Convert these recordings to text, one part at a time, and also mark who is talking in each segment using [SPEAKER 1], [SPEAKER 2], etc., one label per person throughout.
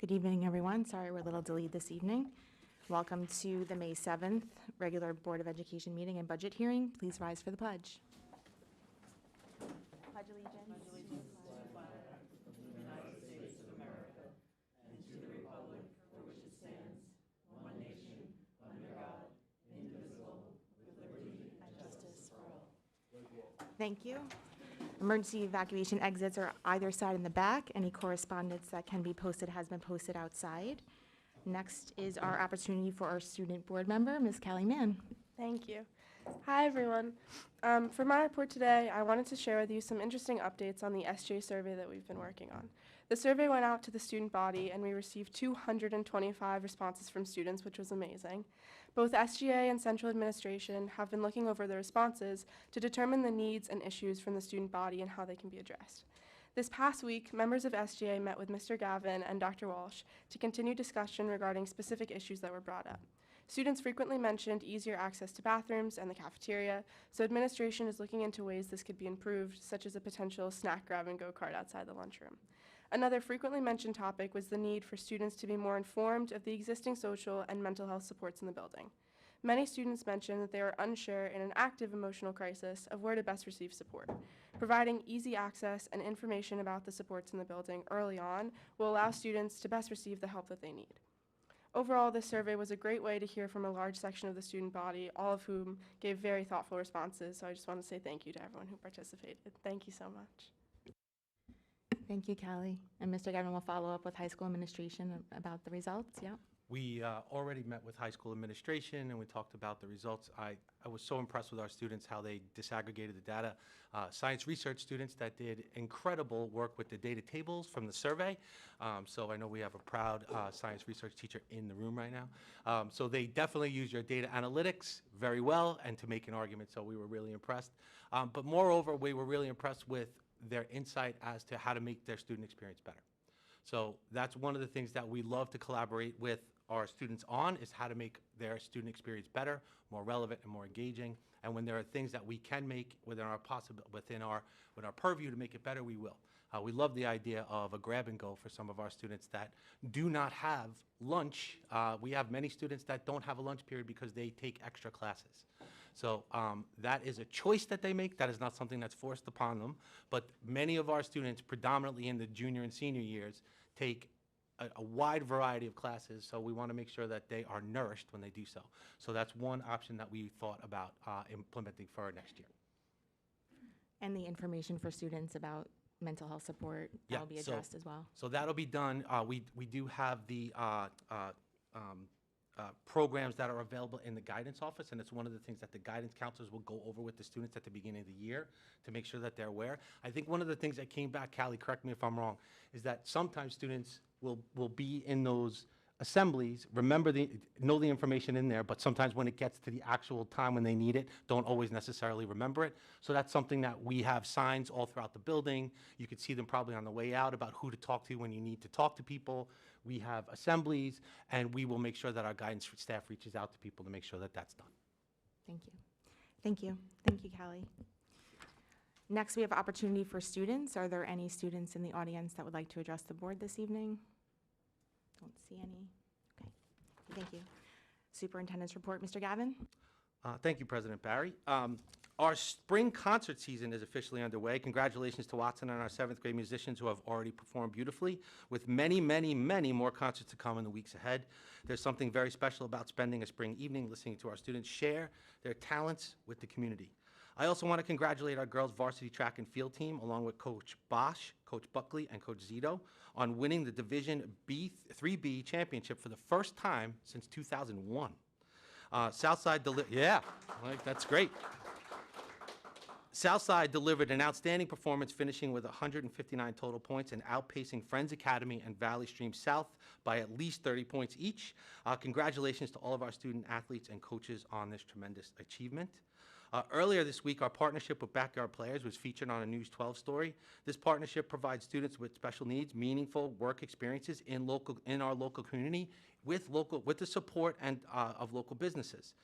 [SPEAKER 1] Good evening, everyone. Sorry we're a little delayed this evening. Welcome to the May 7th regular Board of Education meeting and budget hearing. Please rise for the pledge. Pledge allegiance.
[SPEAKER 2] To the flag of the United States of America and to the republic for which it stands, one nation, under God, indivisible, with liberty and justice for all.
[SPEAKER 1] Thank you. Emergency evacuation exits are either side in the back. Any correspondence that can be posted has been posted outside. Next is our opportunity for our student board member, Ms. Callie Mann.
[SPEAKER 3] Thank you. Hi, everyone. For my report today, I wanted to share with you some interesting updates on the SJ survey that we've been working on. The survey went out to the student body, and we received 225 responses from students, which was amazing. Both SGA and central administration have been looking over the responses to determine the needs and issues from the student body and how they can be addressed. This past week, members of SGA met with Mr. Gavin and Dr. Walsh to continue discussion regarding specific issues that were brought up. Students frequently mentioned easier access to bathrooms and the cafeteria, so administration is looking into ways this could be improved, such as a potential snack grab-and-go cart outside the lunchroom. Another frequently mentioned topic was the need for students to be more informed of the existing social and mental health supports in the building. Many students mentioned that they are unsure in an active emotional crisis of where to best receive support. Providing easy access and information about the supports in the building early on will allow students to best receive the help that they need. Overall, this survey was a great way to hear from a large section of the student body, all of whom gave very thoughtful responses, so I just want to say thank you to everyone who participated. Thank you so much.
[SPEAKER 1] Thank you, Callie. And Mr. Gavin will follow up with high school administration about the results. Yeah.
[SPEAKER 4] We already met with high school administration and we talked about the results. I was so impressed with our students, how they disaggregated the data. Science research students that did incredible work with the data tables from the survey. So I know we have a proud science research teacher in the room right now. So they definitely use your data analytics very well and to make an argument, so we were really impressed. But moreover, we were really impressed with their insight as to how to make their student experience better. So that's one of the things that we love to collaborate with our students on, is how to make their student experience better, more relevant, and more engaging. And when there are things that we can make within our purview to make it better, we will. We love the idea of a grab and go for some of our students that do not have lunch. We have many students that don't have a lunch period because they take extra classes. So that is a choice that they make. That is not something that's forced upon them. But many of our students, predominantly in the junior and senior years, take a wide variety of classes, so we want to make sure that they are nourished when they do so. So that's one option that we thought about implementing for our next year.
[SPEAKER 1] And the information for students about mental health support will be addressed as well.
[SPEAKER 4] So that'll be done. We do have the programs that are available in the guidance office, and it's one of the things that the guidance counselors will go over with the students at the beginning of the year to make sure that they're aware. I think one of the things that came back, Callie, correct me if I'm wrong, is that sometimes students will be in those assemblies, know the information in there, but sometimes when it gets to the actual time when they need it, don't always necessarily remember it. So that's something that we have signs all throughout the building. You could see them probably on the way out about who to talk to when you need to talk to people. We have assemblies, and we will make sure that our guidance staff reaches out to people to make sure that that's done.
[SPEAKER 1] Thank you. Thank you. Thank you, Callie. Next, we have opportunity for students. Are there any students in the audience that would like to address the board this evening? Don't see any. Okay. Thank you. Superintendent's report, Mr. Gavin.
[SPEAKER 4] Thank you, President Barry. Our spring concert season is officially underway. Congratulations to Watson and our 7th grade musicians who have already performed beautifully, with many, many, many more concerts to come in the weeks ahead. There's something very special about spending a spring evening listening to our students share their talents with the community. I also want to congratulate our girls varsity track and field team, along with Coach Bosch, Coach Buckley, and Coach Zito, on winning the Division 3B championship for the first time since 2001. Southside that's great. Southside delivered an outstanding performance, finishing with 159 total points and outpacing Friends Academy and Valley Stream South by at least 30 points each. Congratulations to all of our student athletes and coaches on this tremendous achievement. Earlier this week, our partnership with Backyard Players was featured on a News 12 story. This partnership provides students with special needs meaningful work experiences in our local community with the support of local businesses.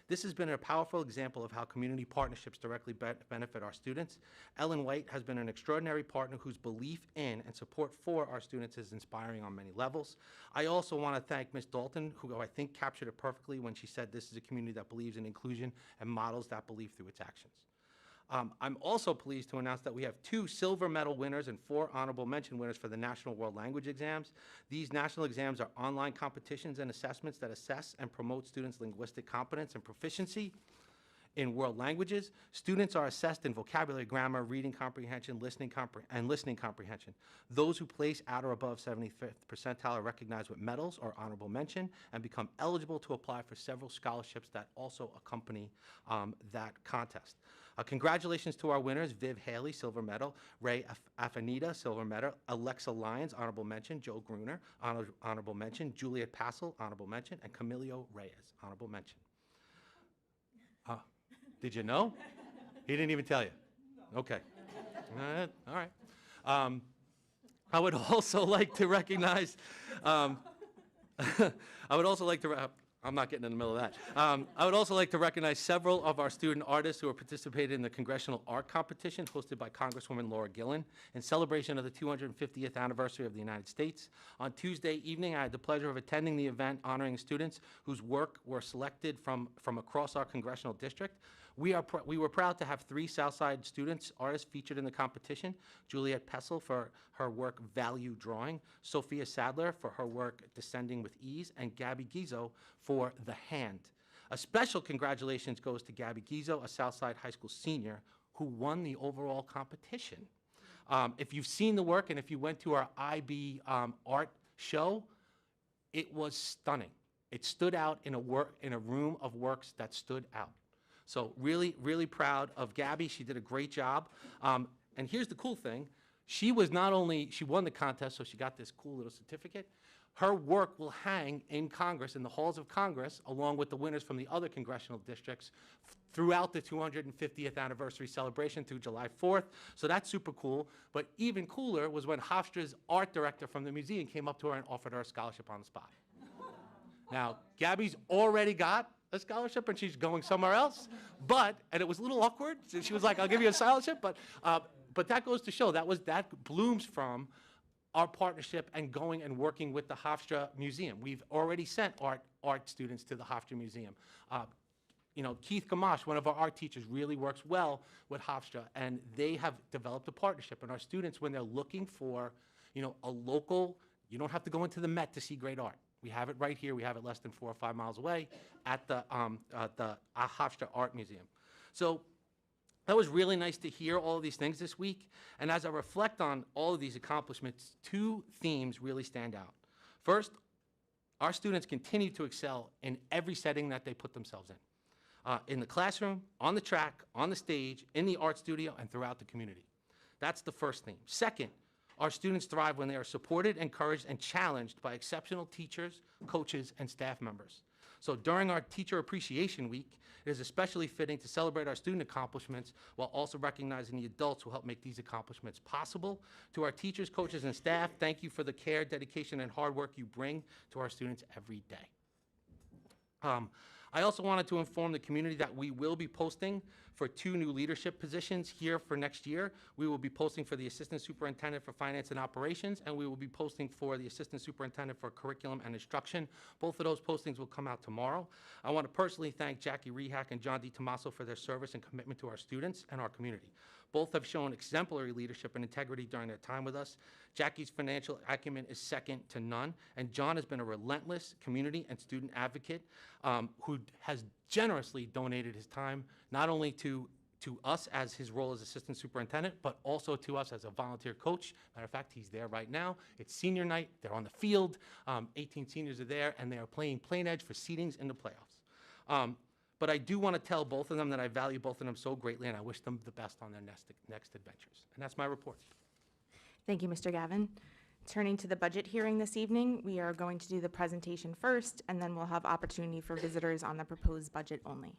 [SPEAKER 4] This has been a powerful example of how community partnerships directly benefit our students. Ellen White has been an extraordinary partner whose belief in and support for our students is inspiring on many levels. I also want to thank Ms. Dalton, who I think captured it perfectly when she said this is a community that believes in inclusion and models that belief through its actions. I'm also pleased to announce that we have 2 silver medal winners and 4 honorable mention winners for the National World Language Exams. These national exams are online competitions and assessments that assess and promote students' linguistic competence and proficiency in world languages. Students are assessed in vocabulary, grammar, reading comprehension, listening comprehension. Those who place at or above 75th percentile are recognized with medals or honorable mention and become eligible to apply for several scholarships that also accompany that contest. Congratulations to our winners: Viv Haley, silver medal; Ray Afanita, silver medal; Alexa Lyons, honorable mention; Joe Gruner, honorable mention; Juliet Passel, honorable mention; and Camilio Reyes, honorable mention. Did you know? He didn't even tell you. Okay. All right. I would also like to recognize. I would also like to. I'm not getting in the middle of that. I would also like to recognize several of our student artists who have participated in the Congressional Art Competition hosted by Congresswoman Laura Gillen in celebration of the 250th anniversary of the United States. On Tuesday evening, I had the pleasure of attending the event honoring students whose work were selected from across our congressional district. We were proud to have 3 Southside students, artists featured in the competition: Juliet Pessel for her work Value Drawing, Sophia Sadler for her work Descending with Ease, and Gabby Gizzo for The Hand. A special congratulations goes to Gabby Gizzo, a Southside High School senior, who won the overall competition. If you've seen the work and if you went to our IB art show, it was stunning. It stood out in a room of works that stood out. So really, really proud of Gabby. She did a great job. And here's the cool thing. She won the contest, so she got this cool little certificate. Her work will hang in Congress, in the halls of Congress, along with the winners from the other congressional districts throughout the 250th anniversary celebration through July 4th. So that's super cool. But even cooler was when Hofstra's art director from the museum came up to her and offered her a scholarship on the spot. Now, Gabby's already got a scholarship and she's going somewhere else, and it was a little awkward. So she was like, I'll give you a scholarship, but that goes to show that blooms from our partnership and going and working with the Hofstra Museum. We've already sent art students to the Hofstra Museum. Keith Gamache, one of our art teachers, really works well with Hofstra, and they have developed a partnership. And our students, when they're looking for, a local, you don't have to go into the Met to see great art. We have it right here. We have it less than 4 or 5 miles away at the Hofstra Art Museum. So that was really nice to hear all of these things this week. And as I reflect on all of these accomplishments, 2 themes really stand out. First, our students continue to excel in every setting that they put themselves in the classroom, on the track, on the stage, in the art studio, and throughout the community. That's the first theme. Second, our students thrive when they are supported, encouraged, and challenged by exceptional teachers, coaches, and staff members. So during our Teacher Appreciation Week, it is especially fitting to celebrate our student accomplishments while also recognizing the adults who help make these accomplishments possible. To our teachers, coaches, and staff, thank you for the care, dedication, and hard work you bring to our students every day. I also wanted to inform the community that we will be posting for 2 new leadership positions here for next year. We will be posting for the Assistant Superintendent for Finance and Operations, and we will be posting for the Assistant Superintendent for Curriculum and Instruction. Both of those postings will come out tomorrow. I want to personally thank Jackie Rehack and John DiTomaso for their service and commitment to our students and our community. Both have shown exemplary leadership and integrity during their time with us. Jackie's financial acumen is second to none, and John has been a relentless community and student advocate who has generously donated his time not only to us as his role as assistant superintendent, but also to us as a volunteer coach. Matter of fact, he's there right now. It's senior night. They're on the field. 18 seniors are there, and they are playing Plain Edge for seedings in the playoffs. But I do want to tell both of them that I value both of them so greatly, and I wish them the best on their next adventures. And that's my report.
[SPEAKER 1] Thank you, Mr. Gavin. Turning to the budget hearing this evening, we are going to do the presentation first, and then we'll have opportunity for visitors on the proposed budget only.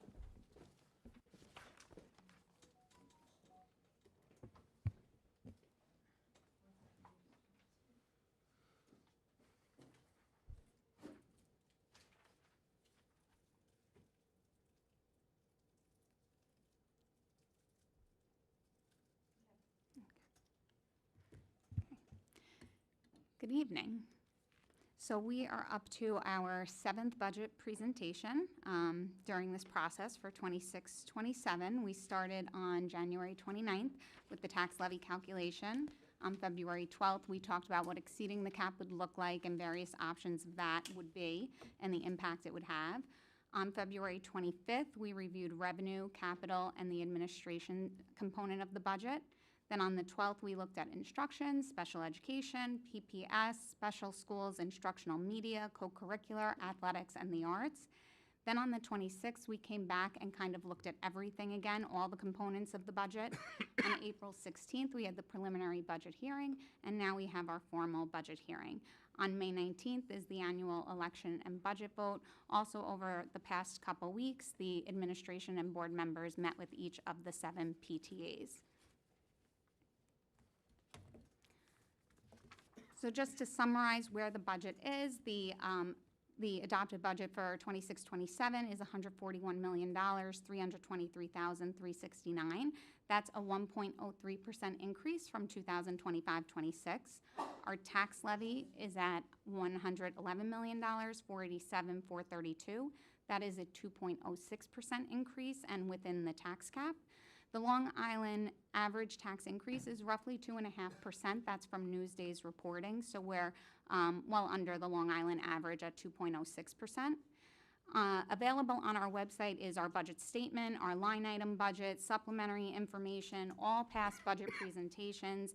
[SPEAKER 5] Good evening. So we are up to our 7th budget presentation during this process for 26-27. We started on January 29th with the tax levy calculation. On February 12th, we talked about what exceeding the cap would look like and various options of that would be and the impact it would have. On February 25th, we reviewed revenue, capital, and the administration component of the budget. Then on the 12th, we looked at instruction, special education, PPS, special schools, instructional media, co-curricular, athletics, and the arts. Then on the 26th, we came back and kind of looked at everything again, all the components of the budget. On April 16th, we had the preliminary budget hearing, and now we have our formal budget hearing. On May 19th is the annual election and budget vote. Also, over the past couple weeks, the administration and board members met with each of the 7 PTAs. So just to summarize where the budget is, the adopted budget for 26-27 is $141,323,369. That's a 1.03% increase from 2025-26. Our tax levy is at $111,487,432. That is a 2.06% increase and within the tax cap. The Long Island average tax increase is roughly 2.5%. That's from Newsday's reporting, so we're well under the Long Island average at 2.06%. Available on our website is our budget statement, our line item budget, supplementary information, all past budget presentations.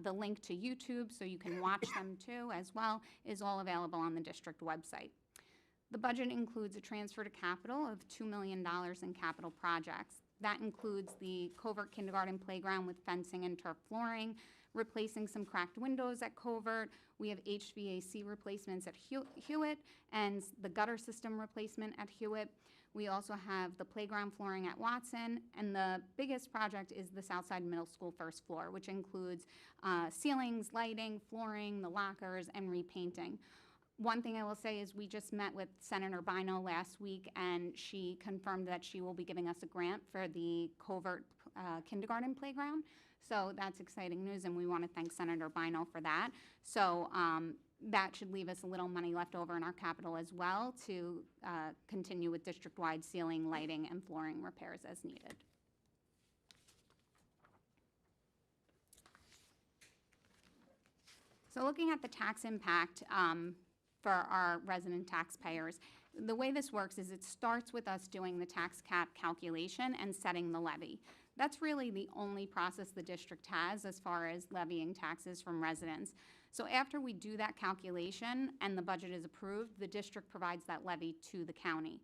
[SPEAKER 5] The link to YouTube, so you can watch them too as well, is all available on the district website. The budget includes a transfer to capital of $2 million in capital projects. That includes the Covert Kindergarten Playground with fencing and turf flooring, replacing some cracked windows at Covert. We have HVAC replacements at Hewitt and the gutter system replacement at Hewitt. We also have the playground flooring at Watson, and the biggest project is the Southside Middle School first floor, which includes ceilings, lighting, flooring, the lockers, and repainting. One thing I will say is we just met with Senator Bino last week, and she confirmed that she will be giving us a grant for the Covert kindergarten playground. So that's exciting news, and we want to thank Senator Bino for that. So that should leave us a little money left over in our capital as well to continue with district-wide ceiling, lighting, and flooring repairs as needed. So looking at the tax impact for our resident taxpayers, the way this works is it starts with us doing the tax cap calculation and setting the levy. That's really the only process the district has as far as levying taxes from residents. So after we do that calculation and the budget is approved, the district provides that levy to the county.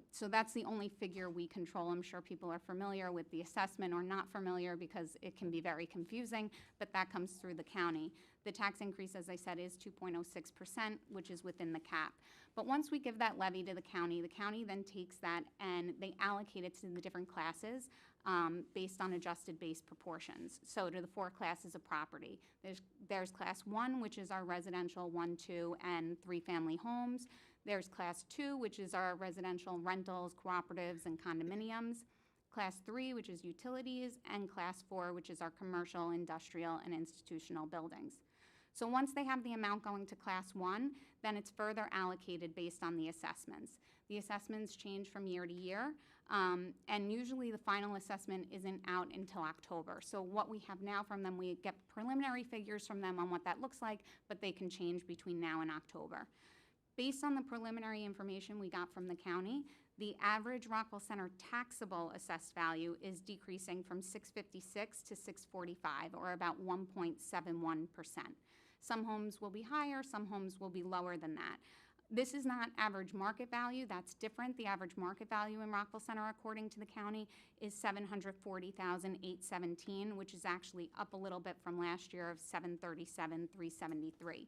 [SPEAKER 5] So that's the only figure we control. I'm sure people are familiar with the assessment or not familiar because it can be very confusing, but that comes through the county. The tax increase, as I said, is 2.06%, which is within the cap. But once we give that levy to the county then takes that and they allocate it to the different classes based on adjusted base proportions. So to the 4 classes of property. There's class 1, which is our residential 1, 2, and 3 family homes. There's class 2, which is our residential rentals, cooperatives, and condominiums. Class 3, which is utilities, and class 4, which is our commercial, industrial, and institutional buildings. So once they have the amount going to class 1, then it's further allocated based on the assessments. The assessments change from year to year, and usually the final assessment isn't out until October. So what we have now from them, we get preliminary figures from them on what that looks like, but they can change between now and October. Based on the preliminary information we got from the county, the average Rockwell Center taxable assessed value is decreasing from $656 to $645, or about 1.71%. Some homes will be higher, some homes will be lower than that. This is not average market value, that's different. The average market value in Rockwell Center, according to the county, is $740,817, which is actually up a little bit from last year of $737,373.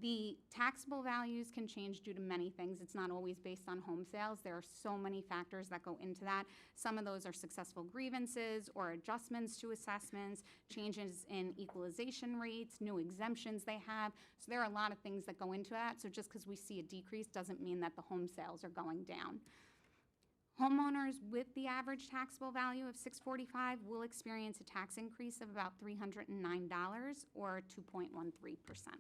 [SPEAKER 5] The taxable values can change due to many things. It's not always based on home sales. There are so many factors that go into that. Some of those are successful grievances or adjustments to assessments, changes in equalization rates, new exemptions they have. So there are a lot of things that go into that. So just because we see a decrease doesn't mean that the home sales are going down. Homeowners with the average taxable value of $645 will experience a tax increase of about $309 or 2.13%.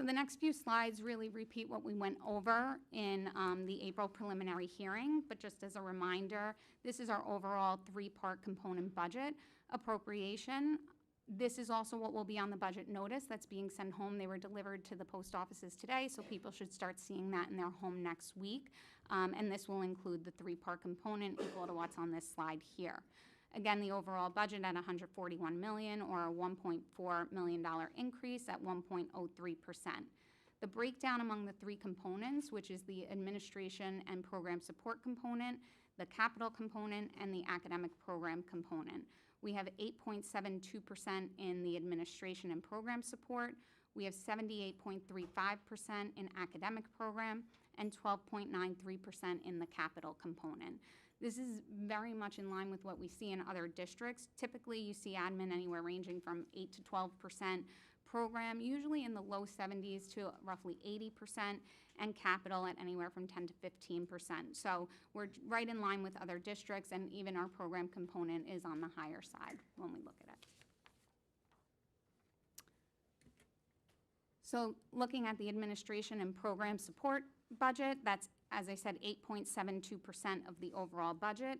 [SPEAKER 5] So the next few slides really repeat what we went over in the April preliminary hearing, but just as a reminder, this is our overall three-part component budget. Appropriation, this is also what will be on the budget notice that's being sent home. They were delivered to the post offices today, so people should start seeing that in their home next week. And this will include the three-part component equal to what's on this slide here. Again, the overall budget at $141 million, or a $1.4 million increase at 1.03%. The breakdown among the three components, which is the administration and program support component, the capital component, and the academic program component. We have 8.72% in the administration and program support. We have 78.35% in academic program and 12.93% in the capital component. This is very much in line with what we see in other districts. Typically, you see admin anywhere ranging from 8 to 12%, program usually in the low 70s to roughly 80%, and capital at anywhere from 10 to 15%. So we're right in line with other districts, and even our program component is on the higher side when we look at it. So looking at the administration and program support budget, that's, as I said, 8.72% of the overall budget.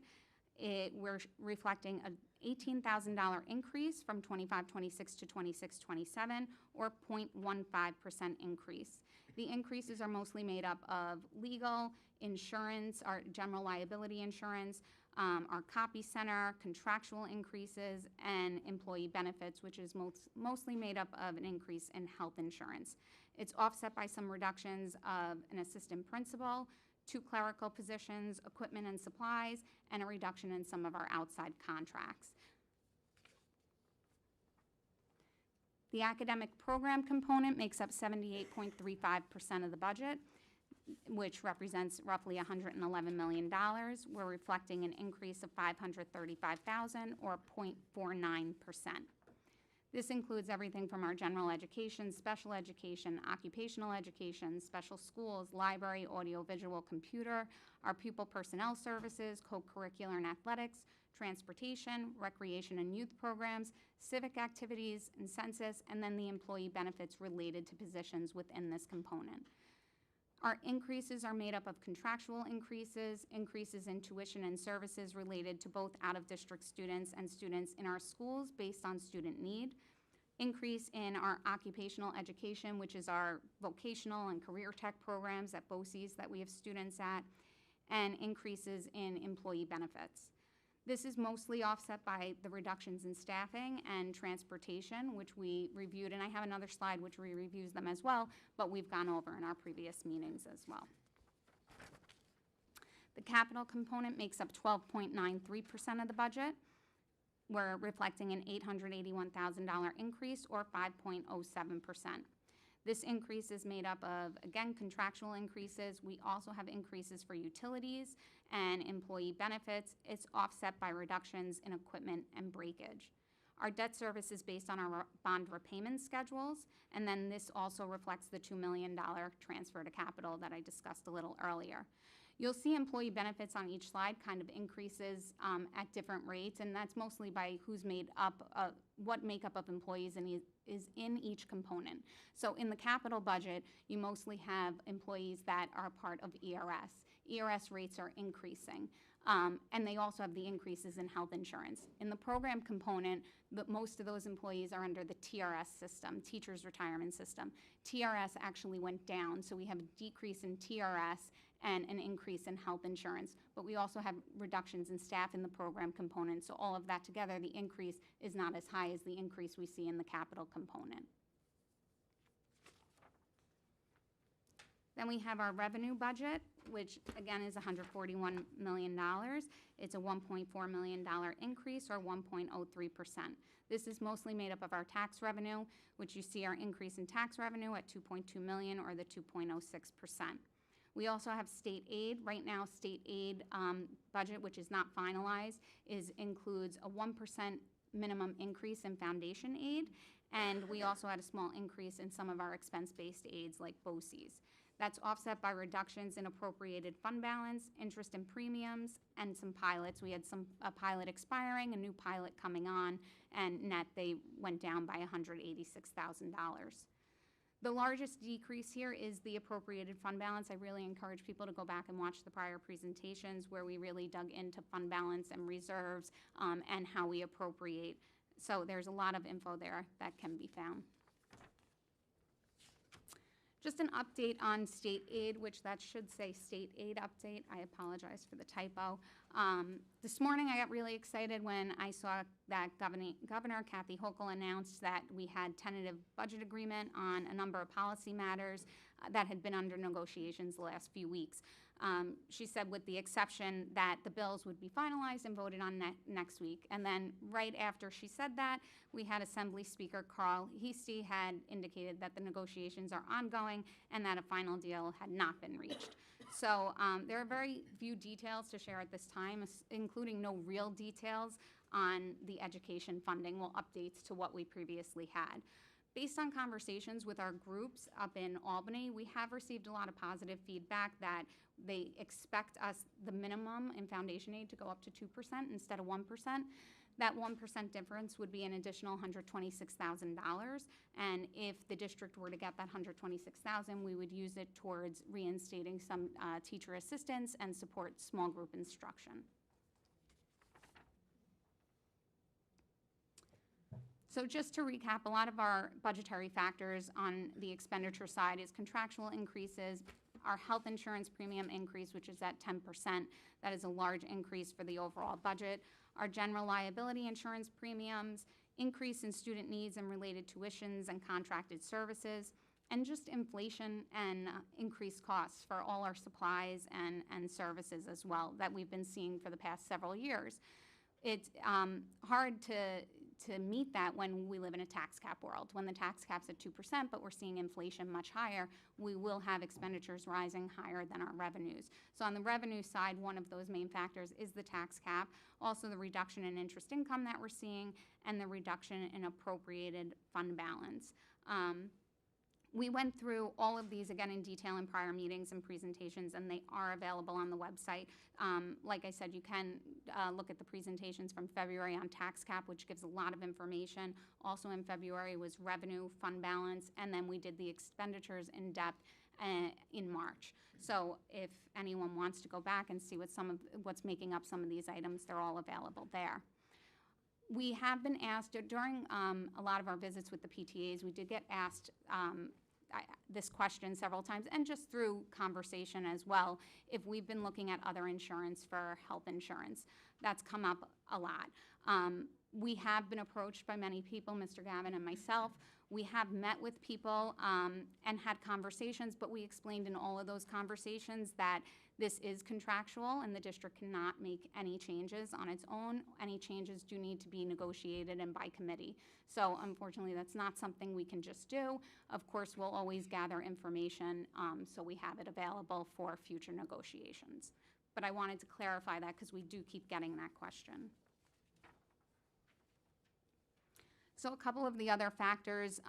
[SPEAKER 5] We're reflecting an $18,000 increase from 25-26 to 26-27, or 0.15% increase. The increases are mostly made up of legal, insurance, our general liability insurance, our copy center, contractual increases, and employee benefits, which is mostly made up of an increase in health insurance. It's offset by some reductions of an assistant principal, 2 clerical positions, equipment and supplies, and a reduction in some of our outside contracts. The academic program component makes up 78.35% of the budget, which represents roughly $111 million. We're reflecting an increase of $535,000, or 0.49%. This includes everything from our general education, special education, occupational education, special schools, library, audiovisual, computer, our pupil personnel services, co-curricular and athletics, transportation, recreation and youth programs, civic activities, and census, and then the employee benefits related to positions within this component. Our increases are made up of contractual increases, increases in tuition and services related to both out-of-district students and students in our schools based on student need, increase in our occupational education, which is our vocational and career tech programs at BOCES that we have students at, and increases in employee benefits. This is mostly offset by the reductions in staffing and transportation, which we reviewed, and I have another slide which reviews them as well, but we've gone over in our previous meetings as well. The capital component makes up 12.93% of the budget. We're reflecting an $881,000 increase, or 5.07%. This increase is made up of, again, contractual increases. We also have increases for utilities and employee benefits. It's offset by reductions in equipment and breakage. Our debt service is based on our bond repayment schedules, and then this also reflects the $2 million transfer to capital that I discussed a little earlier. You'll see employee benefits on each slide kind of increases at different rates, and that's mostly by who's made up, what makeup of employees is in each component. So in the capital budget, you mostly have employees that are part of ERS. ERS rates are increasing, and they also have the increases in health insurance. In the program component, most of those employees are under the TRS system, Teachers Retirement System. TRS actually went down, so we have a decrease in TRS and an increase in health insurance. But we also have reductions in staff in the program component, so all of that together, the increase is not as high as the increase we see in the capital component. Then we have our revenue budget, which again is $141 million. It's a $1.4 million increase, or 1.03%. This is mostly made up of our tax revenue, which you see our increase in tax revenue at $2.2 million, or the 2.06%. We also have state aid. Right now, state aid budget, which is not finalized, includes a 1% minimum increase in foundation aid, and we also had a small increase in some of our expense-based aids like BOCES. That's offset by reductions in appropriated fund balance, interest and premiums, and some pilots. We had a pilot expiring, a new pilot coming on, and net they went down by $186,000. The largest decrease here is the appropriated fund balance. I really encourage people to go back and watch the prior presentations where we really dug into fund balance and reserves and how we appropriate. So there's a lot of info there that can be found. Just an update on state aid, which that should say state aid update. I apologize for the typo. This morning I got really excited when I saw that Governor Kathy Hochul announced that we had tentative budget agreement on a number of policy matters that had been under negotiations the last few weeks. She said with the exception that the bills would be finalized and voted on next week. And then right after she said that, we had Assembly Speaker Carl Heastie had indicated that the negotiations are ongoing and that a final deal had not been reached. So there are very few details to share at this time, including no real details on the education funding, well, updates to what we previously had. Based on conversations with our groups up in Albany, we have received a lot of positive feedback that they expect us, the minimum in foundation aid, to go up to 2% instead of 1%. That 1% difference would be an additional $126,000. And if the district were to get that $126,000, we would use it towards reinstating some teacher assistants and support small group instruction. So just to recap, a lot of our budgetary factors on the expenditure side is contractual increases, our health insurance premium increase, which is at 10%. That is a large increase for the overall budget. Our general liability insurance premiums, increase in student needs and related tuitions and contracted services, and just inflation and increased costs for all our supplies and services as well that we've been seeing for the past several years. It's hard to meet that when we live in a tax cap world. When the tax cap's at 2%, but we're seeing inflation much higher, we will have expenditures rising higher than our revenues. So on the revenue side, one of those main factors is the tax cap, also the reduction in interest income that we're seeing, and the reduction in appropriated fund balance. We went through all of these again in detail in prior meetings and presentations, and they are available on the website. Like I said, you can look at the presentations from February on tax cap, which gives a lot of information. Also in February was revenue, fund balance, and then we did the expenditures in depth in March. So if anyone wants to go back and see what's making up some of these items, they're all available there. We have been asked during a lot of our visits with the PTAs, we did get asked this question several times, and just through conversation as well, if we've been looking at other insurance for health insurance. That's come up a lot. We have been approached by many people, Mr. Gavin and myself. We have met with people and had conversations, but we explained in all of those conversations that this is contractual and the district cannot make any changes on its own. Any changes do need to be negotiated and by committee. So unfortunately, that's not something we can just do. Of course, we'll always gather information so we have it available for future negotiations. But I wanted to clarify that because we do keep getting that question. So a couple of the other factors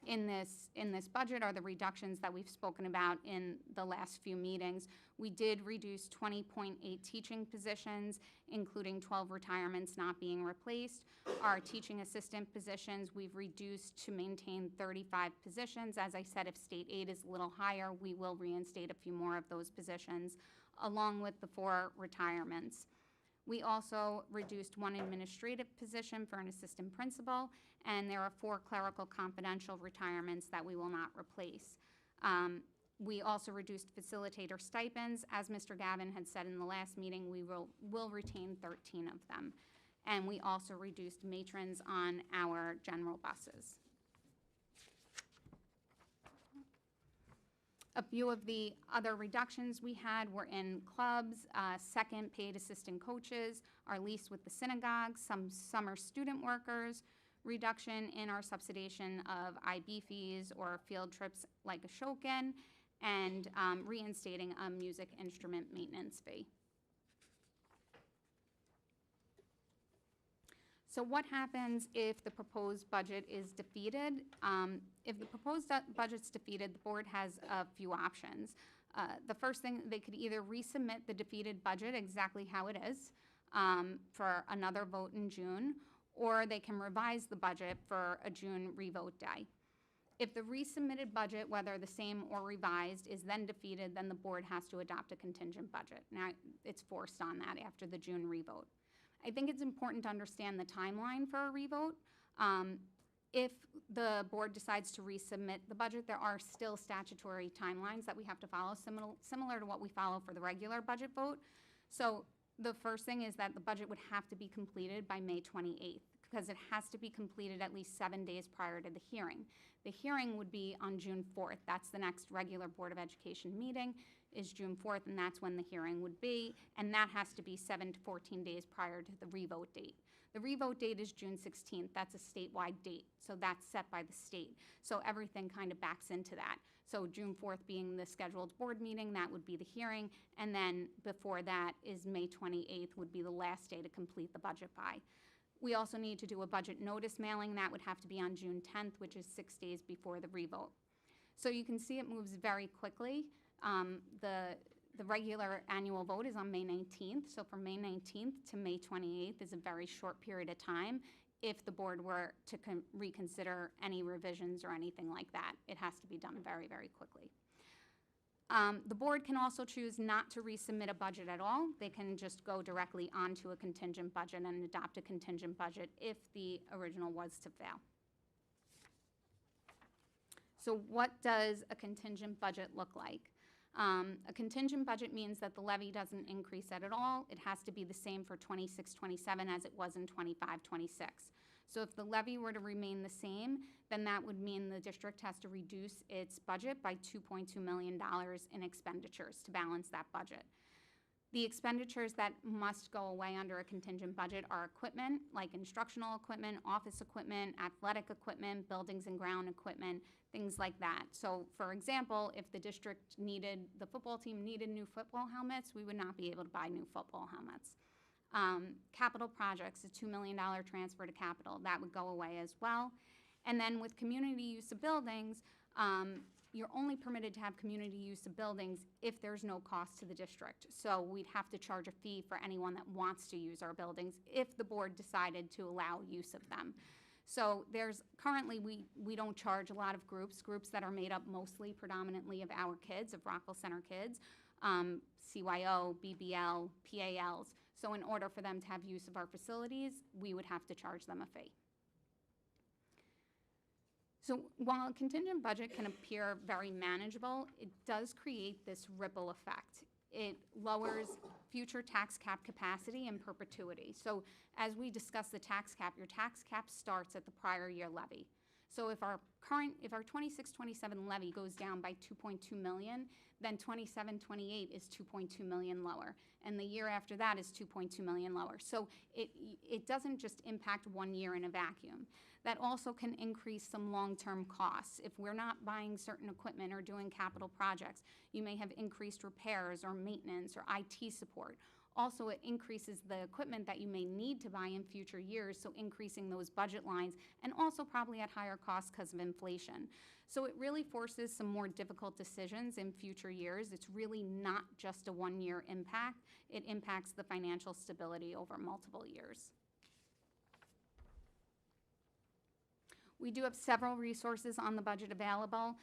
[SPEAKER 5] in this budget are the reductions that we've spoken about in the last few meetings. We did reduce 20.8 teaching positions, including 12 retirements not being replaced. Our teaching assistant positions, we've reduced to maintain 35 positions. As I said, if state aid is a little higher, we will reinstate a few more of those positions, along with the 4 retirements. We also reduced 1 administrative position for an assistant principal, and there are 4 clerical confidential retirements that we will not replace. We also reduced facilitator stipends. As Mr. Gavin had said in the last meeting, we will retain 13 of them. And we also reduced matrons on our general buses. A few of the other reductions we had were in clubs, second paid assistant coaches, our lease with the synagogue, some summer student workers, reduction in our subsidization of IB fees or field trips like Ashokan, and reinstating a music instrument maintenance fee. So what happens if the proposed budget is defeated? If the proposed budget's defeated, the board has a few options. The first thing, they could either resubmit the defeated budget exactly how it is for another vote in June, or they can revise the budget for a June revote day. If the resubmitted budget, whether the same or revised, is then defeated, then the board has to adopt a contingent budget. Now, it's forced on that after the June revote. I think it's important to understand the timeline for a revote. If the board decides to resubmit the budget, there are still statutory timelines that we have to follow, similar to what we follow for the regular budget vote. So the first thing is that the budget would have to be completed by May 28th, because it has to be completed at least 7 days prior to the hearing. The hearing would be on June 4th. That's the next regular Board of Education meeting, is June 4th, and that's when the hearing would be, and that has to be 7 to 14 days prior to the revote date. The revote date is June 16th. That's a statewide date, so that's set by the state. So everything kind of backs into that. So June 4th being the scheduled board meeting, that would be the hearing, and then before that is May 28th would be the last day to complete the budget by. We also need to do a budget notice mailing. That would have to be on June 10th, which is 6 days before the revote. So you can see it moves very quickly. The regular annual vote is on May 19th, so from May 19th to May 28th is a very short period of time. If the board were to reconsider any revisions or anything like that, it has to be done very, very quickly. The board can also choose not to resubmit a budget at all. They can just go directly onto a contingent budget and adopt a contingent budget if the original was to fail. So what does a contingent budget look like? A contingent budget means that the levy doesn't increase at all. It has to be the same for 26-27 as it was in 25-26. So if the levy were to remain the same, then that would mean the district has to reduce its budget by $2.2 million in expenditures to balance that budget. The expenditures that must go away under a contingent budget are equipment, like instructional equipment, office equipment, athletic equipment, buildings and ground equipment, things like that. So, for example, if the district needed, the football team needed new football helmets, we would not be able to buy new football helmets. Capital projects, a $2 million transfer to capital, that would go away as well. And then with community use of buildings, you're only permitted to have community use of buildings if there's no cost to the district. So we'd have to charge a fee for anyone that wants to use our buildings if the board decided to allow use of them. So there's currently, we don't charge a lot of groups that are made up mostly predominantly of our kids, of Rockville Center kids, CYO, BBL, PALs. So in order for them to have use of our facilities, we would have to charge them a fee. So while a contingent budget can appear very manageable, it does create this ripple effect. It lowers future tax cap capacity in perpetuity. So as we discuss the tax cap, your tax cap starts at the prior year levy. So if our 26-27 levy goes down by 2.2 million, then 27-28 is 2.2 million lower. And the year after that is 2.2 million lower. So it doesn't just impact 1 year in a vacuum. That also can increase some long-term costs. If we're not buying certain equipment or doing capital projects, you may have increased repairs or maintenance or IT support. Also, it increases the equipment that you may need to buy in future years, so increasing those budget lines, and also probably at higher costs because of inflation. So it really forces some more difficult decisions in future years. It's really not just a one-year impact. It impacts the financial stability over multiple years. We do have several resources on the budget available.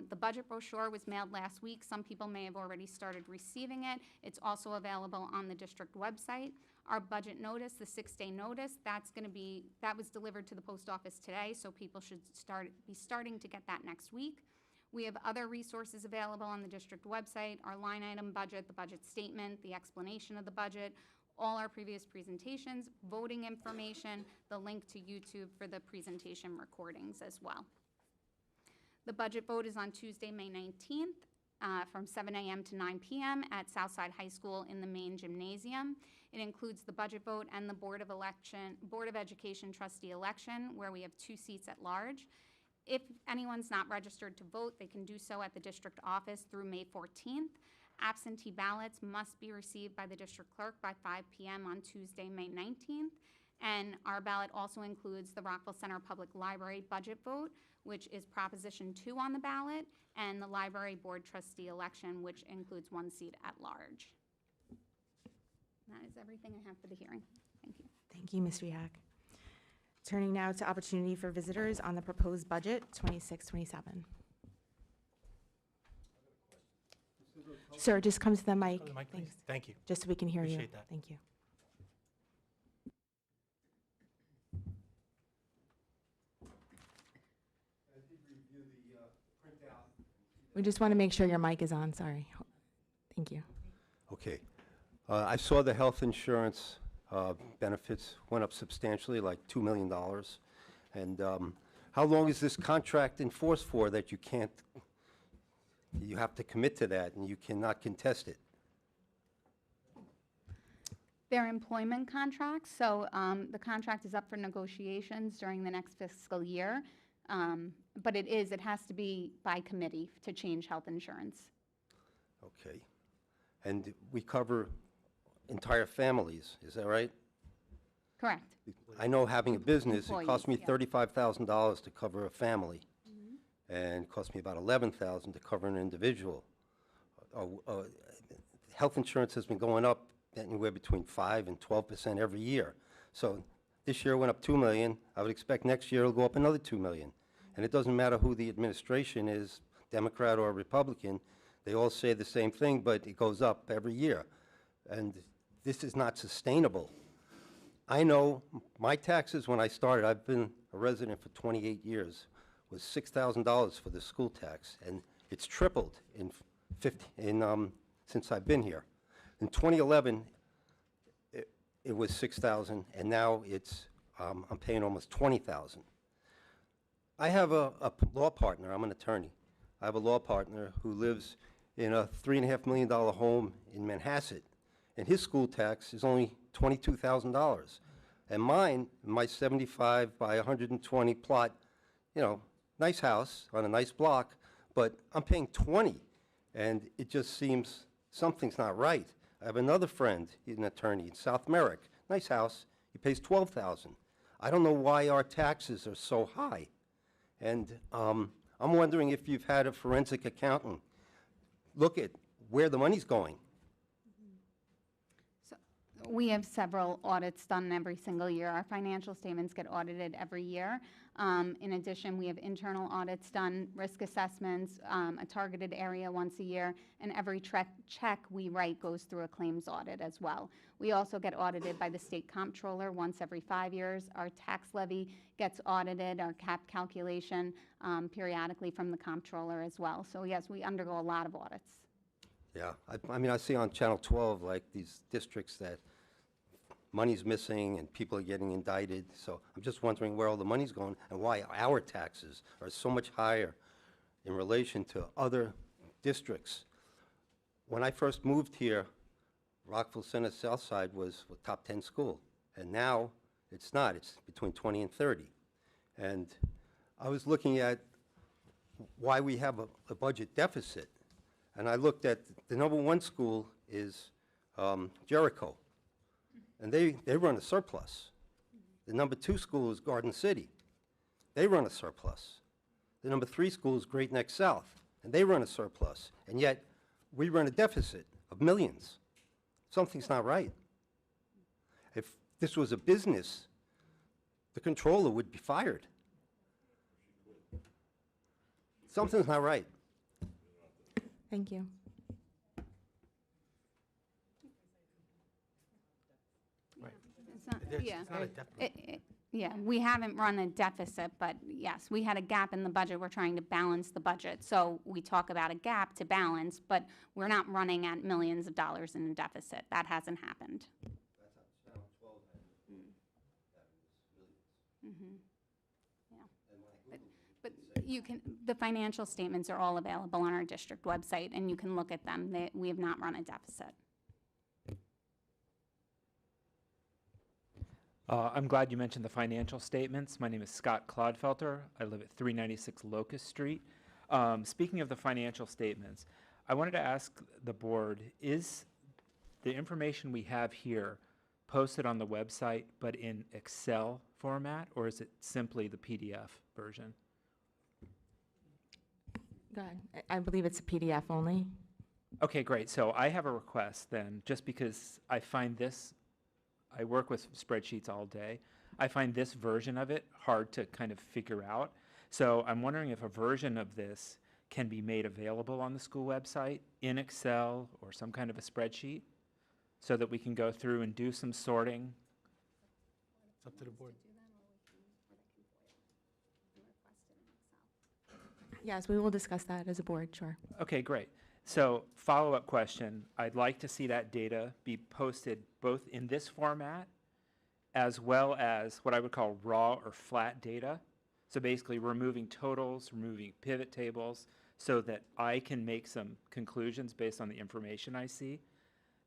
[SPEAKER 5] The budget brochure was mailed last week. Some people may have already started receiving it. It's also available on the district website. Our budget notice, the 6-day notice, that was delivered to the post office today, so people should be starting to get that next week. We have other resources available on the district website, our line item budget, the budget statement, the explanation of the budget, all our previous presentations, voting information, the link to YouTube for the presentation recordings as well. The budget vote is on Tuesday, May 19th from 7 a.m. to 9 p.m. at Southside High School in the main gymnasium. It includes the budget vote and the Board of Education trustee election, where we have 2 seats at large. If anyone's not registered to vote, they can do so at the district office through May 14th. Absentee ballots must be received by the district clerk by 5 p.m. on Tuesday, May 19th. And our ballot also includes the Rockville Center Public Library budget vote, which is Proposition 2 on the ballot, and the Library Board trustee election, which includes 1 seat at large. That is everything I have for the hearing. Thank you.
[SPEAKER 1] Thank you, Ms. Riak. Turning now to opportunity for visitors on the proposed budget, 26-27. Sir, just come to the mic.
[SPEAKER 4] Go to the mic, please.
[SPEAKER 1] Thanks.
[SPEAKER 4] Thank you.
[SPEAKER 1] Just so we can hear you.
[SPEAKER 4] Appreciate that.
[SPEAKER 1] Thank you. We just want to make sure your mic is on, sorry. Thank you.
[SPEAKER 6] Okay. I saw the health insurance benefits went up substantially, like $2 million. And how long is this contract in force for that you can't, you have to commit to that and you cannot contest it?
[SPEAKER 5] They're employment contracts, so the contract is up for negotiations during the next fiscal year. But it has to be by committee to change health insurance.
[SPEAKER 6] Okay. And we cover entire families, is that right?
[SPEAKER 5] Correct.
[SPEAKER 6] I know having a business, it cost me
[SPEAKER 5] Employees,
[SPEAKER 6] $35,000 to cover a family. And it cost me about $11,000 to cover an individual. Health insurance has been going up anywhere between 5 and 12% every year. So this year it went up $2 million. I would expect next year it'll go up another $2 million. And it doesn't matter who the administration is, Democrat or Republican, they all say the same thing, but it goes up every year. And this is not sustainable. I know my taxes when I started, I've been a resident for 28 years, was $6,000 for the school tax, and it's tripled since I've been here. In 2011, it was $6,000, and now it's I'm paying almost $20,000. I have a law partner. I'm an attorney. I have a law partner who lives in a $3.5 million home in Manhasset, and his school tax is only $22,000. And mine, my 75 by 120 plot, you know, nice house on a nice block, but I'm paying 20, and it just seems something's not right. I have another friend, he's an attorney in South Merrick, nice house, he pays $12,000. I don't know why our taxes are so high. And I'm wondering if you've had a forensic accountant look at where the money's going.
[SPEAKER 5] So we have several audits done every single year. Our financial statements get audited every year. In addition, we have internal audits done, risk assessments, a targeted area once a year, and every check we write goes through a claims audit as well. We also get audited by the state comptroller once every 5 years. Our tax levy gets audited, our cap calculation periodically from the comptroller as well. So yes, we undergo a lot of audits.
[SPEAKER 6] Yeah, I mean, I see on Channel 12, like, these districts that money's missing and people are getting indicted. So I'm just wondering where all the money's going and why our taxes are so much higher in relation to other districts. When I first moved here, Rockville Center Southside was a top 10 school, and now it's not. It's between 20 and 30. And I was looking at why we have a budget deficit, and I looked at the #1 school is Jericho, and they run a surplus. The #2 school is Garden City. They run a surplus. The #3 school is Great Neck South, and they run a surplus. And yet, we run a deficit of millions. Something's not right. If this was a business, the controller would be fired. Something's not right.
[SPEAKER 1] Thank you.
[SPEAKER 5] It's not,
[SPEAKER 4] There's-
[SPEAKER 5] yeah.
[SPEAKER 4] it's not a deficit.
[SPEAKER 5] Yeah, we haven't run a deficit, but yes, we had a gap in the budget. We're trying to balance the budget. So we talk about a gap to balance, but we're not running at millions of dollars in a deficit. That hasn't happened. But you can, the financial statements are all available on our district website, and you can look at them. We have not run a deficit.
[SPEAKER 7] I'm glad you mentioned the financial statements. My name is Scott Clodfelter. I live at 396 Locust Street. Speaking of the financial statements, I wanted to ask the board, is the information we have here posted on the website but in Excel format, or is it simply the PDF version?
[SPEAKER 1] Go ahead. I believe it's a PDF only.
[SPEAKER 7] Okay, great. So I have a request then, just because I find this, I work with spreadsheets all day. I find this version of it hard to kind of figure out. So I'm wondering if a version of this can be made available on the school website in Excel or some kind of a spreadsheet so that we can go through and do some sorting.
[SPEAKER 4] It's up to the board.
[SPEAKER 1] Yes, we will discuss that as a board, sure.
[SPEAKER 7] Okay, great. So follow-up question, I'd like to see that data be posted both in this format as well as what I would call raw or flat data. So basically removing totals, removing pivot tables, so that I can make some conclusions based on the information I see.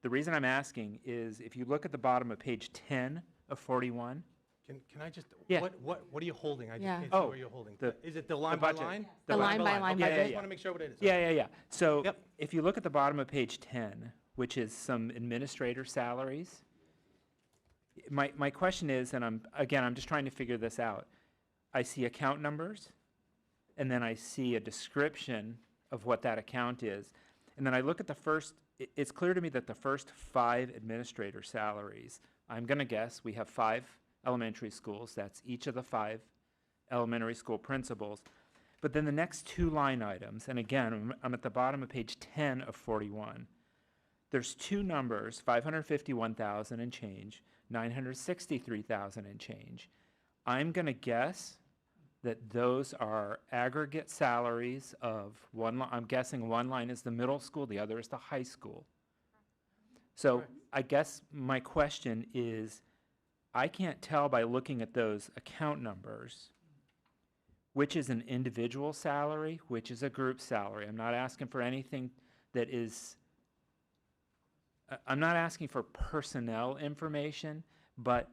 [SPEAKER 7] The reason I'm asking is if you look at the bottom of page 10 of 41,
[SPEAKER 4] Can I just,
[SPEAKER 7] Yeah.
[SPEAKER 4] what are you holding? I just
[SPEAKER 1] Yeah.
[SPEAKER 4] can't see
[SPEAKER 7] Oh,
[SPEAKER 4] what you're holding.
[SPEAKER 7] the-
[SPEAKER 4] Is it the line by
[SPEAKER 7] budget.
[SPEAKER 4] line?
[SPEAKER 1] The line by line
[SPEAKER 4] Okay, I
[SPEAKER 1] budget.
[SPEAKER 4] just want to make sure what it is.
[SPEAKER 7] yeah. So
[SPEAKER 4] Yep.
[SPEAKER 7] if you look at the bottom of page 10, which is some administrator salaries, my question is, and I'm just trying to figure this out. I see account numbers, and then I see a description of what that account is. And then I look at the first, it's clear to me that the first 5 administrator salaries, I'm going to guess we have 5 elementary schools. That's each of the 5 elementary school principals. But then the next 2 line items, and again, I'm at the bottom of page 10 of 41. There's 2 numbers, 551,000 and change, 963,000 and change. I'm going to guess that those are aggregate salaries of one line. I'm guessing one line is the middle school, the other is the high school. So
[SPEAKER 4] Correct.
[SPEAKER 7] I guess my question is, I can't tell by looking at those account numbers which is an individual salary, which is a group salary. I'm not asking for anything that is, I'm not asking for personnel information, but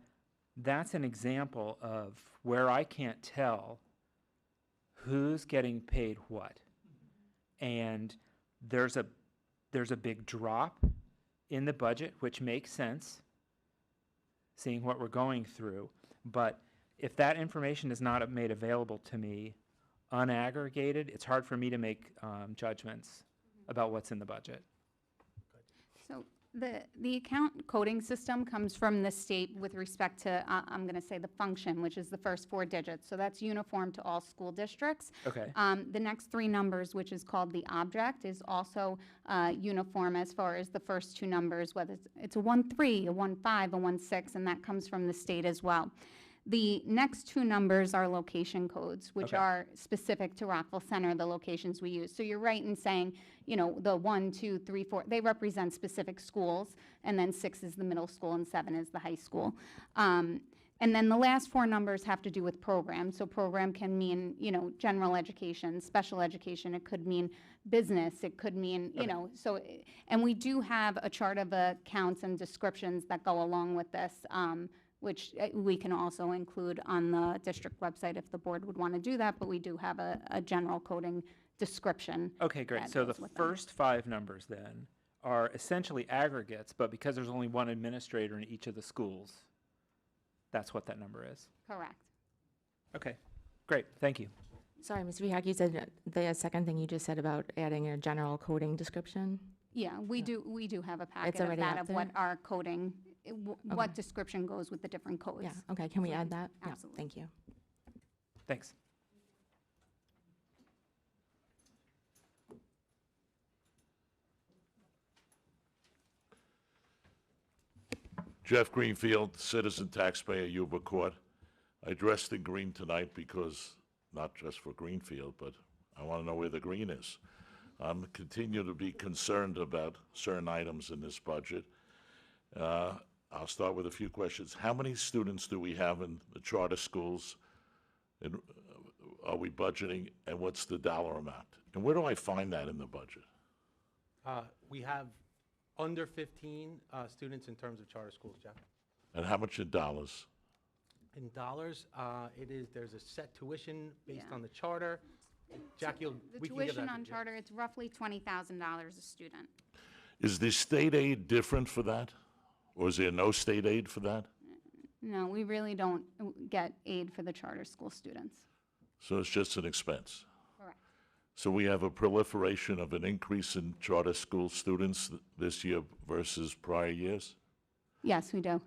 [SPEAKER 7] that's an example of where I can't tell who's getting paid what. And there's a big drop in the budget, which makes sense, seeing what we're going through. But if that information is not made available to me unaggregated, it's hard for me to make judgments about what's in the budget.
[SPEAKER 5] So the account coding system comes from the state with respect to, I'm going to say the function, which is the first 4 digits. So that's uniform to all school districts.
[SPEAKER 7] Okay.
[SPEAKER 5] The next 3 numbers, which is called the object, is also uniform as far as the first 2 numbers, whether it's a 1-3, a 1-5, a 1-6, and that comes from the state as well. The next 2 numbers are location codes, which
[SPEAKER 7] Okay.
[SPEAKER 5] are specific to Rockville Center, the locations we use. So you're right in saying, you know, the 1, 2, 3, 4, they represent specific schools, and then 6 is the middle school and 7 is the high school. And then the last 4 numbers have to do with program. So program can mean, you know, general education, special education. It could mean business. It could mean, you know, so, and we do have a chart of accounts and descriptions that go along with this, which we can also include on the district website if the board would want to do that, but we do have a general coding description.
[SPEAKER 7] Okay, great.
[SPEAKER 5] that
[SPEAKER 7] So the
[SPEAKER 5] goes with them.
[SPEAKER 7] first 5 numbers then are essentially aggregates, but because there's only one administrator in each of the schools, that's what that number is.
[SPEAKER 5] Correct.
[SPEAKER 7] Okay, great, thank you.
[SPEAKER 1] Sorry, Mr. Vihak, you said the second thing you just said about adding a general coding description?
[SPEAKER 5] Yeah, we do have a packet of
[SPEAKER 1] already
[SPEAKER 5] that,
[SPEAKER 1] out
[SPEAKER 5] of what
[SPEAKER 1] there?
[SPEAKER 5] our coding, what description goes with the different codes.
[SPEAKER 1] Yeah, okay, can we add that? Yeah,
[SPEAKER 5] Absolutely.
[SPEAKER 1] thank you.
[SPEAKER 7] Thanks.
[SPEAKER 8] Jeff Greenfield, citizen taxpayer, Yuba Court. I dressed in green tonight because, not just for Greenfield, but I want to know where the green is. I'm continue to be concerned about certain items in this budget. I'll start with a few questions. How many students do we have in the charter schools? And are we budgeting, and what's the dollar amount? And where do I find that in the budget?
[SPEAKER 4] We have under 15 students in terms of charter schools, Jeff.
[SPEAKER 8] And how much in dollars?
[SPEAKER 4] In dollars, there's a set tuition based
[SPEAKER 5] Yeah.
[SPEAKER 4] on the charter. Jackie,
[SPEAKER 5] The
[SPEAKER 4] we can give
[SPEAKER 5] tuition
[SPEAKER 4] that.
[SPEAKER 5] on charter, it's roughly $20,000 a student.
[SPEAKER 8] Is the state aid different for that? Or is there no state aid for that?
[SPEAKER 5] No, we really don't get aid for the charter school students.
[SPEAKER 8] So it's just an expense?
[SPEAKER 5] Correct.
[SPEAKER 8] So we have a proliferation of an increase in charter school students this year versus prior years?
[SPEAKER 5] Yes, we do.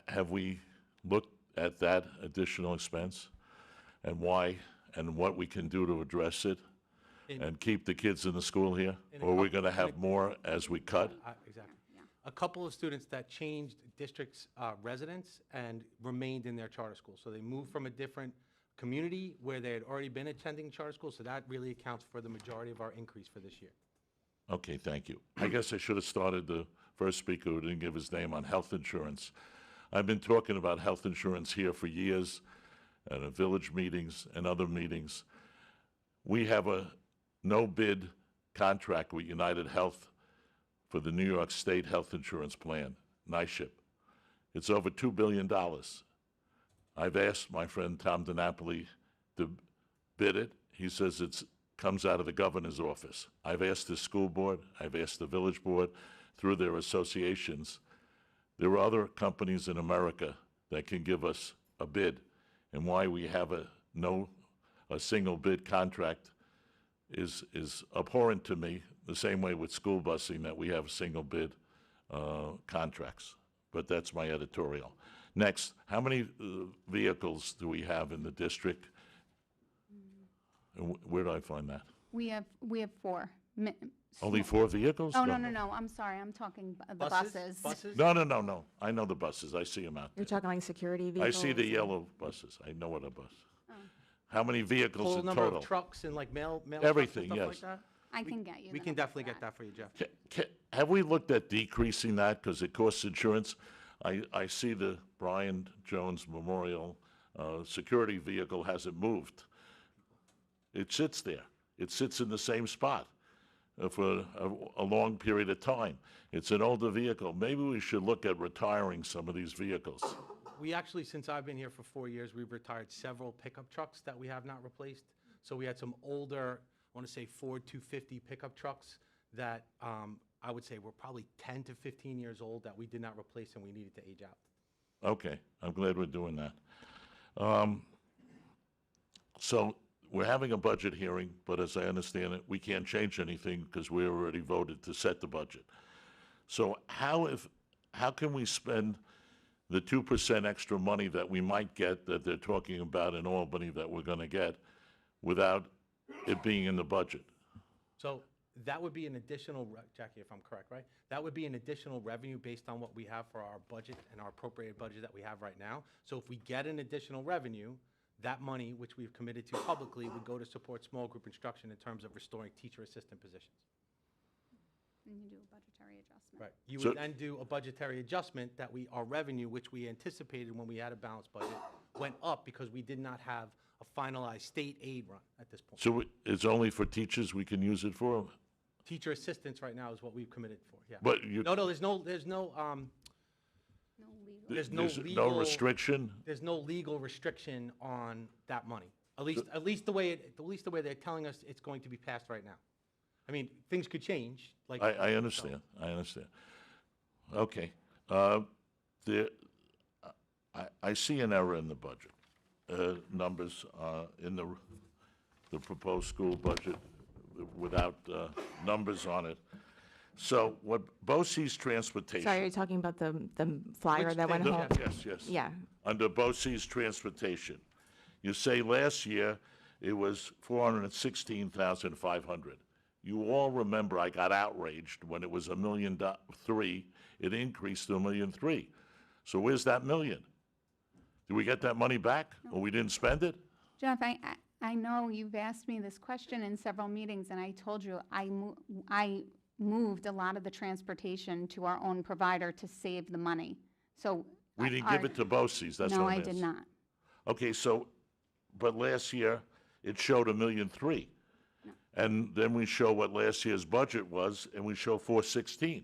[SPEAKER 8] Have we looked at that additional expense and why and what we can do to address it
[SPEAKER 4] In-
[SPEAKER 8] and keep the kids in the school here?
[SPEAKER 4] In a
[SPEAKER 8] Or are we
[SPEAKER 4] couple-
[SPEAKER 8] going to have more as we cut?
[SPEAKER 4] Exactly.
[SPEAKER 5] Yeah.
[SPEAKER 4] A couple of students that changed districts' residents and remained in their charter school. So they moved from a different community where they had already been attending charter school, so that really accounts for the majority of our increase for this year.
[SPEAKER 8] Okay, thank you. I guess I should have started the first speaker who didn't give his name on health insurance. I've been talking about health insurance here for years, at village meetings and other meetings. We have a no-bid contract with United Health for the New York State Health Insurance Plan, NISHIP. It's over $2 billion. I've asked my friend Tom DiNapoli to bid it. He says it comes out of the governor's office. I've asked the school board, I've asked the village board through their associations. There are other companies in America that can give us a bid, and why we have a single bid contract is abhorrent to me, the same way with school busing that we have single bid contracts. But that's my editorial. Next, how many vehicles do we have in the district? And where do I find that?
[SPEAKER 5] We have 4.
[SPEAKER 8] Only 4 vehicles?
[SPEAKER 5] Oh, no, I'm sorry, I'm talking the buses.
[SPEAKER 4] Buses?
[SPEAKER 8] No. I know the buses. I see them out
[SPEAKER 1] You're
[SPEAKER 8] there.
[SPEAKER 1] talking like security
[SPEAKER 8] I
[SPEAKER 1] vehicles?
[SPEAKER 8] see the yellow buses. I know what a bus. How many vehicles
[SPEAKER 4] Total
[SPEAKER 8] in
[SPEAKER 4] number
[SPEAKER 8] total?
[SPEAKER 4] of trucks and like mail trucks and
[SPEAKER 8] Everything,
[SPEAKER 4] stuff like
[SPEAKER 8] yes.
[SPEAKER 4] that?
[SPEAKER 5] I can get you
[SPEAKER 4] We
[SPEAKER 5] the
[SPEAKER 4] can
[SPEAKER 5] number
[SPEAKER 4] definitely
[SPEAKER 5] for
[SPEAKER 4] get that for you, Jeff.
[SPEAKER 8] Have we looked at decreasing that because it costs insurance? I see the Brian Jones Memorial security vehicle hasn't moved. It sits there. It sits in the same spot for a long period of time. It's an older vehicle. Maybe we should look at retiring some of these vehicles.
[SPEAKER 4] We actually, since I've been here for 4 years, we've retired several pickup trucks that we have not replaced. So we had some older, I want to say Ford 250 pickup trucks that I would say were probably 10 to 15 years old that we did not replace and we needed to age out.
[SPEAKER 8] Okay, I'm glad we're doing that. So we're having a budget hearing, but as I understand it, we can't change anything because we already voted to set the budget. So how can we spend the 2% extra money that we might get, that they're talking about in Albany that we're going to get, without it being in the budget?
[SPEAKER 4] So that would be an additional, Jackie, if I'm correct, right? That would be an additional revenue based on what we have for our budget and our appropriated budget that we have right now. So if we get an additional revenue, that money, which we've committed to publicly, would go to support small group instruction in terms of restoring teacher assistant positions.
[SPEAKER 5] And you do a budgetary adjustment.
[SPEAKER 4] Right. You
[SPEAKER 8] So-
[SPEAKER 4] would then do a budgetary adjustment that our revenue, which we anticipated when we had a balanced budget, went up because we did not have a finalized state aid run at this point.
[SPEAKER 8] So it's only for teachers we can use it for?
[SPEAKER 4] Teacher assistance right now is what we've committed for, yeah.
[SPEAKER 8] But you,
[SPEAKER 4] No, there's no
[SPEAKER 5] No legal.
[SPEAKER 4] there's no
[SPEAKER 8] no
[SPEAKER 4] legal-
[SPEAKER 8] restriction?
[SPEAKER 4] there's no legal restriction on that money. At least the way they're telling us it's going to be passed right now. I mean, things could change, like.
[SPEAKER 8] I understand, Okay. I see an error in the budget, numbers in the proposed school budget without numbers on it. So what BOCES transportation.
[SPEAKER 1] Sorry, you're talking about the flyer
[SPEAKER 4] Which
[SPEAKER 1] that went
[SPEAKER 4] thing?
[SPEAKER 1] home?
[SPEAKER 8] Yes.
[SPEAKER 1] Yeah.
[SPEAKER 8] Under BOCES transportation, you say last year it was 416,500. You all remember I got outraged when it was $1.3 million. It increased to $1.3 million. So where's that million? Did we get that money back, or we didn't spend it?
[SPEAKER 5] Jeff, I know you've asked me this question in several meetings, and I told you I moved a lot of the transportation to our own provider to save the money. So.
[SPEAKER 8] We didn't give it to BOCES, that's
[SPEAKER 5] No,
[SPEAKER 8] what I'm
[SPEAKER 5] I
[SPEAKER 8] asking.
[SPEAKER 5] did not.
[SPEAKER 8] Okay, so, but last year, it showed $1.3 million. And then we show what last year's budget was, and we show 416.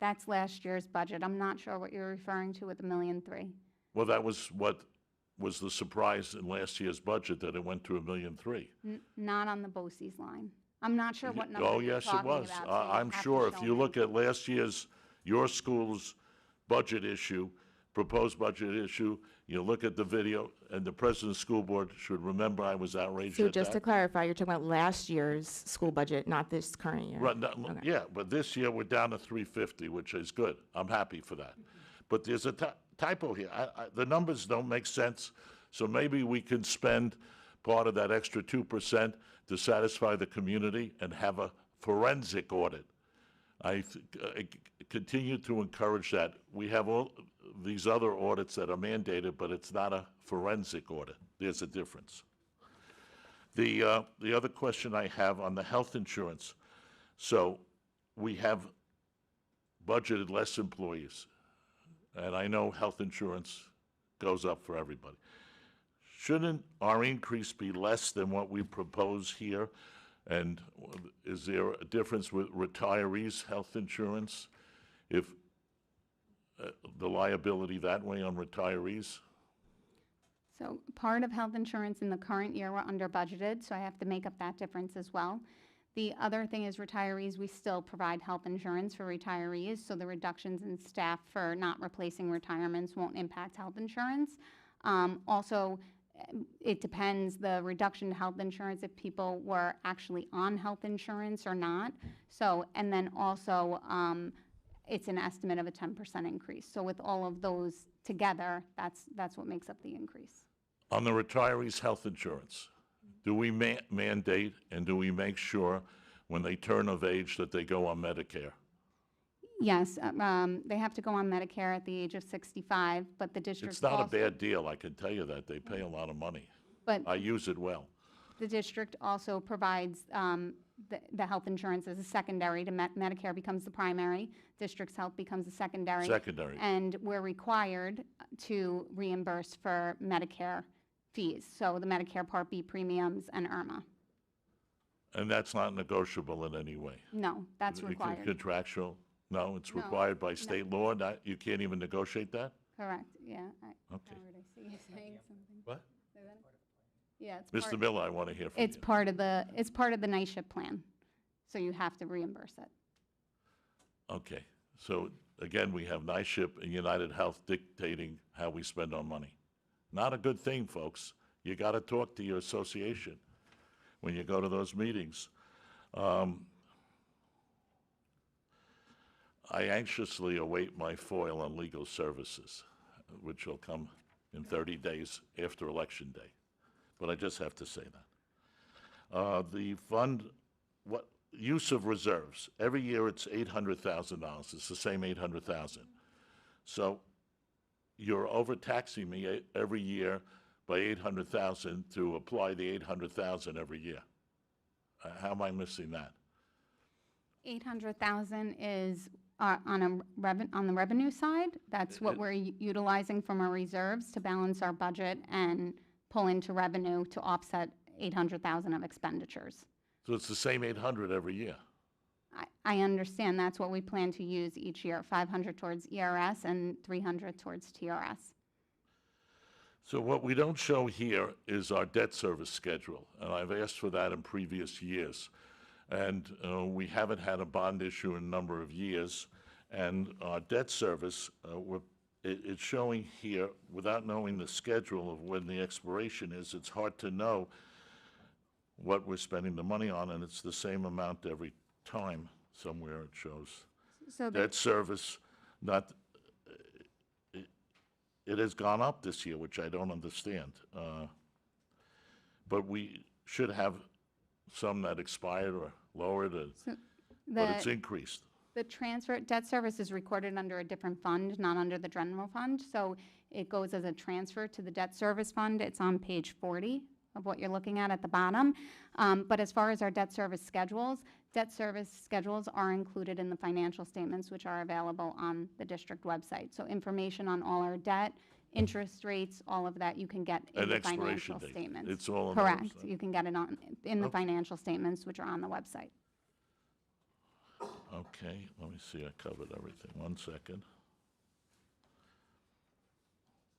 [SPEAKER 5] That's last year's budget. I'm not sure what you're referring to with the $1.3 million.
[SPEAKER 8] Well, that was what was the surprise in last year's budget, that it went to $1.3 million.
[SPEAKER 5] Not on the BOCES line. I'm not sure what number
[SPEAKER 8] Oh,
[SPEAKER 5] you're
[SPEAKER 8] yes, it
[SPEAKER 5] talking
[SPEAKER 8] was.
[SPEAKER 5] about, so you'll
[SPEAKER 8] I'm
[SPEAKER 5] have to
[SPEAKER 8] sure if
[SPEAKER 5] show
[SPEAKER 8] you
[SPEAKER 5] me.
[SPEAKER 8] look at last year's, your school's budget issue, proposed budget issue, you look at the video, and the president of the school board should remember I was outraged
[SPEAKER 1] So
[SPEAKER 8] at
[SPEAKER 1] just to
[SPEAKER 8] that.
[SPEAKER 1] clarify, you're talking about last year's school budget, not this current year?
[SPEAKER 8] Right,
[SPEAKER 1] Okay.
[SPEAKER 8] yeah, but this year we're down to 350, which is good. I'm happy for that. But there's typo here. The numbers don't make sense, so maybe we can spend part of that extra 2% to satisfy the community and have a forensic audit. I continue to encourage that. We have all these other audits that are mandated, but it's not a forensic audit. There's a difference. The other question I have on the health insurance, so we have budgeted less employees, and I know health insurance goes up for everybody. Shouldn't our increase be less than what we propose here? And is there a difference with retirees' health insurance? If the liability that way on retirees?
[SPEAKER 5] So part of health insurance in the current year, we're under budgeted, so I have to make up that difference as well. The other thing is retirees, we still provide health insurance for retirees, so the reductions in staff for not replacing retirements won't impact health insurance. Also, it depends, the reduction in health insurance, if people were actually on health insurance or not. So, and then also, it's an estimate of a 10% increase. So with all of those together, that's what makes up the increase.
[SPEAKER 8] On the retirees' health insurance, do we mandate and do we make sure when they turn of age that they go on Medicare?
[SPEAKER 5] Yes, they have to go on Medicare at the age of 65, but the district
[SPEAKER 8] It's not a
[SPEAKER 5] also-
[SPEAKER 8] bad deal, I can tell you that. They pay a lot of money.
[SPEAKER 5] But
[SPEAKER 8] I use it well.
[SPEAKER 5] the district also provides the health insurance as a secondary to Medicare becomes the primary, district's health becomes the secondary.
[SPEAKER 8] Secondary.
[SPEAKER 5] And we're required to reimburse for Medicare fees, so the Medicare Part B premiums and IRMA.
[SPEAKER 8] And that's not negotiable in any way?
[SPEAKER 5] No, that's required.
[SPEAKER 8] Contractual? No, it's
[SPEAKER 5] No,
[SPEAKER 8] required by
[SPEAKER 5] no.
[SPEAKER 8] state law? You can't even negotiate that?
[SPEAKER 5] Correct, yeah.
[SPEAKER 8] Okay.
[SPEAKER 5] Howard, I see you saying something.
[SPEAKER 8] What?
[SPEAKER 5] Say that? Yeah, it's
[SPEAKER 8] Mr.
[SPEAKER 5] part,
[SPEAKER 8] Miller, I want to hear from you.
[SPEAKER 5] it's part of the night shift plan, so you have to reimburse it.
[SPEAKER 8] Okay, so again, we have NISHIP and United Health dictating how we spend our money. Not a good thing, folks. You got to talk to your association when you go to those meetings. I anxiously await my FOIL on legal services, which will come in 30 days after Election Day. But I just have to say that. The fund, what use of reserves, every year it's $800,000. It's the same $800,000. So you're overtaxing me every year by $800,000 to apply the $800,000 every year. How am I missing that?
[SPEAKER 5] 800,000 is on the revenue side. That's what we're utilizing from our reserves to balance our budget and pull into revenue to offset 800,000 of expenditures.
[SPEAKER 8] So it's the same 800 every year?
[SPEAKER 5] I understand that's what we plan to use each year, 500 towards ERS and 300 towards TRS.
[SPEAKER 8] So what we don't show here is our debt service schedule, and I've asked for that in previous years. And we haven't had a bond issue in a number of years, and our debt service, it's showing here, without knowing the schedule of when the expiration is, it's hard to know what we're spending the money on, and it's the same amount every time. Somewhere it shows.
[SPEAKER 5] So
[SPEAKER 8] Debt service, not, it has gone up this year, which I don't understand. But we should have some that expired or lowered, but it's increased.
[SPEAKER 5] The transfer, debt service is recorded under a different fund, not under the general fund. So it goes as a transfer to the debt service fund. It's on page 40 of what you're looking at the bottom. But as far as our debt service schedules are included in the financial statements, which are available on the district website. So information on all our debt, interest rates, all of that you can get in
[SPEAKER 8] And
[SPEAKER 5] the
[SPEAKER 8] expiration
[SPEAKER 5] financial
[SPEAKER 8] date.
[SPEAKER 5] statements.
[SPEAKER 8] It's all in
[SPEAKER 5] Correct.
[SPEAKER 8] those,
[SPEAKER 5] You can get it in the
[SPEAKER 8] Okay.
[SPEAKER 5] financial statements, which are on the website.
[SPEAKER 8] Okay, let me see, I covered everything. 1 second.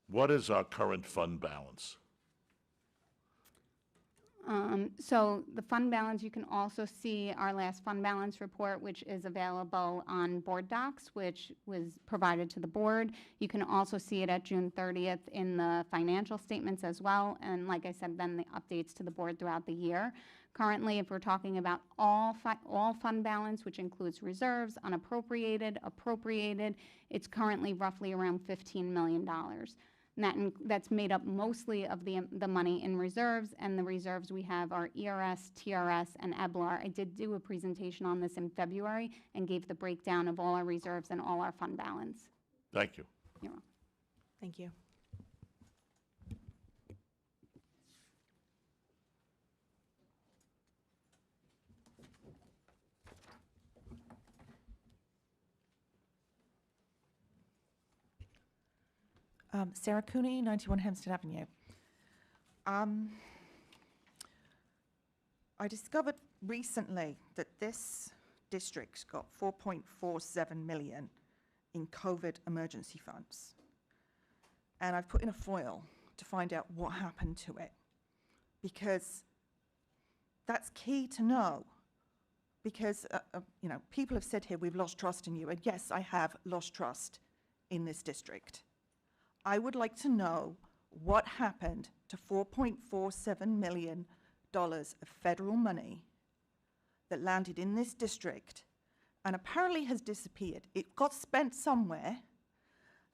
[SPEAKER 8] What is our current fund balance?
[SPEAKER 5] So the fund balance, you can also see our last fund balance report, which is available on board docs, which was provided to the board. You can also see it at June 30th in the financial statements as well. And like I said, then the updates to the board throughout the year. Currently, if we're talking about all fund balance, which includes reserves, unappropriated, appropriated, it's currently roughly around $15 million. And that's made up mostly of the money in reserves, and the reserves we have are ERS, TRS, and EBLAR. I did do a presentation on this in February and gave the breakdown of all our reserves and all our fund balance.
[SPEAKER 8] Thank you.
[SPEAKER 5] You're welcome.
[SPEAKER 1] Thank you.
[SPEAKER 2] Sarah Cooney, 91 Hempstead Avenue. I discovered recently that this district got 4.47 million in COVID emergency funds. And I've put in a FOIL to find out what happened to it, because that's key to know. Because, you know, people have said here, we've lost trust in you. And yes, I have lost trust in this district. I would like to know what happened to $4.47 million of federal money that landed in this district and apparently has disappeared. It got spent somewhere.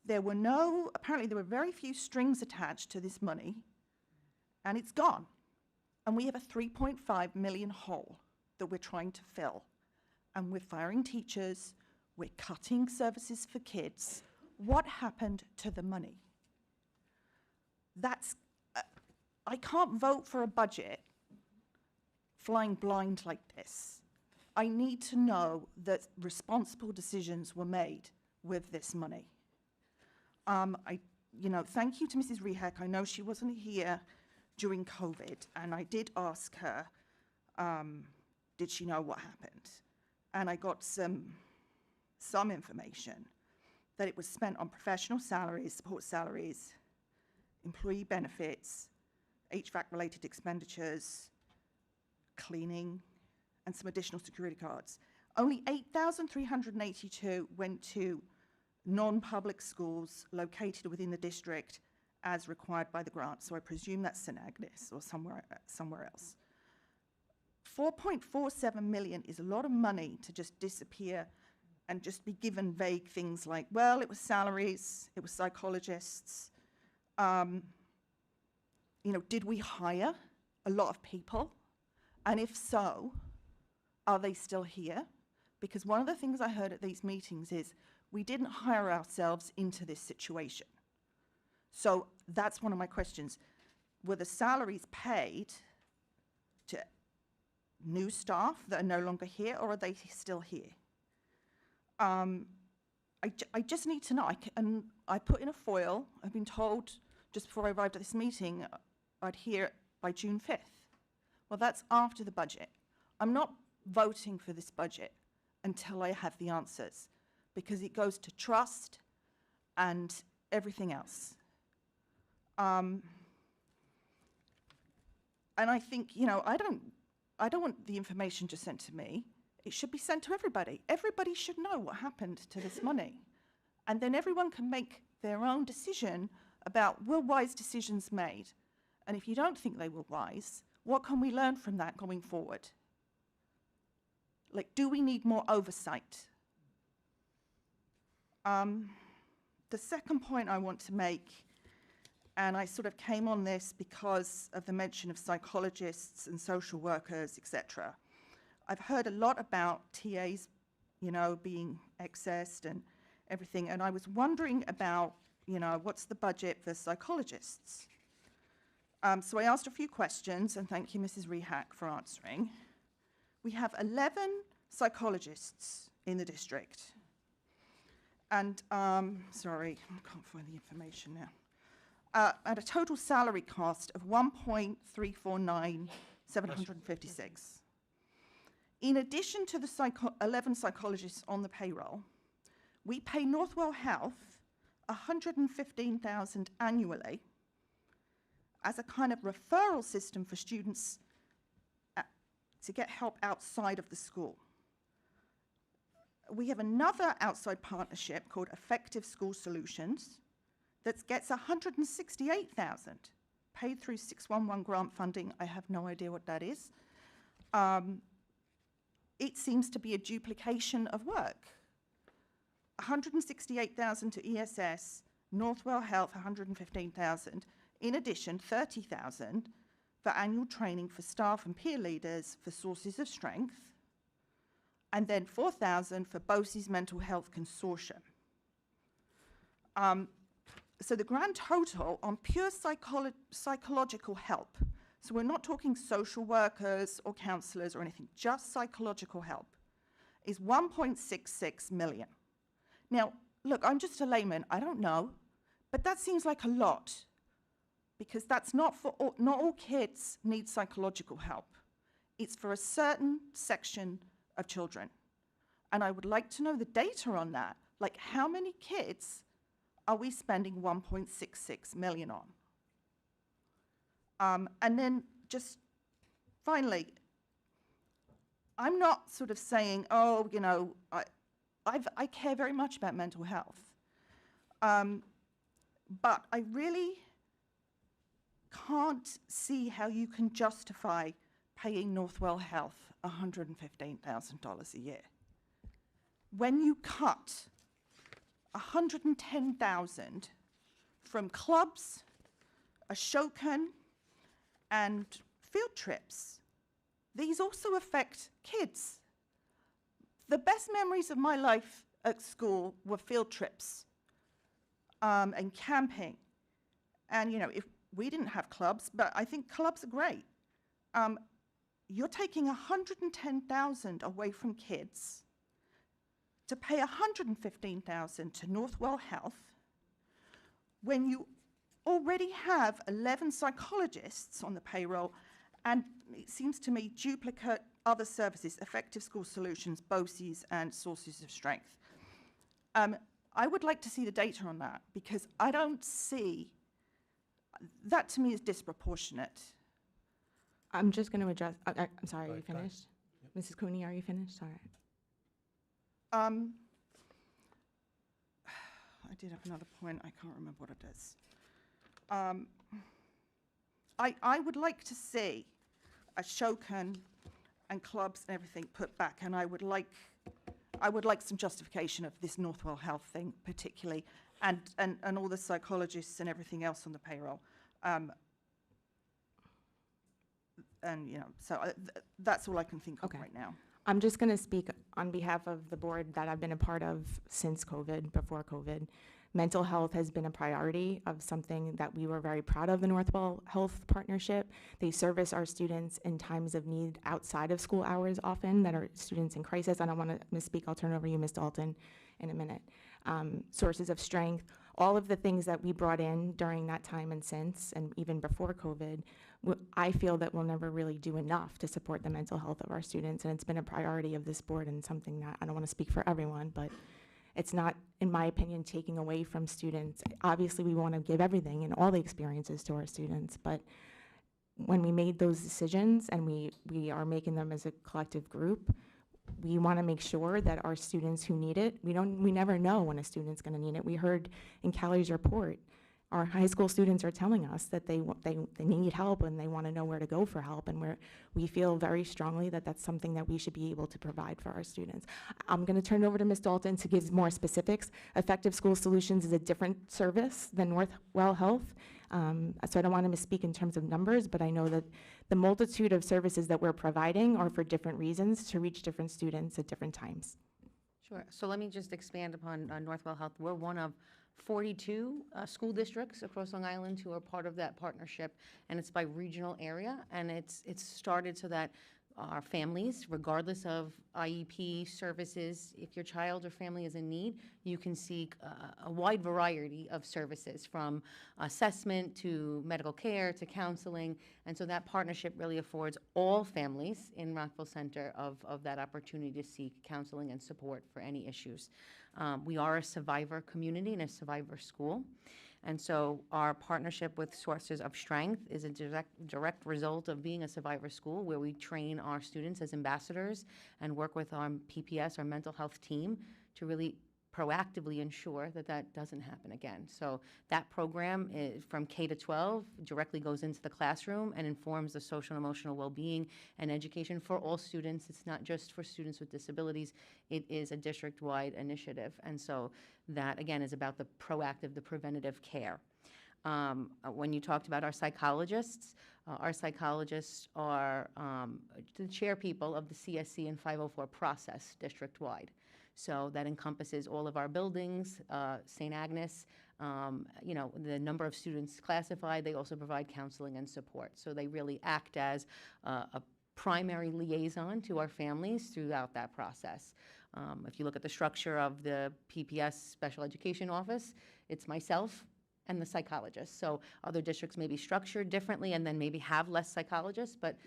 [SPEAKER 2] Apparently there were very few strings attached to this money, and it's gone. And we have a 3.5 million hole that we're trying to fill. And we're firing teachers, we're cutting services for kids. What happened to the money? I can't vote for a budget flying blind like this. I need to know that responsible decisions were made with this money. Thank you to Mrs. Rehak. I know she wasn't here during COVID, and I did ask her, did she know what happened? And I got some information that it was spent on professional salaries, support salaries, employee benefits, HVAC-related expenditures, cleaning, and some additional security cards. Only 8,382 went to non-public schools located within the district as required by the grant, so I presume that's St. Agnes or somewhere else. 4.47 million is a lot of money to just disappear and just be given vague things like, well, it was salaries, it was psychologists. Did we hire a lot of people? And if so, are they still here? Because one of the things I heard at these meetings is we didn't hire ourselves into this situation. So that's one of my questions. Were the salaries paid to new staff that are no longer here, or are they still here? I just need to know. And I put in a FOIL. I've been told just before I arrived at this meeting, I'd hear it by June 5th. Well, that's after the budget. I'm not voting for this budget until I have the answers, because it goes to trust and everything else. And I think, I don't want the information just sent to me. It should be sent to everybody. Everybody should know what happened to this money. And then everyone can make their own decision about, were wise decisions made? And if you don't think they were wise, what can we learn from that going forward? Like, do we need more oversight? The second point I want to make, and I sort of came on this because of the mention of psychologists and social workers, etc. I've heard a lot about TAs, being accessed and everything, and I was wondering about, what's the budget for psychologists? So I asked a few questions, and thank you, Mrs. Rehak, for answering. We have 11 psychologists in the district. And, sorry, I can't find the information now. At a total salary cost of $1,349,756. In addition to the 11 psychologists on the payroll, we pay Northwell Health $115,000 annually as a kind of referral system for students to get help outside of the school. We have another outside partnership called Effective School Solutions that gets $168,000 paid through 611 grant funding. I have no idea what that is. it seems to be a duplication of work. 168,000 to ESS, Northwell Health 115,000. In addition, 30,000 for annual training for staff and peer leaders for sources of strength, and then 4,000 for BOCES Mental Health Consortium. So the grand total on pure psychological help, so we're not talking social workers or counselors or anything, just psychological help, is 1.66 million. Now, look, I'm just a layman, I don't know, but that seems like a lot, because that's not for all, not all kids need psychological help. It's for a certain section of children. And I would like to know the data on that, like how many kids are we spending 1.66 million on? And then just finally, I'm not sort of saying, oh, you know, I care very much about mental health. But I really can't see how you can justify paying Northwell Health $115,000 a year. When you cut $110,000 from clubs, Ashokan, and field trips, these also affect kids. The best memories of my life at school were field trips and camping. And, you know, if we didn't have clubs, but I think clubs are great. You're taking $110,000 away from kids to pay $115,000 to Northwell Health when you already have 11 psychologists on the payroll, and it seems to me duplicate other services, effective school solutions, BOCES, and sources of strength. I would like to see the data on that, because I don't see, that to me is disproportionate.
[SPEAKER 1] I'm just going to address, I'm sorry, are you
[SPEAKER 4] Go ahead.
[SPEAKER 1] finished? Mrs. Cooney, are you finished? Sorry.
[SPEAKER 2] I did have another point, I can't remember what it is. I would like to see Ashokan and clubs and everything put back, and I would like some justification of this Northwell Health thing particularly, and all the psychologists and everything else on the payroll. And, you know, so that's all I can think of
[SPEAKER 1] Okay.
[SPEAKER 2] right now.
[SPEAKER 1] I'm just going to speak on behalf of the board that I've been a part of since COVID, before COVID. Mental health has been a priority of something that we were very proud of, the Northwell Health Partnership. They service our students in times of need outside of school hours often, that are students in crisis. I don't want to misspeak, I'll turn it over to you, Ms. Dalton, in a minute. Sources of strength, all of the things that we brought in during that time and since, and even before COVID, I feel that we'll never really do enough to support the mental health of our students, and it's been a priority of this board and something that, I don't want to speak for everyone, but it's not, in my opinion, taking away from students. Obviously, we want to give everything and all the experiences to our students, but when we made those decisions, and we are making them as a collective group, we want to make sure that our students who need it, we never know when a student's going to need it. We heard in Callie's report, our high school students are telling us that they need help and they want to know where to go for help, and we feel very strongly that that's something that we should be able to provide for our students. I'm going to turn it over to Ms. Dalton to give more specifics. Effective School Solutions is a different service than Northwell Health, so I don't want to misspeak in terms of numbers, but I know that the multitude of services that we're providing are for different reasons to reach different students at different times.
[SPEAKER 9] Sure. So let me just expand upon Northwell Health. We're one of 42 school districts across Long Island who are part of that partnership, and it's by regional area, and it's started so that our families, regardless of IEP services, if your child or family is in need, you can seek a wide variety of services, from assessment to medical care to counseling, and so that partnership really affords all families in Rockville Center of that opportunity to seek counseling and support for any issues. We are a survivor community and a survivor school. And so our partnership with Sources of Strength is a direct result of being a survivor school, where we train our students as ambassadors and work with our PPS, our mental health team, to really proactively ensure that that doesn't happen again. So that program from K to 12 directly goes into the classroom and informs the social and emotional well-being and education for all students. It's not just for students with disabilities. It is a district-wide initiative. And so that, again, is about the proactive, the preventative care. When you talked about our psychologists are the chair people of the CSC and 504 process district-wide. So that encompasses all of our buildings, St. Agnes, the number of students classified. They also provide counseling and support. So they really act as a primary liaison to our families throughout that process. If you look at the structure of the PPS Special Education Office, it's myself and the psychologist. So other districts may be structured differently and then maybe have less psychologists, but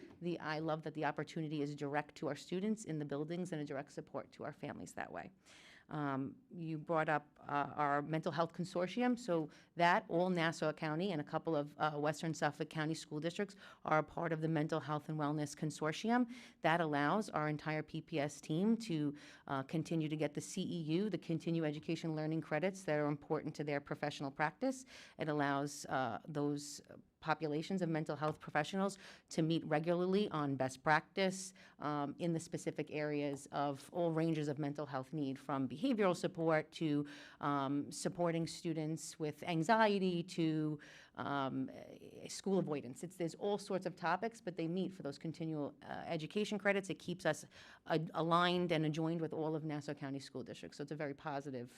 [SPEAKER 9] I love that the opportunity is direct to our students in the buildings and a direct support to our families that way. You brought up our mental health consortium, so that all Nassau County and a couple of Western Suffolk County school districts are a part of the mental health and wellness consortium. That allows our entire PPS team to continue to get the CEU, the Continue Education Learning credits that are important to their professional practice. It allows those populations of mental health professionals to meet regularly on best practice in the specific areas of all ranges of mental health need, from behavioral support to supporting students with anxiety to school avoidance. There's all sorts of topics, but they meet for those continual education credits. It keeps us aligned and adjoined with all of Nassau County school districts. So it's a very positive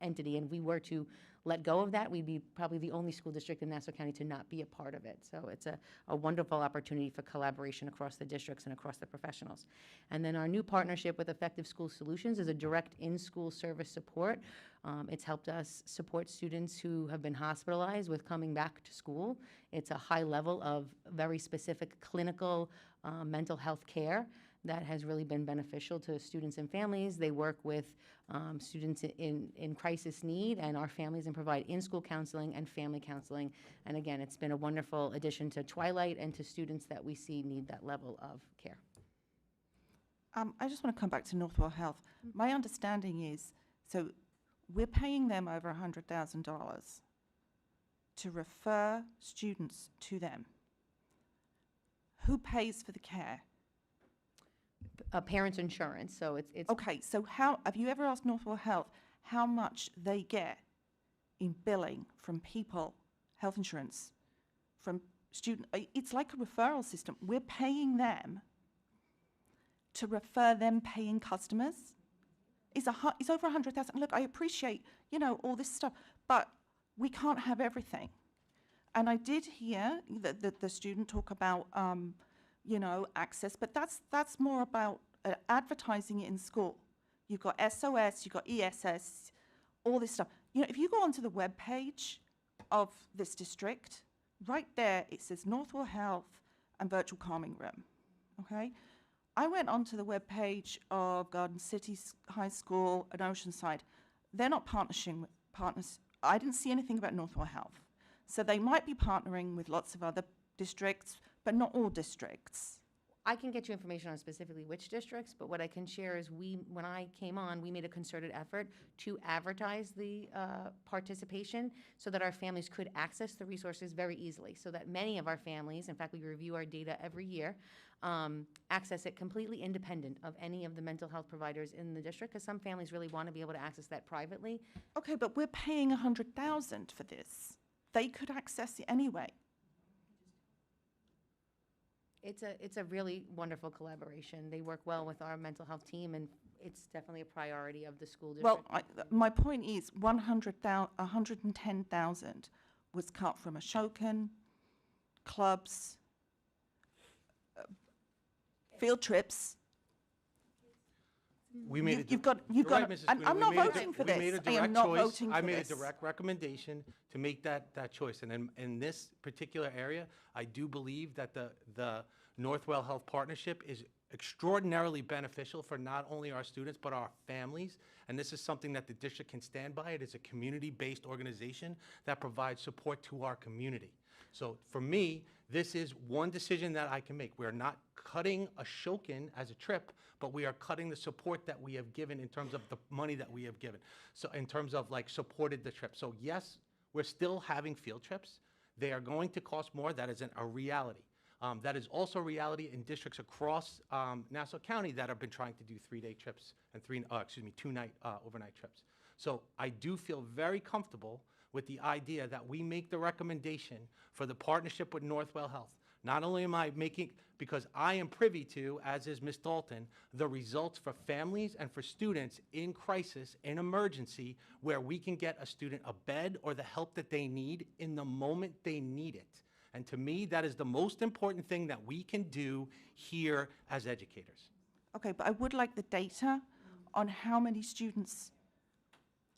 [SPEAKER 9] entity, and if we were to let go of that, we'd be probably the only school district in Nassau County to not be a part of it. So it's a wonderful opportunity for collaboration across the districts and across the professionals. And then our new partnership with Effective School Solutions is a direct in-school service support. It's helped us support students who have been hospitalized with coming back to school. It's a high level of very specific clinical mental health care that has really been beneficial to students and families. They work with students in crisis need and our families and provide in-school counseling and family counseling. And again, it's been a wonderful addition to Twilight and to students that we see need that level of care.
[SPEAKER 2] I just want to come back to Northwell Health. My understanding is, so we're paying them over $100,000 to refer students to them. Who pays for the care?
[SPEAKER 9] Parents' insurance, so it's
[SPEAKER 2] Okay, so how, have you ever asked Northwell Health how much they get in billing from people, health insurance, from student? It's like a referral system. We're paying them to refer them paying customers. It's over 100,000. Look, I appreciate, all this stuff, but we can't have everything. And I did hear the student talk about, access, but that's more about advertising it in school. You've got SOS, you've got ESS, all this stuff. If you go onto the web page of this district, right there it says Northwell Health and Virtual Calming Room, okay? I went onto the web page of Garden City High School and Oceanside. They're not partners. I didn't see anything about Northwell Health. So they might be partnering with lots of other districts, but not all districts.
[SPEAKER 9] I can get you information on specifically which districts, but what I can share is when I came on, we made a concerted effort to advertise the participation so that our families could access the resources very easily, so that many of our families, in fact, we review our data every year, access it completely independent of any of the mental health providers in the district, because some families really want to be able to access that privately.
[SPEAKER 2] Okay, but we're paying $100,000 for this. They could access it anyway.
[SPEAKER 9] It's a really wonderful collaboration. They work well with our mental health team, and it's definitely a priority of the school district.
[SPEAKER 2] Well, my point is, $110,000 was cut from Ashokan, clubs, field trips.
[SPEAKER 4] We made
[SPEAKER 2] You've got.
[SPEAKER 4] Mrs.
[SPEAKER 2] I'm
[SPEAKER 4] Quinn,
[SPEAKER 2] not
[SPEAKER 4] we made
[SPEAKER 2] voting for
[SPEAKER 4] we made a
[SPEAKER 2] this. I am
[SPEAKER 4] direct
[SPEAKER 2] not
[SPEAKER 4] choice.
[SPEAKER 2] voting for
[SPEAKER 4] I made
[SPEAKER 2] this.
[SPEAKER 4] a direct recommendation to make that choice. And in this particular area, I do believe that the Northwell Health Partnership is extraordinarily beneficial for not only our students, but our families. And this is something that the district can stand by. It is a community-based organization that provides support to our community. So for me, this is one decision that I can make. We're not cutting Ashokan as a trip, but we are cutting the support that we have given in terms of the money that we have given. So in terms of like supported the trip. So yes, we're still having field trips. They are going to cost more. That is a reality. That is also a reality in districts across Nassau County that have been trying to do 3-day trips and 2-night overnight trips. So I do feel very comfortable with the idea that we make the recommendation for the partnership with Northwell Health. Not only am I making, because I am privy to, as is Ms. Dalton, the results for families and for students in crisis, in emergency, where we can get a student a bed or the help that they need in the moment they need it. And to me, that is the most important thing that we can do here as educators.
[SPEAKER 2] Okay, but I would like the data on how many students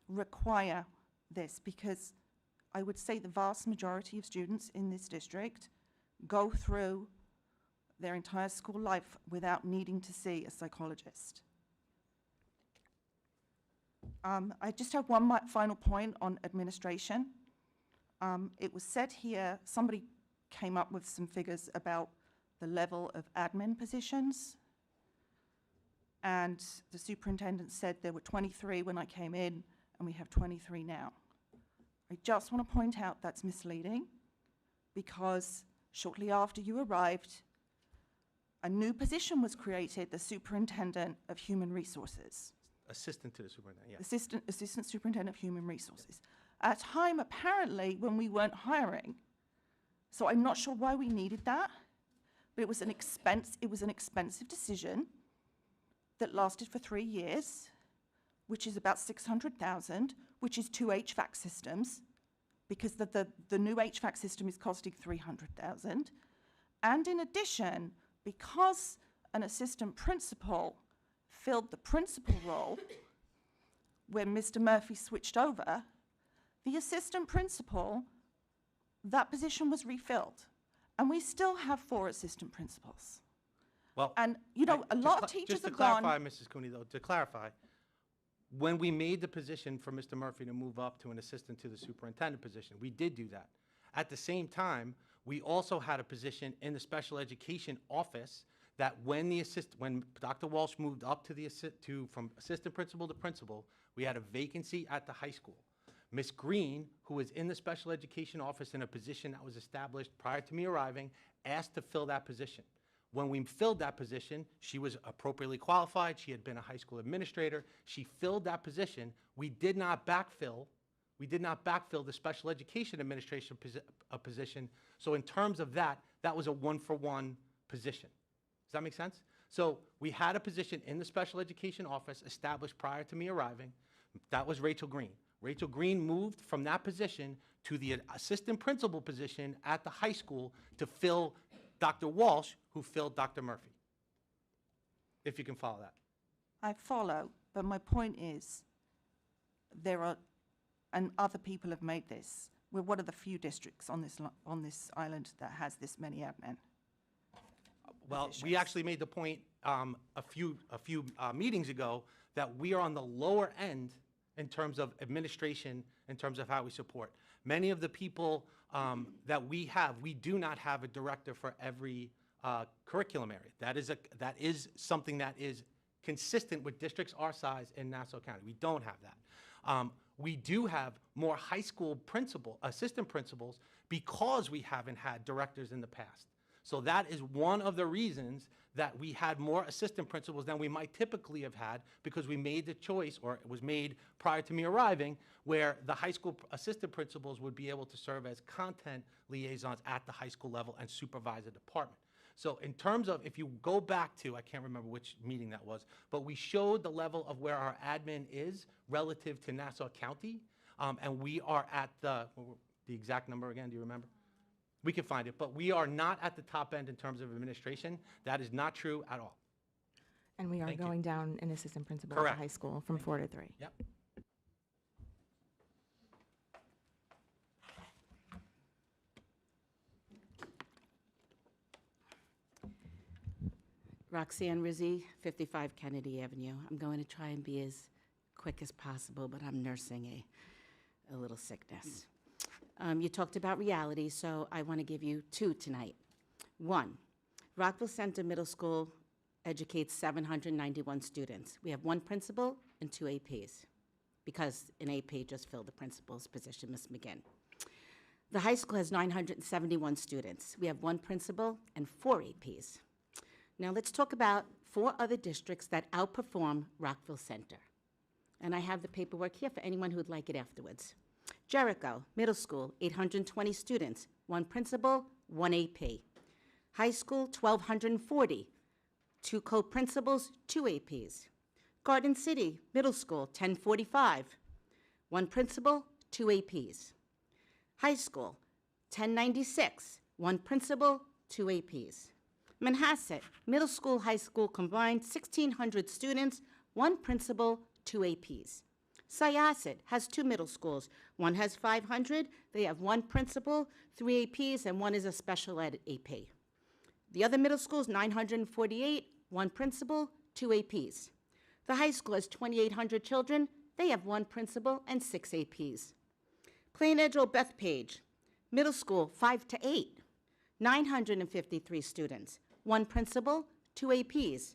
[SPEAKER 2] require this, because I would say the vast majority of students in this district go through their entire school life without needing to see a psychologist. I just have one final point on administration. It was said here, somebody came up with some figures about the level of admin positions, and the superintendent said there were 23 when I came in, and we have 23 now. I just want to point out that's misleading, because shortly after you arrived, a new position was created, the Superintendent of Human Resources.
[SPEAKER 4] Assistant to the superintendent, yes.
[SPEAKER 2] Assistant Superintendent of Human Resources. At a time, apparently, when we weren't hiring. So I'm not sure why we needed that, but it was an expensive decision that lasted for 3 years, which is about 600,000, which is 2 HVAC systems, because the new HVAC system is costing 300,000. And in addition, because an assistant principal filled the principal role when Mr. Murphy switched over, the assistant principal, that position was refilled. And we still have 4 assistant principals.
[SPEAKER 4] Well,
[SPEAKER 2] And, you know, a lot of teachers have gone.
[SPEAKER 4] Just to clarify, Mrs. Cooney, though, to clarify, when we made the position for Mr. Murphy to move up to an assistant to the superintendent position, we did do that. At the same time, we also had a position in the special education office that when Dr. Walsh moved up to from assistant principal to principal, we had a vacancy at the high school. Ms. Green, who was in the special education office in a position that was established prior to me arriving, asked to fill that position. When we filled that position, she was appropriately qualified. She had been a high school administrator. She filled that position. We did not backfill the special education administration position. So in terms of that, that was a 1-for-1 position. Does that make sense? So we had a position in the special education office established prior to me arriving. That was Rachel Green. Rachel Green moved from that position to the assistant principal position at the high school to fill Dr. Walsh, who filled Dr. Murphy. If you can follow that.
[SPEAKER 2] I follow, but my point is, there are, and other people have made this, we're one of the few districts on this island that has this many admin.
[SPEAKER 4] Well, we
[SPEAKER 2] positions.
[SPEAKER 4] actually made the point a few meetings ago that we are on the lower end in terms of administration, in terms of how we support. Many of the people that we have, we do not have a director for every curriculum area. That is something that is consistent with districts our size in Nassau County. We don't have that. We do have more high school assistant principals because we haven't had directors in the past. So that is one of the reasons that we had more assistant principals than we might typically have had, because we made the choice, or it was made prior to me arriving, where the high school assistant principals would be able to serve as content liaisons at the high school level and supervise the department. So in terms of, if you go back to, I can't remember which meeting that was, but we showed the level of where our admin is relative to Nassau County, and we are at the exact number again, do you remember? We can find it, but we are not at the top end in terms of administration. That is not true at all.
[SPEAKER 1] And we are
[SPEAKER 4] Thank you.
[SPEAKER 1] going down an assistant principal at
[SPEAKER 4] Correct.
[SPEAKER 1] the high school from 4 to 3.
[SPEAKER 4] Yep.
[SPEAKER 10] Roxanne Rizzi, 55 Kennedy Avenue. I'm going to try and be as quick as possible, but I'm nursing a little sickness. You talked about reality, so I want to give you two tonight. One, Rockville Center Middle School educates 791 students. We have one principal and two APs, because an AP just filled the principal's position, Ms. McGinn. The high school has 971 students. We have one principal and four APs. Now let's talk about four other districts that outperform Rockville Center. And I have the paperwork here for anyone who would like it afterwards. Jericho Middle School, 820 students, one principal, one AP. High School, 1,240, two co-principals, two APs. Garden City Middle School, 1045, one principal, two APs. High School, 1096, one principal, two APs. Manhasset Middle School, High School combined, 1,600 students, one principal, two APs. Syosset has two middle schools. One has 500, they have one principal, three APs, and one is a special ed AP. The other middle schools, 948, one principal, two APs. The high school has 2,800 children, they have one principal and six APs. Plain Edgell Bethpage, middle school, 5 to 8, 953 students, one principal, two APs.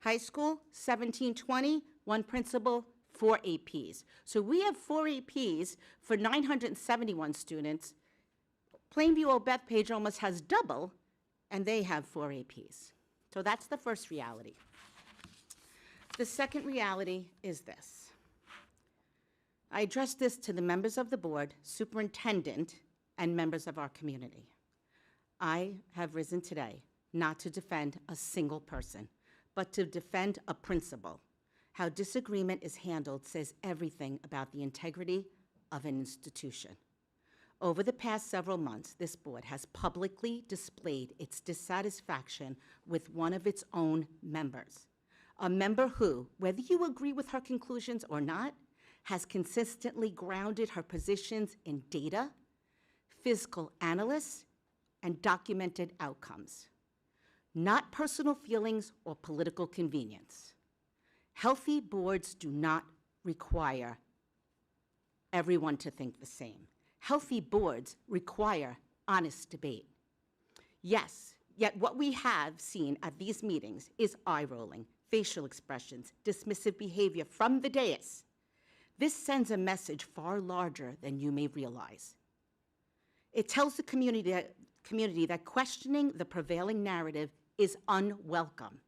[SPEAKER 10] High school, 1,720, one principal, four APs. So we have four APs for 971 students. Plainview Old Bethpage almost has double, and they have four APs. So that's the first reality. The second reality is this. I address this to the members of the board, superintendent, and members of our community. I have risen today not to defend a single person, but to defend a principle. How disagreement is handled says everything about the integrity of an institution. Over the past several months, this board has publicly displayed its dissatisfaction with one of its own members, a member who, whether you agree with her conclusions or not, has consistently grounded her positions in data, fiscal analysis, and documented outcomes, not personal feelings or political convenience. Healthy boards do not require everyone to think the same. Healthy boards require honest debate. Yes, yet what we have seen at these meetings is eye-rolling, facial expressions, dismissive behavior from the dais. This sends a message far larger than you may realize. It tells the community that questioning the prevailing narrative is unwelcome.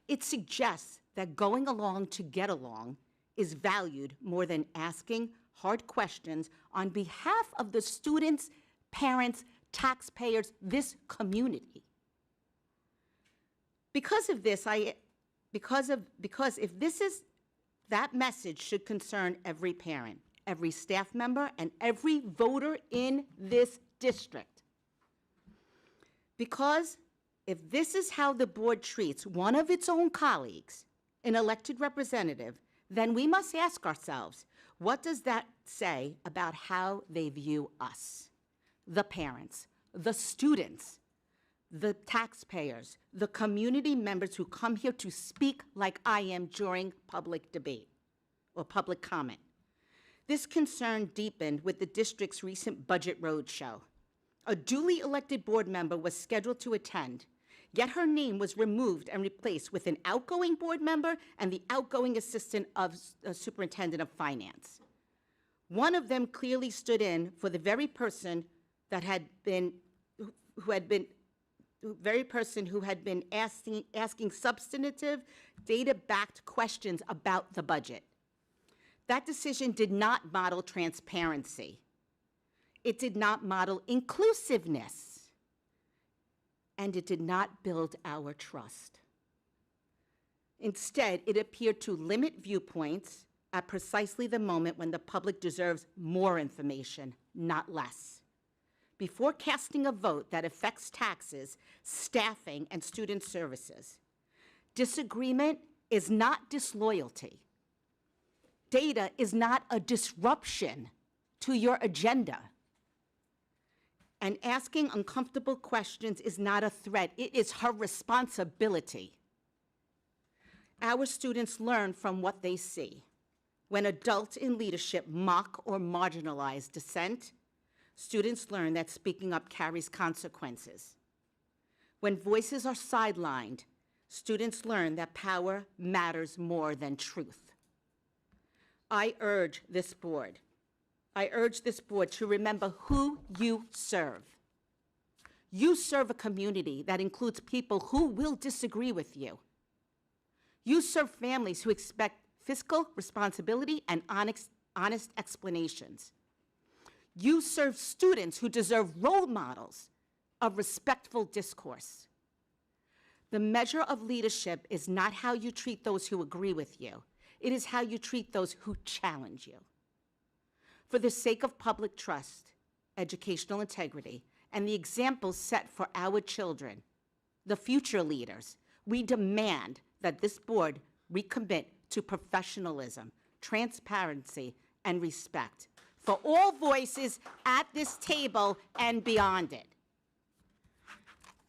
[SPEAKER 10] It suggests that going along to get along is valued more than asking hard questions on behalf of the students, parents, taxpayers, this community. Because of this, that message should concern every parent, every staff member, and every voter in this district. Because if this is how the board treats one of its own colleagues, an elected representative, then we must ask ourselves, what does that say about how they view us, the parents, the students, the taxpayers, the community members who come here to speak like I am during public debate or public comment? This concern deepened with the district's recent budget roadshow. A duly elected board member was scheduled to attend, yet her name was removed and replaced with an outgoing board member and the outgoing assistant of superintendent of finance. One of them clearly stood in for the very person that had been, who had been asking substantive, data-backed questions about the budget. That decision did not model transparency. It did not model inclusiveness. And it did not build our trust. Instead, it appeared to limit viewpoints at precisely the moment when the public deserves more information, not less. Before casting a vote that affects taxes, staffing, and student services, disagreement is not disloyalty. Data is not a disruption to your agenda. And asking uncomfortable questions is not a threat. It is her responsibility. Our students learn from what they see. When adults in leadership mock or marginalize dissent, students learn that speaking up carries consequences. When voices are sidelined, students learn that power matters more than truth. I urge this board to remember who you serve. You serve a community that includes people who will disagree with you. You serve families who expect fiscal responsibility and honest explanations. You serve students who deserve role models of respectful discourse. The measure of leadership is not how you treat those who agree with you. It is how you treat those who challenge you. For the sake of public trust, educational integrity, and the examples set for our children, the future leaders, we demand that this board recommit to professionalism, transparency, and respect for all voices at this table and beyond it.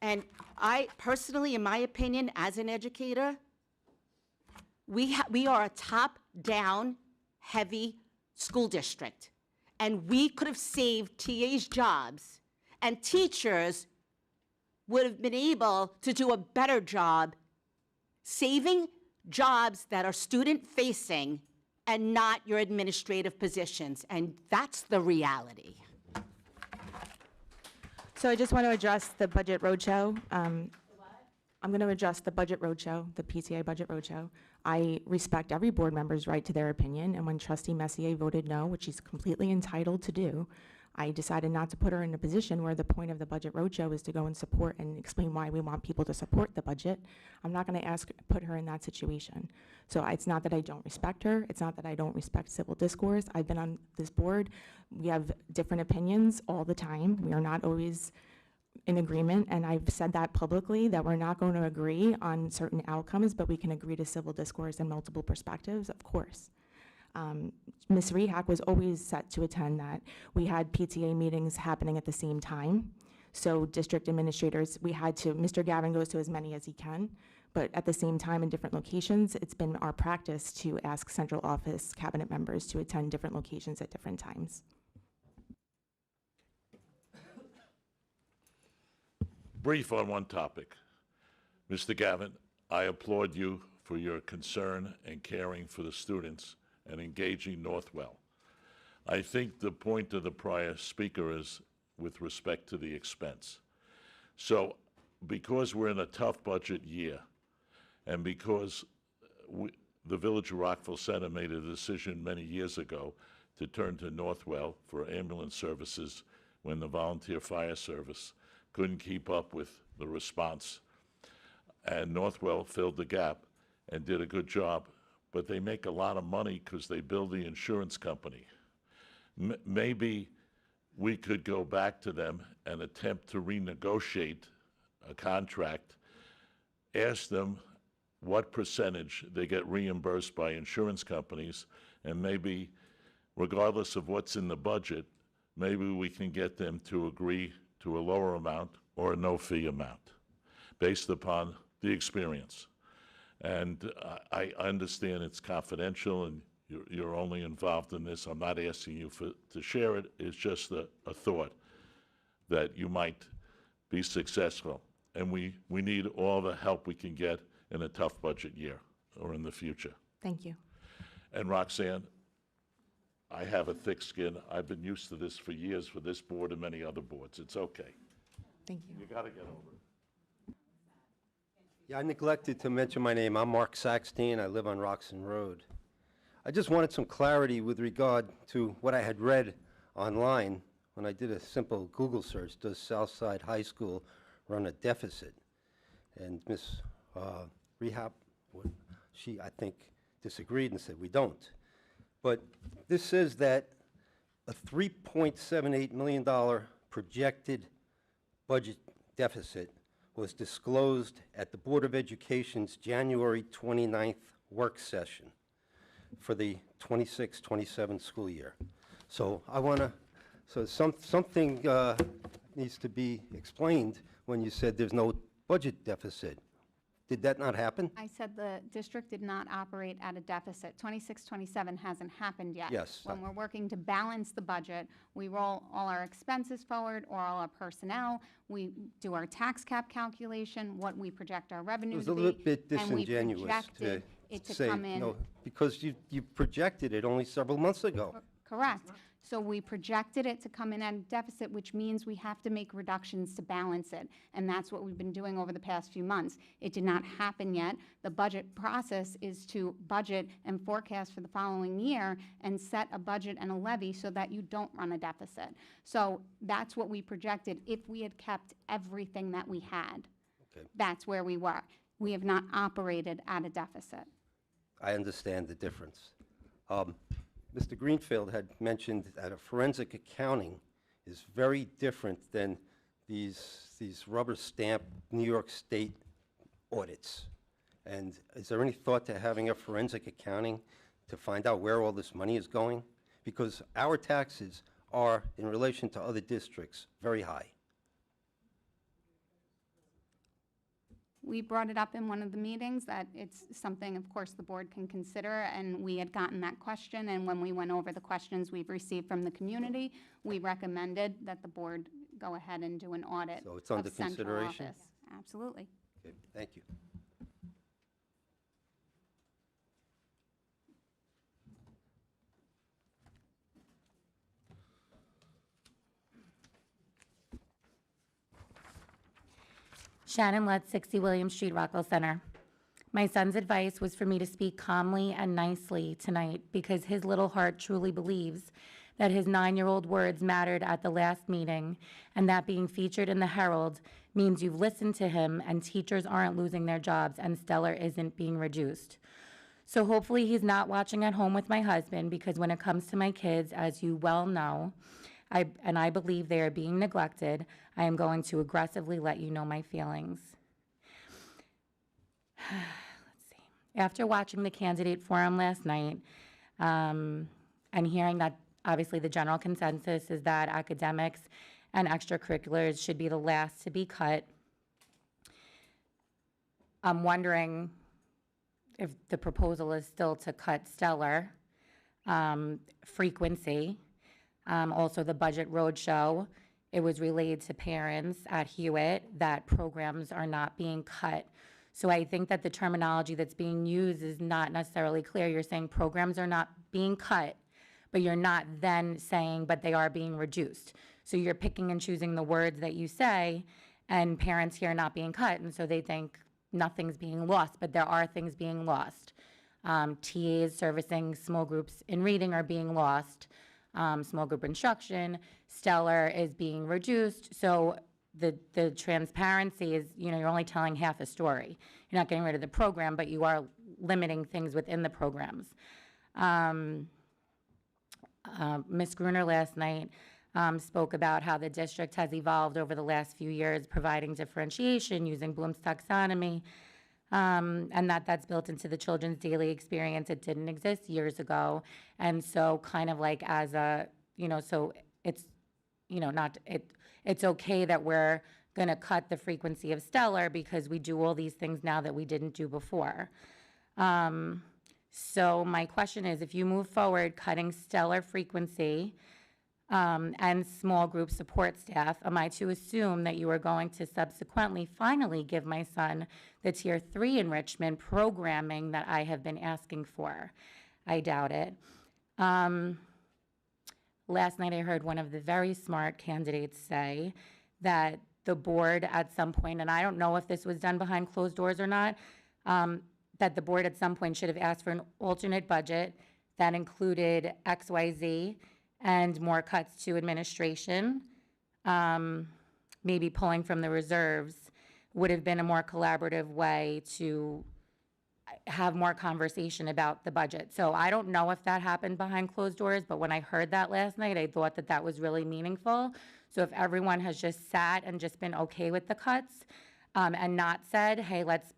[SPEAKER 10] And I personally, in my opinion, as an educator, we are a top-down, heavy school district. And we could have saved TA's jobs, and teachers would have been able to do a better job saving jobs that are student-facing and not your administrative positions. And that's the reality.
[SPEAKER 1] So I just want to address the budget roadshow. I'm going to address the budget roadshow, the PTA budget roadshow. I respect every board member's right to their opinion, and when Trustee Messier voted no, which she's completely entitled to do, I decided not to put her in a position where the point of the budget roadshow is to go and support and explain why we want people to support the budget. I'm not going to put her in that situation. So it's not that I don't respect her. It's not that I don't respect civil discourse. I've been on this board. We have different opinions all the time. We are not always in agreement, and I've said that publicly, that we're not going to agree on certain outcomes, but we can agree to civil discourse and multiple perspectives, of course. Ms. Rehak was always set to attend that. We had PTA meetings happening at the same time. So district administrators, Mr. Gavin goes to as many as he can, but at the same time in different locations, it's been our practice to ask central office cabinet members to attend different locations at different times.
[SPEAKER 8] Brief on one topic. Mr. Gavin, I applaud you for your concern and caring for the students and engaging Northwell. I think the point of the prior speaker is with respect to the expense. So because we're in a tough budget year, and because the Village of Rockville Center made a decision many years ago to turn to Northwell for ambulance services when the volunteer fire service couldn't keep up with the response, and Northwell filled the gap and did a good job, but they make a lot of money because they bill the insurance company. Maybe we could go back to them and attempt to renegotiate a contract, ask them what percentage they get reimbursed by insurance companies, and maybe, regardless of what's in the budget, maybe we can get them to agree to a lower amount or a no-fee amount based upon the experience. And I understand it's confidential and you're only involved in this. I'm not asking you to share it. It's just a thought that you might be successful. And we need all the help we can get in a tough budget year or in the future.
[SPEAKER 1] Thank you.
[SPEAKER 8] And Roxanne, I have a thick skin. I've been used to this for years for this board and many other boards. It's okay.
[SPEAKER 1] Thank you.
[SPEAKER 8] You got to get over it.
[SPEAKER 6] Yeah, I neglected to mention my name. I'm Mark Saxton. I live on Roxon Road. I just wanted some clarity with regard to what I had read online when I did a simple Google search. Does Southside High School run a deficit? And Ms. Rehab, she, I think, disagreed and said we don't. But this says that a $3.78 million projected budget deficit was disclosed at the Board of Education's January 29th work session for the 26-27 school year. So I want to, something needs to be explained when you said there's no budget deficit. Did that not happen?
[SPEAKER 5] I said the district did not operate at a deficit. 26, 27 hasn't happened yet.
[SPEAKER 6] Yes.
[SPEAKER 5] When we're working to balance the budget, we roll all our expenses forward or all our personnel. We do our tax cap calculation, what we project our
[SPEAKER 6] It
[SPEAKER 5] revenue
[SPEAKER 6] was
[SPEAKER 5] to
[SPEAKER 6] a
[SPEAKER 5] be.
[SPEAKER 6] little bit
[SPEAKER 5] and we
[SPEAKER 6] disingenuous
[SPEAKER 5] projected
[SPEAKER 6] to
[SPEAKER 5] it to
[SPEAKER 6] say,
[SPEAKER 5] come in.
[SPEAKER 6] no, because you projected it only several months ago.
[SPEAKER 5] Correct. So we projected it to come in at a deficit, which means we have to make reductions to balance it. And that's what we've been doing over the past few months. It did not happen yet. The budget process is to budget and forecast for the following year and set a budget and a levy so that you don't run a deficit. So that's what we projected if we had kept everything that we had.
[SPEAKER 6] Okay.
[SPEAKER 5] That's where we were. We have not operated at a deficit.
[SPEAKER 6] I understand the difference. Mr. Greenfield had mentioned that a forensic accounting is very different than these rubber stamp New York State audits. And is there any thought to having a forensic accounting to find out where all this money is going? Because our taxes are, in relation to other districts, very high.
[SPEAKER 5] We brought it up in one of the meetings that it's something, of course, the board can consider, and we had gotten that question, and when we went over the questions we've received from the community, we recommended that the board go ahead and do an audit
[SPEAKER 6] So it's under
[SPEAKER 5] of central
[SPEAKER 6] consideration?
[SPEAKER 5] office. Absolutely.
[SPEAKER 6] Okay, thank you.
[SPEAKER 11] Shannon Lutz, 60 William Street, Rockwell Center. My son's advice was for me to speak calmly and nicely tonight because his little heart truly believes that his 9-year-old words mattered at the last meeting, and that being featured in the Herald means you've listened to him and teachers aren't losing their jobs and Stellar isn't being reduced. So hopefully he's not watching at home with my husband, because when it comes to my kids, as you well know, I believe they are being neglected, I am going to aggressively let you know my feelings. Let's see. After watching the candidate forum last night, and hearing that obviously the general consensus is that academics and extracurriculars should be the last to be cut, I'm wondering if the proposal is still to cut Stellar, frequency, also the budget roadshow. It was relayed to parents at Hewitt that programs are not being cut. So I think that the terminology that's being used is not necessarily clear. You're saying programs are not being cut, but you're not then saying, but they are being reduced. So you're picking and choosing the words that you say, and parents here are not being cut, and so they think nothing's being lost, but there are things being lost. TAs servicing small groups in reading are being lost. Small group instruction, Stellar is being reduced. So the transparency is, you're only telling half a story. You're not getting rid of the program, but you are limiting things within the programs. Ms. Gruner last night spoke about how the district has evolved over the last few years, providing differentiation using Bloom's taxonomy, and that's built into the children's daily experience. It didn't exist years ago. And so kind of like as a, so it's, it's okay that we're going to cut the frequency of Stellar because we do all these things now that we didn't do before. So my question is, if you move forward cutting Stellar frequency and small group support staff, am I to assume that you are going to subsequently finally give my son the Tier 3 enrichment programming that I have been asking for? I doubt it. Last night I heard one of the very smart candidates say that the board at some point, and I don't know if this was done behind closed doors or not, that the board at some point should have asked for an alternate budget that included XYZ and more cuts to administration, maybe pulling from the reserves, would have been a more collaborative way to have more conversation about the budget. So I don't know if that happened behind closed doors, but when I heard that last night, I thought that was really meaningful. So if everyone has just sat and just been okay with the cuts and not said, hey, let's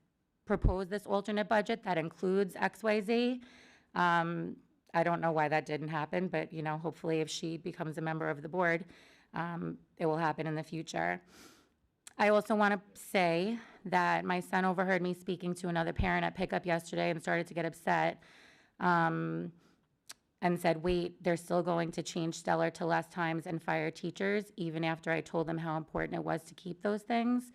[SPEAKER 11] propose this alternate budget that includes XYZ, I don't know why that didn't happen, but hopefully if she becomes a member of the board, it will happen in the future. I also want to say that my son overheard me speaking to another parent at pickup yesterday and started to get upset, and said, wait, they're still going to change Stellar to less times and fire teachers, even after I told them how important it was to keep those things.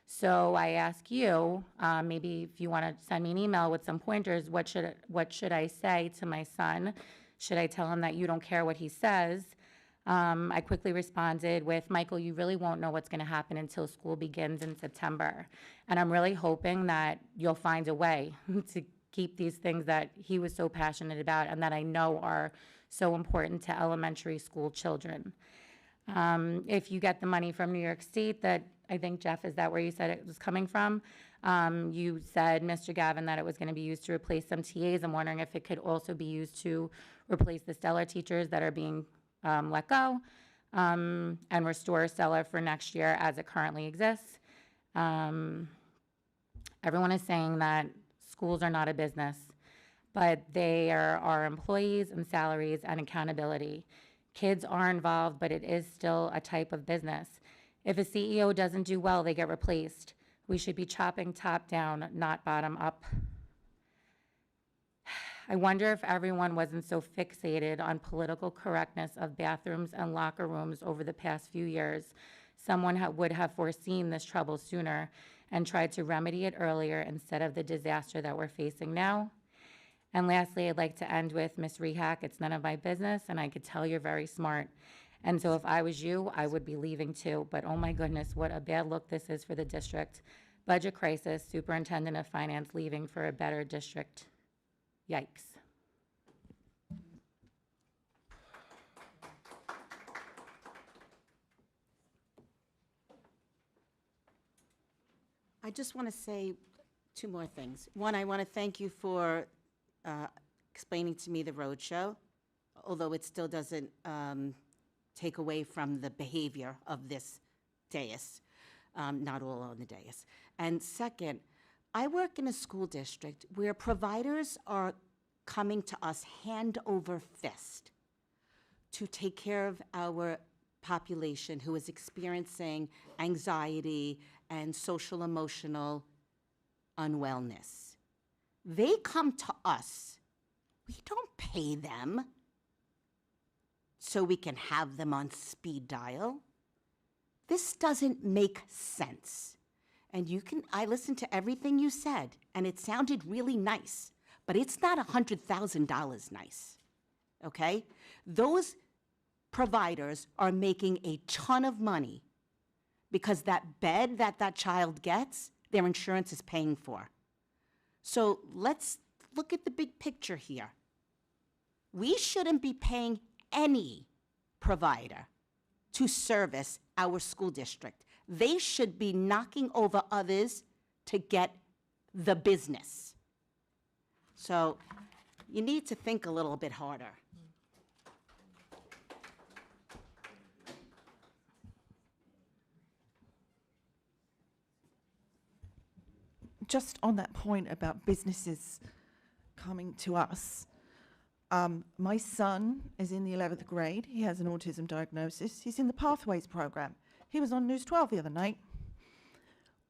[SPEAKER 11] So I ask you, maybe if you want to send me an email with some pointers, what should I say to my son? Should I tell him that you don't care what he says? I quickly responded with, Michael, you really won't know what's going to happen until school begins in September. And I'm really hoping that you'll find a way to keep these things that he was so passionate about and that I know are so important to elementary school children. If you get the money from New York State that, I think, Jeff, is that where you said it was coming from? You said, Mr. Gavin, that it was going to be used to replace some TAs. I'm wondering if it could also be used to replace the Stellar teachers that are being let go, and restore Stellar for next year as it currently exists. Everyone is saying that schools are not a business, but they are our employees and salaries and accountability. Kids are involved, but it is still a type of business. If a CEO doesn't do well, they get replaced. We should be chopping top down, not bottom up. I wonder if everyone wasn't so fixated on political correctness of bathrooms and locker rooms over the past few years, someone would have foreseen this trouble sooner and tried to remedy it earlier instead of the disaster that we're facing now. And lastly, I'd like to end with, Ms. Rehak, it's none of my business, and I could tell you're very smart. And so if I was you, I would be leaving too. But oh my goodness, what a bad look this is for the district. Budget crisis, superintendent of finance leaving for a better district. Yikes.
[SPEAKER 10] I just want to say two more things. One, I want to thank you for explaining to me the roadshow, although it still doesn't take away from the behavior of this dais, not all on the dais. And second, I work in a school district where providers are coming to us hand over fist to take care of our population who is experiencing anxiety and social emotional unwellness. They come to us. We don't pay them so we can have them on speed dial. This doesn't make sense. And I listened to everything you said, and it sounded really nice, but it's not $100,000 nice, okay? Those providers are making a ton of money because that bed that child gets, their insurance is paying for. So let's look at the big picture here. We shouldn't be paying any provider to service our school district. They should be knocking over others to get the business. So you need to think a little bit harder.
[SPEAKER 2] Just on that point about businesses coming to us, my son is in the 11th grade. He has an autism diagnosis. He's in the Pathways program. He was on News 12 the other night.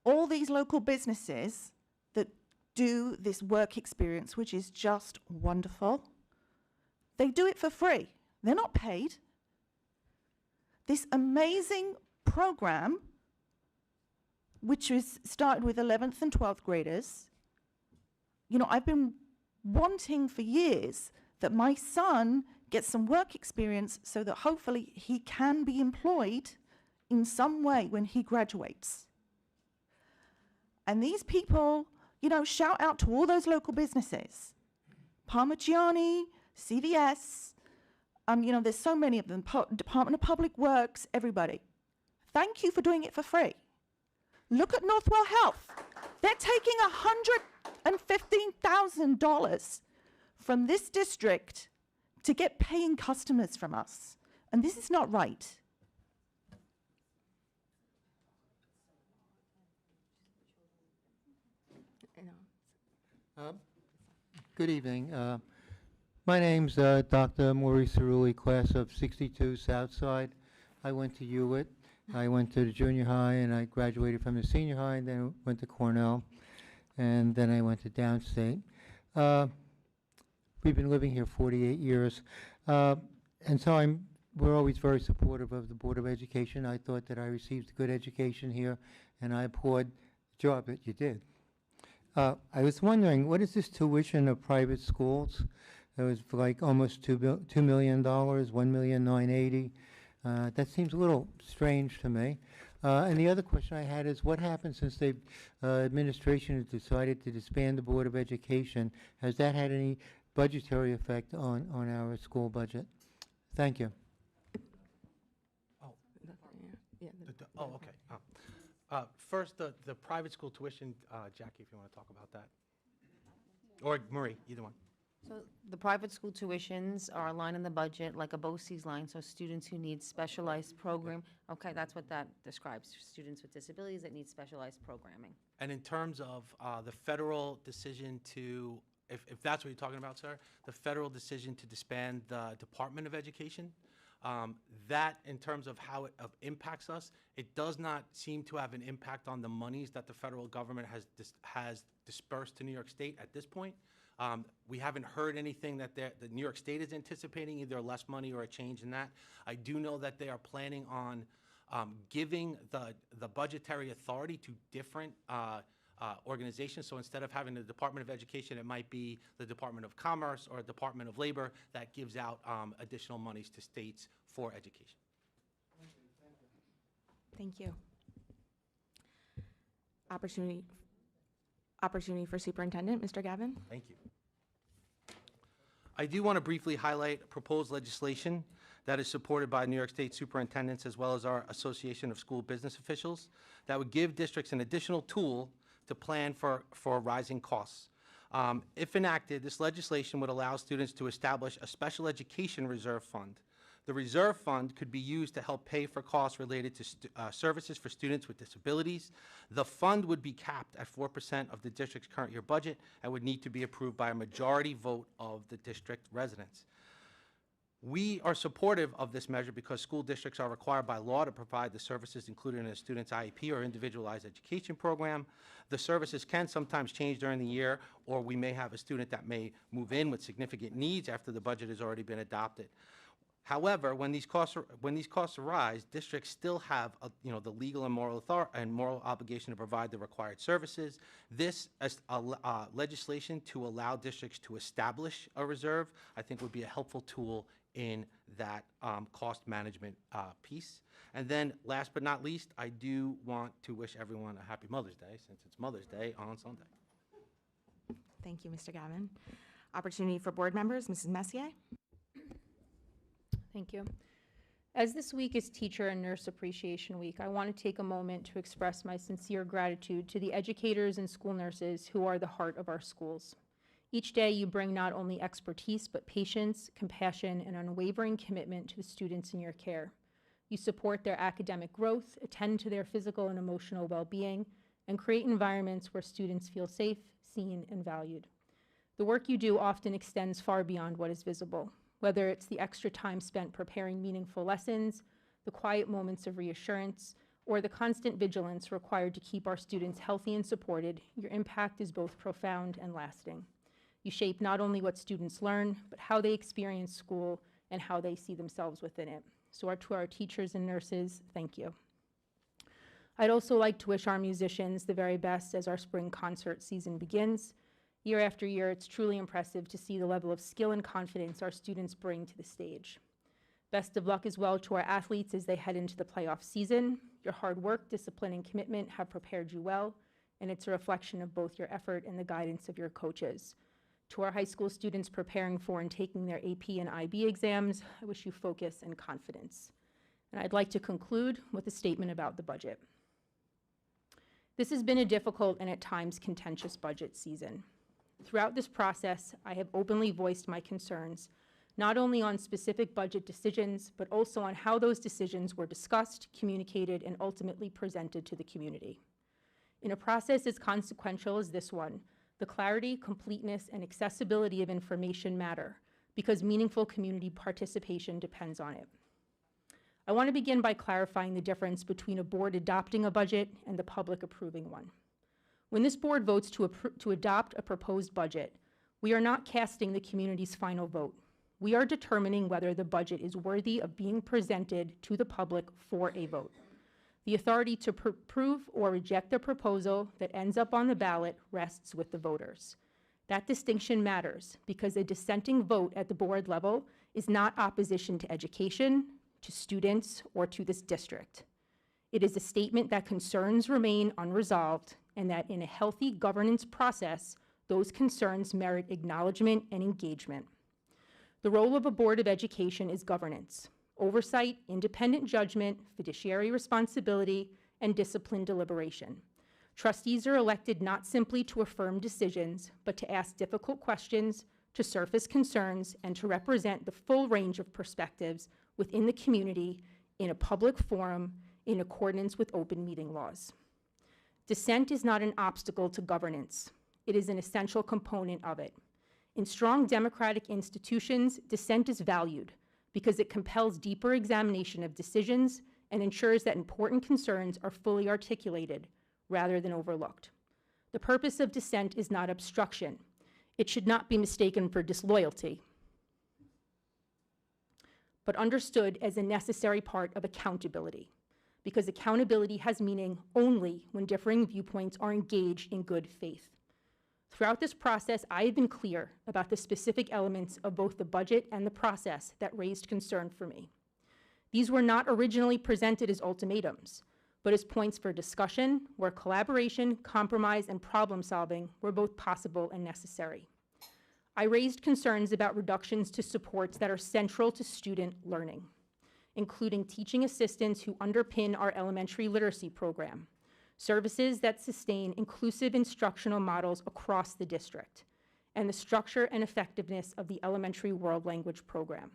[SPEAKER 2] All these local businesses that do this work experience, which is just wonderful, they do it for free. They're not paid. This amazing program, which was started with 11th and 12th graders, you know, I've been wanting for years that my son gets some work experience so that hopefully he can be employed in some way when he graduates. And these people, you know, shout out to all those local businesses. Parmigiani, CVS, you know, there's so many of them, Department of Public Works, everybody. Thank you for doing it for free. Look at Northwell Health. They're taking $115,000 from this district to get paying customers from us. And this is not right.
[SPEAKER 12] Good evening. My name's Dr. Maurice Cerulli, class of '62 Southside. I went to Hewitt. I went to the junior high, and I graduated from the senior high, and then went to Cornell, and then I went to downstate. We've been living here 48 years, and so we're always very supportive of the Board of Education. I thought that I received a good education here, and I applaud the job that you did. I was wondering, what is this tuition of private schools? It was like almost $2 million, $1,980,000. That seems a little strange to me. And the other question I had is, what happened since the administration has decided to disband the Board of Education? Has that had any budgetary effect on our school budget? Thank you.
[SPEAKER 4] Okay. First, the private school tuition, Jackie, if you want to talk about that. Or Marie, either one.
[SPEAKER 9] So the private school tuitions are a line in the budget, like a BOCES line, so students who need specialized program. Okay, that's what that describes, students with disabilities that need specialized programming.
[SPEAKER 4] And in terms of the federal decision to, if that's what you're talking about, sir, the federal decision to disband the Department of Education, that in terms of how it impacts us, it does not seem to have an impact on the monies that the federal government has dispersed to New York State at this point. We haven't heard anything that New York State is anticipating, either less money or a change in that. I do know that they are planning on giving the budgetary authority to different organizations. So instead of having the Department of Education, it might be the Department of Commerce or Department of Labor that gives out additional monies to states for education.
[SPEAKER 1] Thank you. Opportunity for Superintendent, Mr. Gavin.
[SPEAKER 4] Thank you. I do want to briefly highlight proposed legislation that is supported by New York State superintendents as well as our Association of School Business Officials that would give districts an additional tool to plan for rising costs. If enacted, this legislation would allow students to establish a special education reserve fund. The reserve fund could be used to help pay for costs related to services for students with disabilities. The fund would be capped at 4% of the district's current year budget and would need to be approved by a majority vote of the district residents. We are supportive of this measure because school districts are required by law to provide the services included in a student's IEP or individualized education program. The services can sometimes change during the year, or we may have a student that may move in with significant needs after the budget has already been adopted. However, when these costs arise, districts still have the legal and moral obligation to provide the required services. This legislation to allow districts to establish a reserve, I think, would be a helpful tool in that cost management piece. And then, last but not least, I do want to wish everyone a happy Mother's Day, since it's Mother's Day on Sunday.
[SPEAKER 1] Thank you, Mr. Gavin. Opportunity for board members, Mrs. Messier.
[SPEAKER 13] Thank you. As this week is Teacher and Nurse Appreciation Week, I want to take a moment to express my sincere gratitude to the educators and school nurses who are the heart of our schools. Each day you bring not only expertise, but patience, compassion, and unwavering commitment to the students in your care. You support their academic growth, attend to their physical and emotional well-being, and create environments where students feel safe, seen, and valued. The work you do often extends far beyond what is visible. Whether it's the extra time spent preparing meaningful lessons, the quiet moments of reassurance, or the constant vigilance required to keep our students healthy and supported, your impact is both profound and lasting. You shape not only what students learn, but how they experience school and how they see themselves within it. So to our teachers and nurses, thank you. I'd also like to wish our musicians the very best as our spring concert season begins. Year after year, it's truly impressive to see the level of skill and confidence our students bring to the stage. Best of luck as well to our athletes as they head into the playoff season. Your hard work, discipline, and commitment have prepared you well, and it's a reflection of both your effort and the guidance of your coaches. To our high school students preparing for and taking their AP and IB exams, I wish you focus and confidence. And I'd like to conclude with a statement about the budget. This has been a difficult and at times contentious budget season. Throughout this process, I have openly voiced my concerns, not only on specific budget decisions, but also on how those decisions were discussed, communicated, and ultimately presented to the community. In a process as consequential as this one, the clarity, completeness, and accessibility of information matter because meaningful community participation depends on it. I want to begin by clarifying the difference between a board adopting a budget and the public approving one. When this board votes to adopt a proposed budget, we are not casting the community's final vote. We are determining whether the budget is worthy of being presented to the public for a vote. The authority to approve or reject the proposal that ends up on the ballot rests with the voters. That distinction matters because a dissenting vote at the board level is not opposition to education, to students, or to this district. It is a statement that concerns remain unresolved and that in a healthy governance process, those concerns merit acknowledgement and engagement. The role of a Board of Education is governance, oversight, independent judgment, fiduciary responsibility, and disciplined deliberation. Trustees are elected not simply to affirm decisions, but to ask difficult questions, to surface concerns, and to represent the full range of perspectives within the community in a public forum in accordance with open meeting laws. Dissent is not an obstacle to governance. It is an essential component of it. In strong democratic institutions, dissent is valued because it compels deeper examination of decisions and ensures that important concerns are fully articulated rather than overlooked. The purpose of dissent is not obstruction. It should not be mistaken for disloyalty, but understood as a necessary part of accountability, because accountability has meaning only when differing viewpoints are engaged in good faith. Throughout this process, I have been clear about the specific elements of both the budget and the process that raised concern for me. These were not originally presented as ultimatums, but as points for discussion where collaboration, compromise, and problem solving were both possible and necessary. I raised concerns about reductions to supports that are central to student learning, including teaching assistants who underpin our elementary literacy program, services that sustain inclusive instructional models across the district, and the structure and effectiveness of the elementary world language program.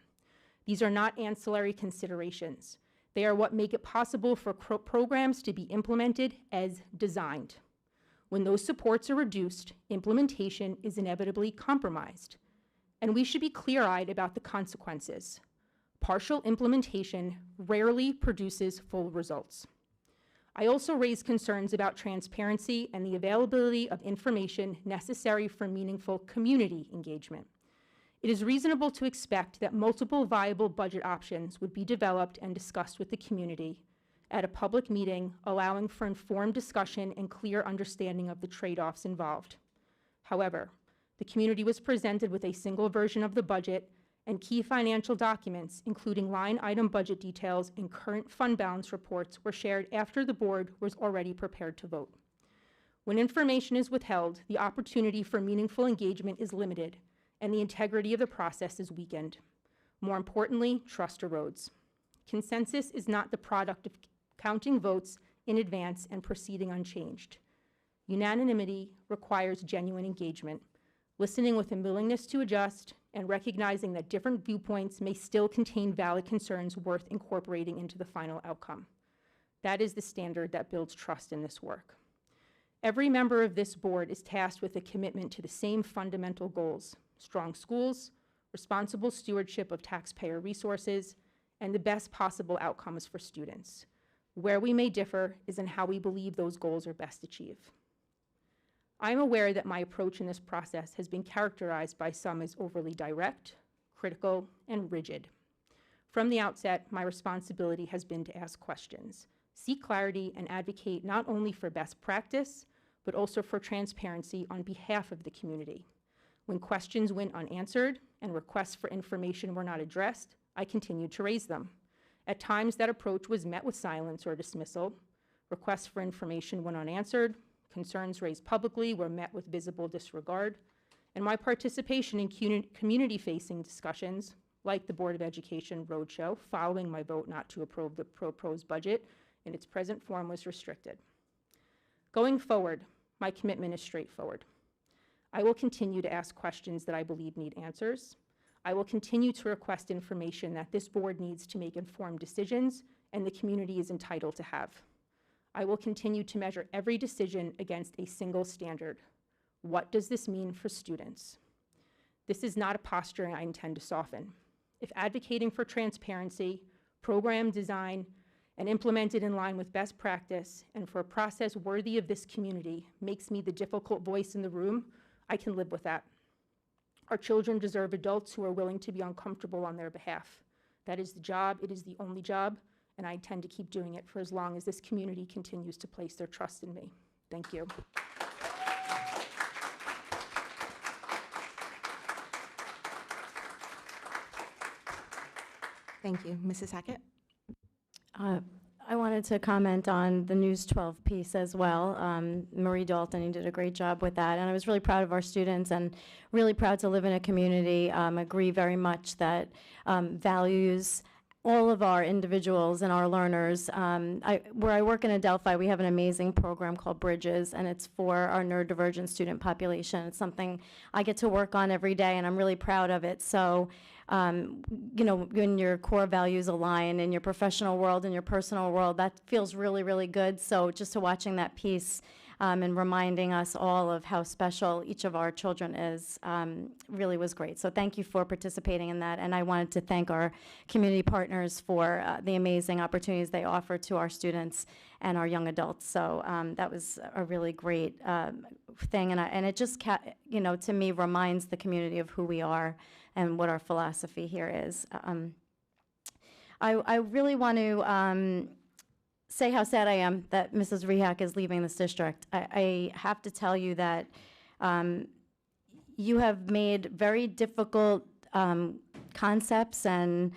[SPEAKER 13] These are not ancillary considerations. They are what make it possible for programs to be implemented as designed. When those supports are reduced, implementation is inevitably compromised, and we should be clear-eyed about the consequences. Partial implementation rarely produces full results. I also raised concerns about transparency and the availability of information necessary for meaningful community engagement. It is reasonable to expect that multiple viable budget options would be developed and discussed with the community at a public meeting, allowing for informed discussion and clear understanding of the trade-offs involved. However, the community was presented with a single version of the budget, and key financial documents, including line item budget details and current fund balance reports, were shared after the board was already prepared to vote. When information is withheld, the opportunity for meaningful engagement is limited, and the integrity of the process is weakened. More importantly, trust erodes. Consensus is not the product of counting votes in advance and proceeding unchanged. Unanimity requires genuine engagement, listening with a willingness to adjust, and recognizing that different viewpoints may still contain valid concerns worth incorporating into the final outcome. That is the standard that builds trust in this work. Every member of this board is tasked with a commitment to the same fundamental goals: strong schools, responsible stewardship of taxpayer resources, and the best possible outcomes for students. Where we may differ is in how we believe those goals are best achieved. I am aware that my approach in this process has been characterized by some as overly direct, critical, and rigid. From the outset, my responsibility has been to ask questions, seek clarity, and advocate not only for best practice, but also for transparency on behalf of the community. When questions went unanswered and requests for information were not addressed, I continued to raise them. At times, that approach was met with silence or dismissal. Requests for information went unanswered. Concerns raised publicly were met with visible disregard. And my participation in community-facing discussions, like the Board of Education roadshow, following my vote not to approve the proposed budget in its present form, was restricted. Going forward, my commitment is straightforward. I will continue to ask questions that I believe need answers. I will continue to request information that this board needs to make informed decisions and the community is entitled to have. I will continue to measure every decision against a single standard. What does this mean for students? This is not a posture I intend to soften. If advocating for transparency, program design and implemented in line with best practice, and for a process worthy of this community makes me the difficult voice in the room, I can live with that. Our children deserve adults who are willing to be uncomfortable on their behalf. That is the job, it is the only job, and I intend to keep doing it for as long as this community continues to place their trust in me. Thank you.
[SPEAKER 1] Thank you. Mrs. Hackett?
[SPEAKER 14] I wanted to comment on the News 12 piece as well. Marie Dalton, you did a great job with that, and I was really proud of our students and really proud to live in a community. Agree very much that values all of our individuals and our learners. Where I work in Adelphi, we have an amazing program called Bridges, and it's for our neurodivergent student population. It's something I get to work on every day, and I'm really proud of it. So, you know, when your core values align in your professional world and your personal world, that feels really, really good. So just to watching that piece and reminding us all of how special each of our children is really was great. So thank you for participating in that. And I wanted to thank our community partners for the amazing opportunities they offer to our students and our young adults. So that was a really great thing. And it just, you know, to me reminds the community of who we are and what our philosophy here is. I really want to say how sad I am that Mrs. Rehak is leaving this district. I have to tell you that you have made very difficult concepts and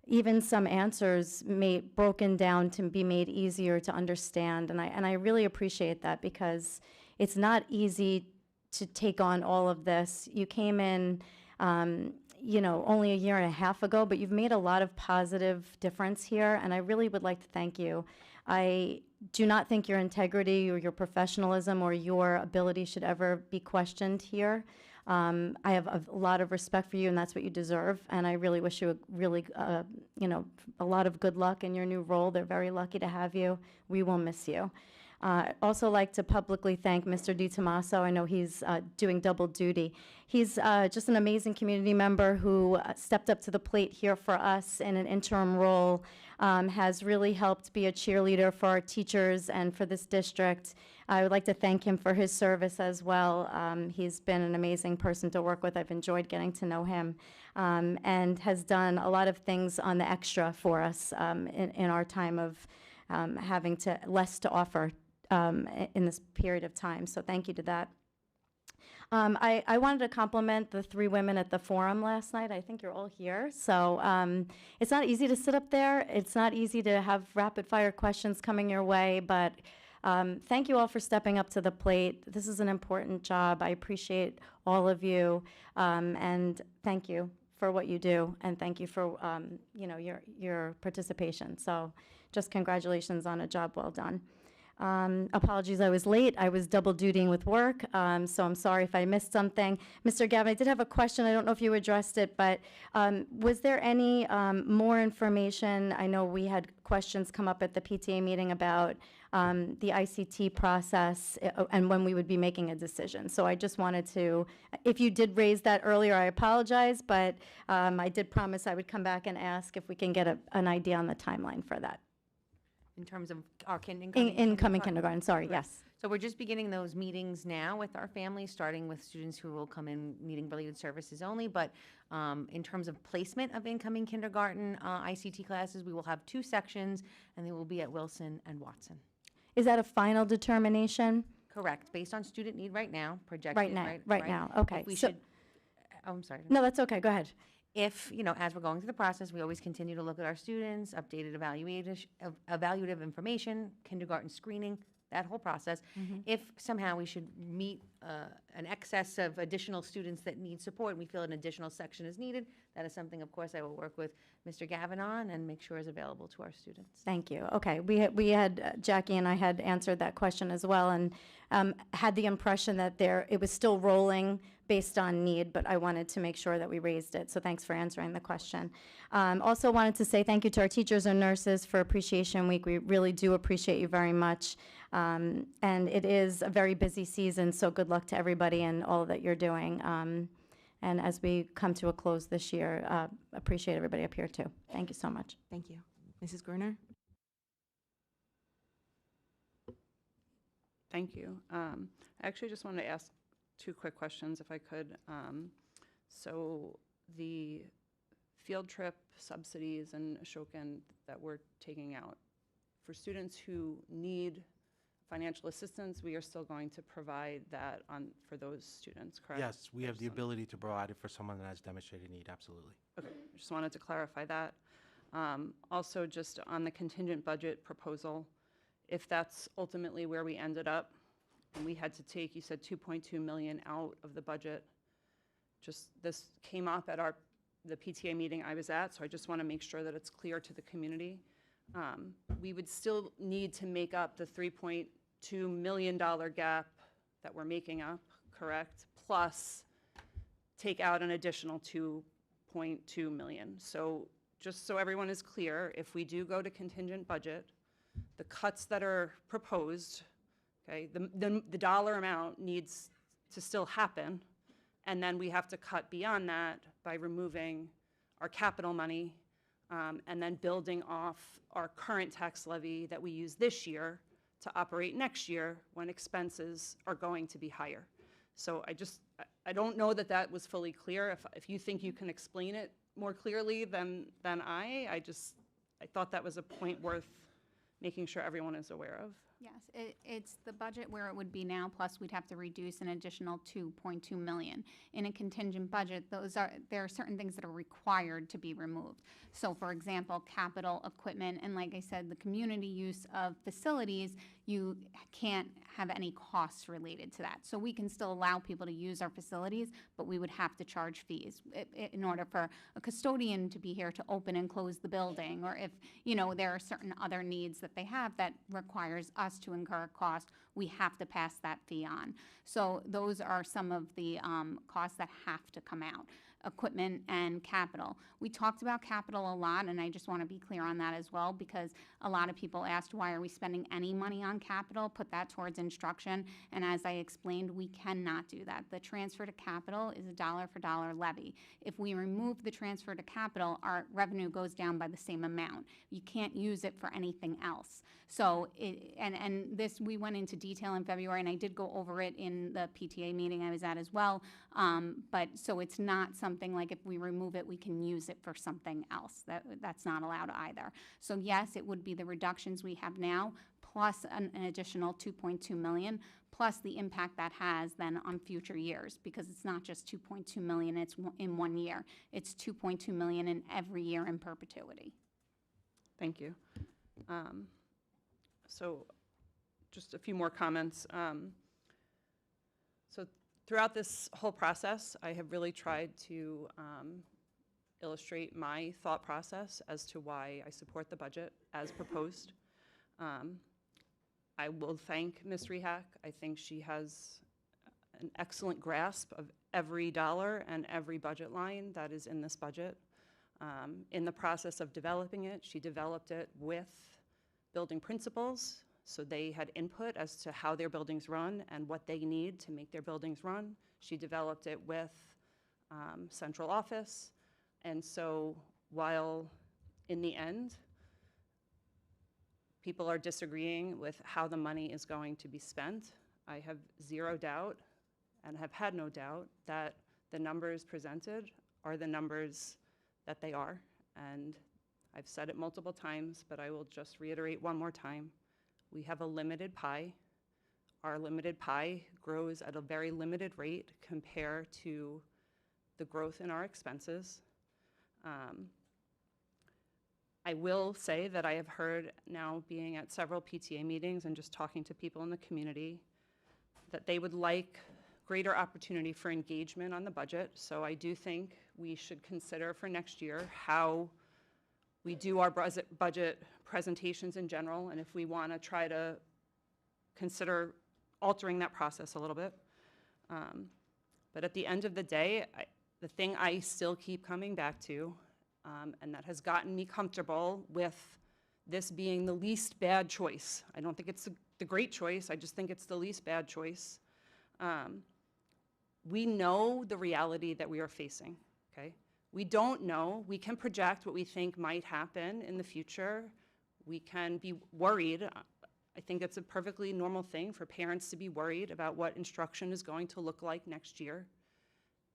[SPEAKER 14] even some answers broken down to be made easier to understand. And I really appreciate that, because it's not easy to take on all of this. You came in you know, only a year and a half ago, but you've made a lot of positive difference here, and I really would like to thank you. I do not think your integrity or your professionalism or your ability should ever be questioned here. I have a lot of respect for you, and that's what you deserve, and I really wish you you know, a lot of good luck in your new role. They're very lucky to have you. We will miss you. I'd also like to publicly thank Mr. DiTomaso. I know he's doing double duty. He's just an amazing community member who stepped up to the plate here for us in an interim role, has really helped be a cheerleader for our teachers and for this district. I would like to thank him for his service as well. He's been an amazing person to work with. I've enjoyed getting to know him, and has done a lot of things on the extra for us in our time of having less to offer in this period of time. So thank you to that. I wanted to compliment the 3 women at the forum last night. I think you're all here. So it's not easy to sit up there. It's not easy to have rapid fire questions coming your way, but thank you all for stepping up to the plate. This is an important job. I appreciate all of you, and thank you for what you do, and thank you for you know, your participation. So just congratulations on a job well done. Apologies I was late. I was double dutying with work, so I'm sorry if I missed something. Mr. Gavin, I did have a question. I don't know if you addressed it, but was there any more information? I know we had questions come up at the PTA meeting about the ICT process and when we would be making a decision. So I just wanted to, if you did raise that earlier, I apologize, but I did promise I would come back and ask if we can get an idea on the timeline for that.
[SPEAKER 9] In terms of our
[SPEAKER 14] Incoming kindergarten, sorry,
[SPEAKER 9] Correct.
[SPEAKER 14] yes.
[SPEAKER 9] So we're just beginning those meetings now with our families, starting with students who will come in needing related services only. But in terms of placement of incoming kindergarten ICT classes, we will have 2 sections, and they will be at Wilson and Watson.
[SPEAKER 14] Is that a final determination?
[SPEAKER 9] Correct, based on student need right now, projected.
[SPEAKER 14] Right now, okay.
[SPEAKER 9] If we
[SPEAKER 14] So-
[SPEAKER 9] should, I'm sorry.
[SPEAKER 14] No, that's okay, go ahead.
[SPEAKER 9] If, you know, as we're going through the process, we always continue to look at our students, updated evaluative information, kindergarten screening, that whole process. If somehow we should meet an excess of additional students that need support, and we feel an additional section is needed, that is something, of course, I will work with Mr. Gavin on and make sure is available to our students.
[SPEAKER 14] Thank you. Okay, we had Jackie and I had answered that question as well, and had the impression that it was still rolling based on need, but I wanted to make sure that we raised it. So thanks for answering the question. Also wanted to say thank you to our teachers and nurses for Appreciation Week. We really do appreciate you very much. And it is a very busy season, so good luck to everybody and all that you're doing. And as we come to a close this year, appreciate everybody up here too. Thank you so much.
[SPEAKER 1] Thank you. Mrs. Gruner?
[SPEAKER 15] Thank you. I actually just wanted to ask two quick questions, if I could. So the field trip subsidies and Ashokan that we're taking out, for students who need financial assistance, we are still going to provide that for those students, correct?
[SPEAKER 4] Yes, we have the ability to provide it for someone that has demonstrated need, absolutely.
[SPEAKER 15] Okay, just wanted to clarify that. Also, just on the contingent budget proposal, if that's ultimately where we ended up, and we had to take, you said 2.2 million out of the budget, just this came up at the PTA meeting I was at, so I just want to make sure that it's clear to the community. We would still need to make up the $3.2 million gap that we're making up, correct? Plus take out an additional 2.2 million. So just so everyone is clear, if we do go to contingent budget, the cuts that are proposed, okay, the dollar amount needs to still happen, and then we have to cut beyond that by removing our capital money, and then building off our current tax levy that we use this year to operate next year when expenses are going to be higher. So I don't know that that was fully clear. If you think you can explain it more clearly than I thought that was a point worth making sure everyone is aware of.
[SPEAKER 5] Yes, it's the budget where it would be now, plus we'd have to reduce an additional 2.2 million. In a contingent budget, there are certain things that are required to be removed. So for example, capital equipment, and like I said, the community use of facilities, you can't have any costs related to that. So we can still allow people to use our facilities, but we would have to charge fees in order for a custodian to be here to open and close the building, or if, there are certain other needs that they have that requires us to incur a cost, we have to pass that fee on. So those are some of the costs that have to come out. Equipment and capital. We talked about capital a lot, and I just want to be clear on that as well, because a lot of people asked, why are we spending any money on capital? Put that towards instruction, and as I explained, we cannot do that. The transfer to capital is a dollar for dollar levy. If we remove the transfer to capital, our revenue goes down by the same amount. You can't use it for anything else. So, and this, we went into detail in February, and I did go over it in the PTA meeting I was at as well, but so it's not something like if we remove it, we can use it for something else. That's not allowed either. So yes, it would be the reductions we have now, plus an additional 2.2 million, plus the impact that has then on future years, because it's not just 2.2 million, it's in 1 year. It's 2.2 million in every year in perpetuity.
[SPEAKER 15] Thank you. So just a few more comments. So throughout this whole process, I have really tried to illustrate my thought process as to why I support the budget as proposed. I will thank Ms. Rehak. I think she has an excellent grasp of every dollar and every budget line that is in this budget. In the process of developing it, she developed it with building principals, so they had input as to how their buildings run and what they need to make their buildings run. She developed it with central office. And so while in the end, people are disagreeing with how the money is going to be spent, I have zero doubt and have had no doubt that the numbers presented are the numbers that they are. And I've said it multiple times, but I will just reiterate one more time. We have a limited pie. Our limited pie grows at a very limited rate compared to the growth in our expenses. I will say that I have heard now, being at several PTA meetings and just talking to people in the community, that they would like greater opportunity for engagement on the budget. So I do think we should consider for next year how we do our budget presentations in general, and if we want to try to consider altering that process a little bit. But at the end of the day, the thing I still keep coming back to, and that has gotten me comfortable with this being the least bad choice. I don't think it's the great choice, I just think it's the least bad choice. We know the reality that we are facing, okay? We don't know. We can project what we think might happen in the future. We can be worried. I think it's a perfectly normal thing for parents to be worried about what instruction is going to look like next year.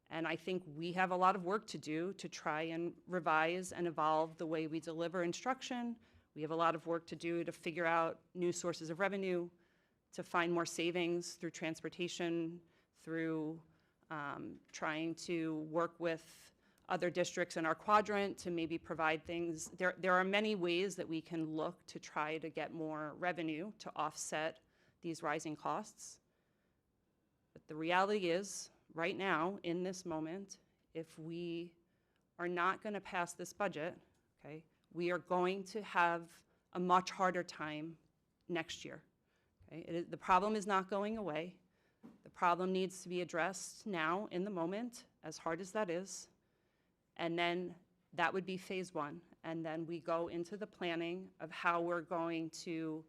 [SPEAKER 15] And I think we have a lot of work to do to try and revise and evolve the way we deliver instruction. We have a lot of work to do to figure out new sources of revenue, to find more savings through transportation, through trying to work with other districts in our quadrant to maybe provide things. There are many ways that we can look to try to get more revenue to offset these rising costs. But the reality is, right now, in this moment, if we are not going to pass this budget, okay, we are going to have a much harder time next year. Okay? The problem is not going away. The problem needs to be addressed now, in the moment, as hard as that is. And then that would be phase one. And then we go into the planning of how we're going to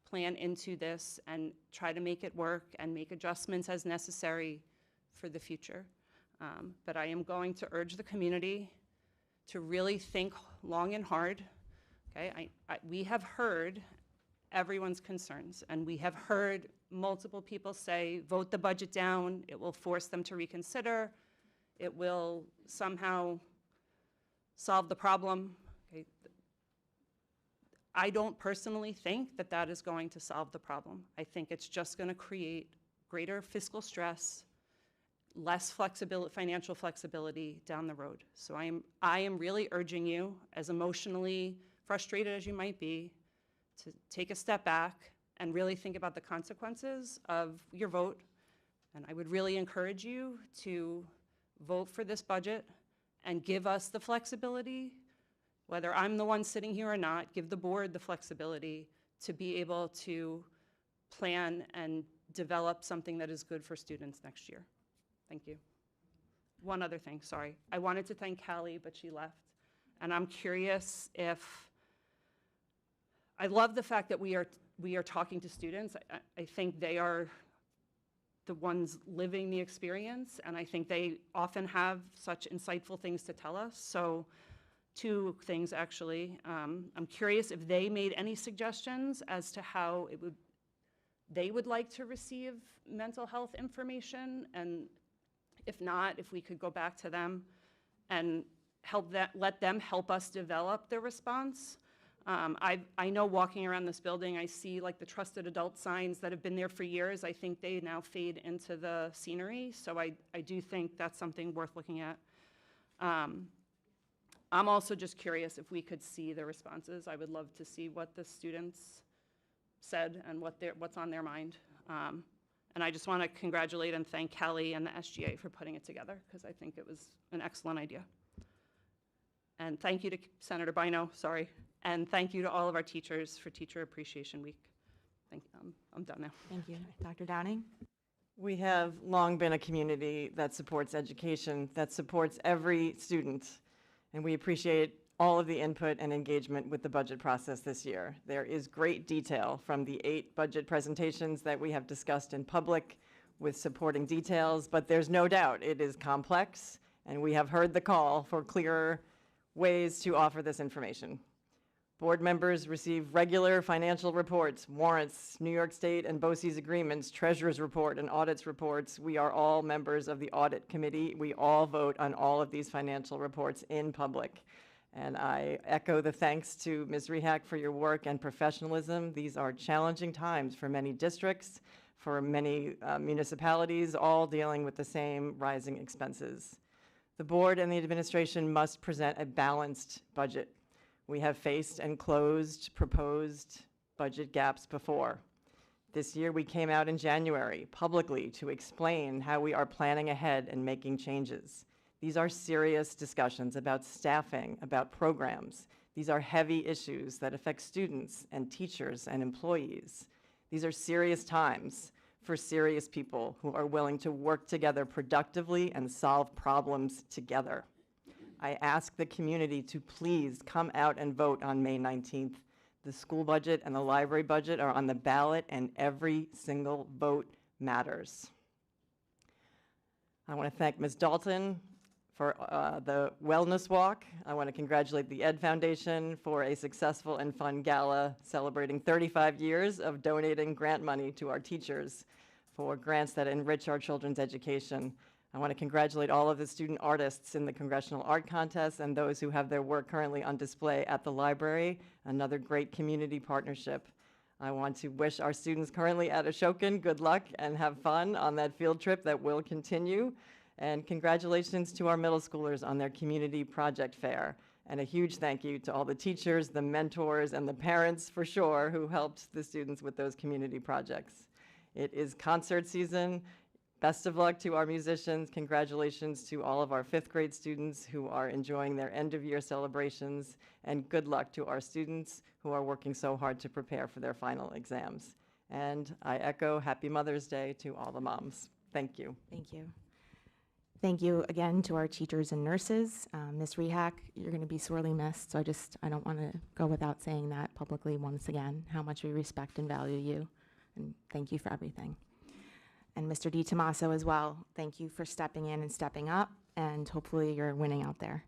[SPEAKER 15] plan into this and try to make it work and make adjustments as necessary for the future. But I am going to urge the community to really think long and hard. Okay, we have heard everyone's concerns, and we have heard multiple people say, vote the budget down, it will force them to reconsider, it will somehow solve the problem. Okay. I don't personally think that that is going to solve the problem. I think it's just going to create greater fiscal stress, less flexibility, financial flexibility down the road. So I am really urging you, as emotionally frustrated as you might be, to take a step back and really think about the consequences of your vote. And I would really encourage you to vote for this budget and give us the flexibility, whether I'm the one sitting here or not, give the board the flexibility to be able to plan and develop something that is good for students next year. Thank you. One other thing, sorry. I wanted to thank Callie, but she left. And I'm curious if, I love the fact that we are talking to students. I think they are the ones living the experience, and I think they often have such insightful things to tell us. So two things, actually. I'm curious if they made any suggestions as to how they would like to receive mental health information, and if not, if we could go back to them and let them help us develop their response. I know walking around this building, I see like the trusted adult signs that have been there for years. I think they now fade into the scenery. So I do think that's something worth looking at. I'm also just curious if we could see the responses. I would love to see what the students said and what's on their mind. And I just want to congratulate and thank Callie and the SGA for putting it together, because I think it was an excellent idea. And thank you to Senator Bino, sorry. And thank you to all of our teachers for Teacher Appreciation Week. I'm done now.
[SPEAKER 1] Thank you. Dr. Downing?
[SPEAKER 2] We have long been a community that supports education, that supports every student, and we appreciate all of the input and engagement with the budget process this year. There is great detail from the 8 budget presentations that we have discussed in public with supporting details, but there's no doubt it is complex, and we have heard the call for clearer ways to offer this information. Board members receive regular financial reports, warrants, New York State and BOCES agreements, treasurer's report, and audits reports. We are all members of the audit committee. We all vote on all of these financial reports in public. And I echo the thanks to Ms. Rehak for your work and professionalism. These are challenging times for many districts, for many municipalities, all dealing with the same rising expenses. The board and the administration must present a balanced budget. We have faced and closed proposed budget gaps before. This year we came out in January publicly to explain how we are planning ahead and making changes. These are serious discussions about staffing, about programs. These are heavy issues that affect students and teachers and employees. These are serious times for serious people who are willing to work together productively and solve problems together. I ask the community to please come out and vote on May 19th. The school budget and the library budget are on the ballot, and every single vote matters. I want to thank Ms. Dalton for the Wellness Walk. I want to congratulate the Ed Foundation for a successful and fun gala celebrating 35 years of donating grant money to our teachers for grants that enrich our children's education. I want to congratulate all of the student artists in the Congressional Art Contest and those who have their work currently on display at the library, another great community partnership. I want to wish our students currently at Ashokan good luck and have fun on that field trip that will continue. And congratulations to our middle schoolers on their community project fair. And a huge thank you to all the teachers, the mentors, and the parents for sure who helped the students with those community projects. It is concert season. Best of luck to our musicians. Congratulations to all of our 5th grade students who are enjoying their end of year celebrations. And good luck to our students who are working so hard to prepare for their final exams. And I echo Happy Mother's Day to all the moms. Thank you.
[SPEAKER 1] Thank you. Thank you again to our teachers and nurses. Ms. Rehak, you're going to be sorely missed, so I don't want to go without saying that publicly once again, how much we respect and value you, and thank you for everything. And Mr. DiTomaso as well, thank you for stepping in and stepping up, and hopefully you're winning out there.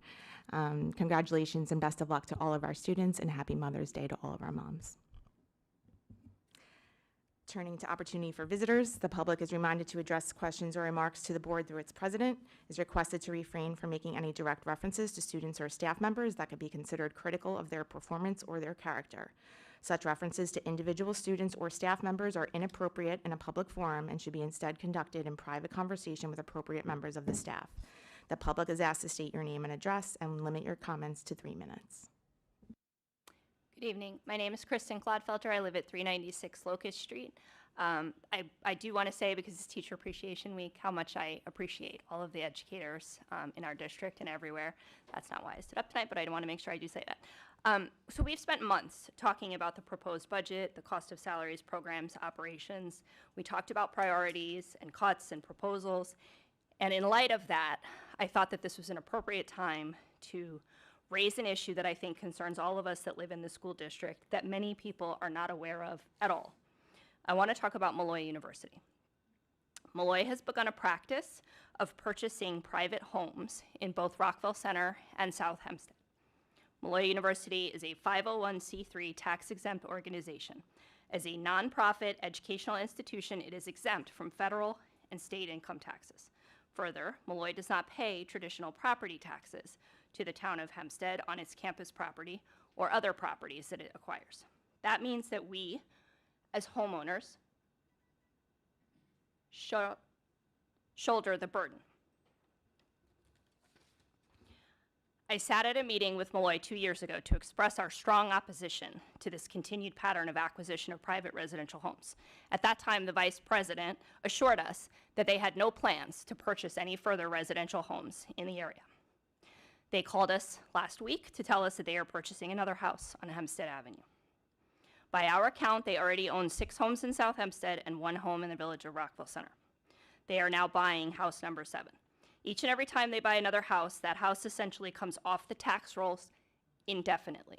[SPEAKER 1] Congratulations and best of luck to all of our students, and Happy Mother's Day to all of our moms. Turning to opportunity for visitors, the public is reminded to address questions or remarks to the board through its president, is requested to refrain from making any direct references to students or staff members that could be considered critical of their performance or their character. Such references to individual students or staff members are inappropriate in a public forum and should be instead conducted in private conversation with appropriate members of the staff. The public is asked to state your name and address and limit your comments to 3 minutes.
[SPEAKER 16] Good evening. My name is Kristen Clodfelter. I live at 396 Locust Street. I do want to say, because it's Teacher Appreciation Week, how much I appreciate all of the educators in our district and everywhere. That's not why I stood up tonight, but I want to make sure I do say that. So we've spent months talking about the proposed budget, the cost of salaries, programs, operations. We talked about priorities and cuts and proposals. And in light of that, I thought that this was an appropriate time to raise an issue that I think concerns all of us that live in the school district that many people are not aware of at all. I want to talk about Molloy University. Molloy has begun a practice of purchasing private homes in both Rockville Center and South Hempstead. Molloy University is a 501c3 tax-exempt organization. As a nonprofit educational institution, it is exempt from federal and state income taxes. Further, Molloy does not pay traditional property taxes to the town of Hempstead on its campus property or other properties that it acquires. That means that we, as homeowners, shoulder the burden. I sat at a meeting with Molloy 2 years ago to express our strong opposition to this continued pattern of acquisition of private residential homes. At that time, the vice president assured us that they had no plans to purchase any further residential homes in the area. They called us last week to tell us that they are purchasing another house on Hempstead Avenue. By our count, they already own 6 homes in South Hempstead and 1 home in the village of Rockville Center. They are now buying house number 7. Each and every time they buy another house, that house essentially comes off the tax rolls indefinitely.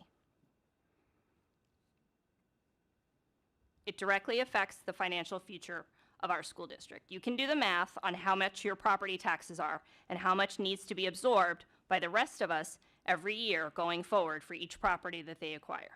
[SPEAKER 16] It directly affects the financial future of our school district. You can do the math on how much your property taxes are and how much needs to be absorbed by the rest of us every year going forward for each property that they acquire.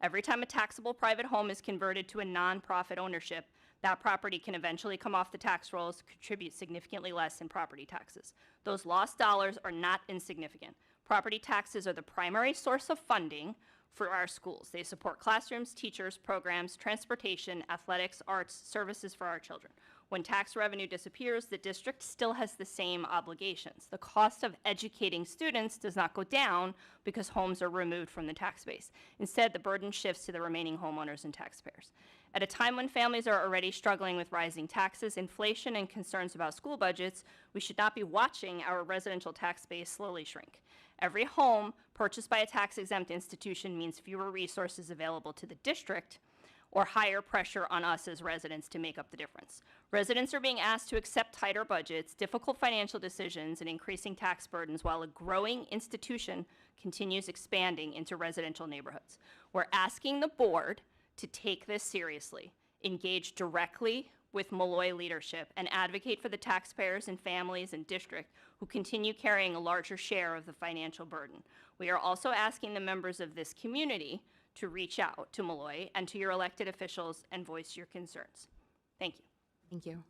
[SPEAKER 16] Every time a taxable private home is converted to a nonprofit ownership, that property can eventually come off the tax rolls, contribute significantly less in property taxes. Those lost dollars are not insignificant. Property taxes are the primary source of funding for our schools. They support classrooms, teachers, programs, transportation, athletics, arts, services for our children. When tax revenue disappears, the district still has the same obligations. The cost of educating students does not go down because homes are removed from the tax base. Instead, the burden shifts to the remaining homeowners and taxpayers. At a time when families are already struggling with rising taxes, inflation, and concerns about school budgets, we should not be watching our residential tax base slowly shrink. Every home purchased by a tax-exempt institution means fewer resources available to the district, or higher pressure on us as residents to make up the difference. Residents are being asked to accept tighter budgets, difficult financial decisions, and increasing tax burdens while a growing institution continues expanding into residential neighborhoods. We're asking the board to take this seriously, engage directly with Malloy leadership and advocate for the taxpayers and families and district who continue carrying a larger share of the financial burden. We are also asking the members of this community to reach out to Malloy and to your elected officials and voice your concerns. Thank you.
[SPEAKER 1] Thank you.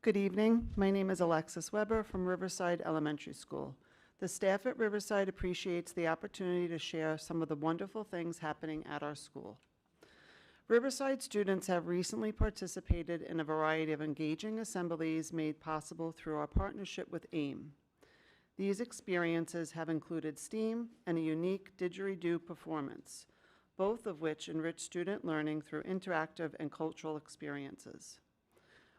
[SPEAKER 2] Good evening. My name is Alexis Weber from Riverside Elementary School. The staff at Riverside appreciates the opportunity to share some of the wonderful things happening at our school. Riverside students have recently participated in a variety of engaging assemblies made possible through our partnership with AIM. These experiences have included STEAM and a unique didgeridoo performance, both of which enrich student learning through interactive and cultural experiences.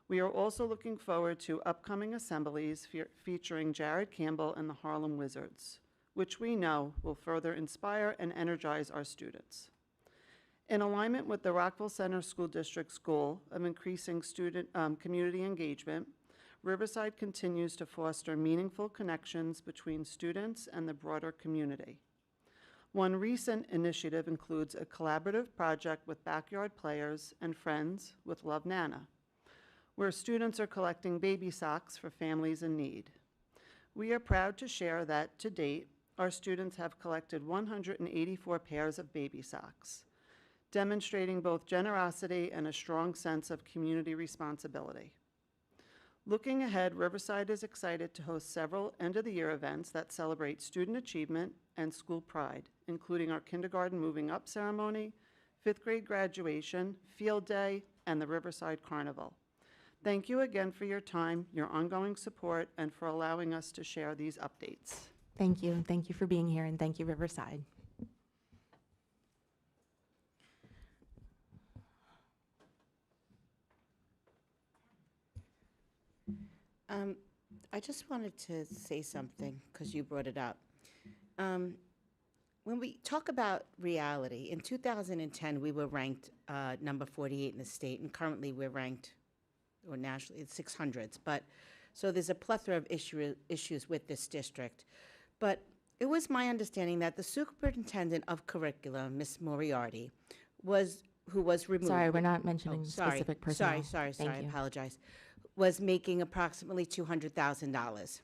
[SPEAKER 2] We are also looking forward to upcoming assemblies featuring Jared Campbell and the Harlem Wizards, which we know will further inspire and energize our students. In alignment with the Rockville Center School District's goal of increasing student community engagement, Riverside continues to foster meaningful connections between students and the broader community. One recent initiative includes a collaborative project with Backyard Players and Friends with Love Nana, where students are collecting baby socks for families in need. We are proud to share that, to date, our students have collected 184 pairs of baby socks, demonstrating both generosity and a strong sense of community responsibility. Looking ahead, Riverside is excited to host several end-of-the-year events that celebrate student achievement and school pride, including our kindergarten moving up ceremony, 5th grade graduation, field day, and the Riverside Carnival. Thank you again for your time, your ongoing support, and for allowing us to share these updates.
[SPEAKER 1] Thank you. Thank you for being here, and thank you, Riverside.
[SPEAKER 10] I just wanted to say something, because you brought it up. When we talk about reality, in 2010, we were ranked number 48 in the state, and currently we're ranked, or nationally, it's 600s. But, so there's a plethora of issues with this district. But it was my understanding that the superintendent of curriculum, Ms. Moriarty, who was removed.
[SPEAKER 1] Sorry, we're not mentioning specific personnel.
[SPEAKER 10] Sorry,
[SPEAKER 1] Thank
[SPEAKER 10] I
[SPEAKER 1] you.
[SPEAKER 10] apologize. Was making approximately $200,000.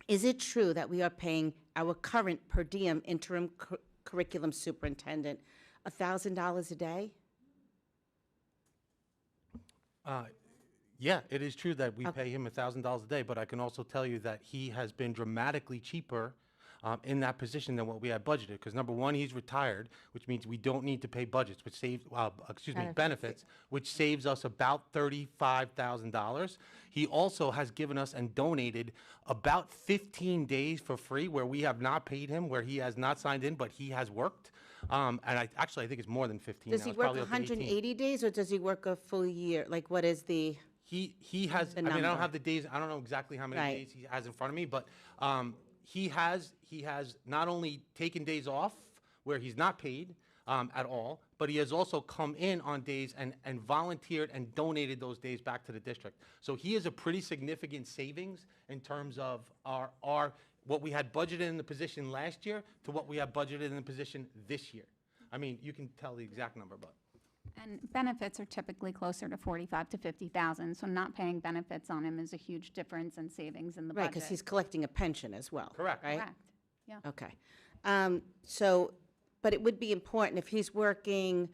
[SPEAKER 10] Is it true that we are paying our current per diem interim curriculum superintendent $1,000 a day?
[SPEAKER 4] Yeah, it is true that we pay him $1,000 a day, but I can also tell you that he has been dramatically cheaper in that position than what we had budgeted. Because number one, he's retired, which means we don't need to pay budgets, which saves, benefits, which saves us about $35,000. He also has given us and donated about 15 days for free where we have not paid him, where he has not signed in, but he has worked. And I think it's more than 15
[SPEAKER 10] Does
[SPEAKER 4] now.
[SPEAKER 10] he
[SPEAKER 4] It's
[SPEAKER 10] work
[SPEAKER 4] probably up to 18.
[SPEAKER 10] 180 days, or does he work a full year? Like, what is the?
[SPEAKER 4] He has, I mean, I don't have the days, I don't know exactly how many
[SPEAKER 10] Right.
[SPEAKER 4] days he has in front of me, but he has not only taken days off where he's not paid at all, but he has also come in on days and volunteered and donated those days back to the district. So he is a pretty significant savings in terms of our what we had budgeted in the position last year to what we have budgeted in the position this year. I mean, you can tell the exact number, but.
[SPEAKER 5] And benefits are typically closer to 45 to 50,000, so not paying benefits on him is a huge difference in savings in the
[SPEAKER 10] Right,
[SPEAKER 5] budget.
[SPEAKER 10] because he's collecting a pension as well.
[SPEAKER 4] Correct.
[SPEAKER 10] Right?
[SPEAKER 5] Correct, yeah.
[SPEAKER 10] Okay. But it would be important if he's working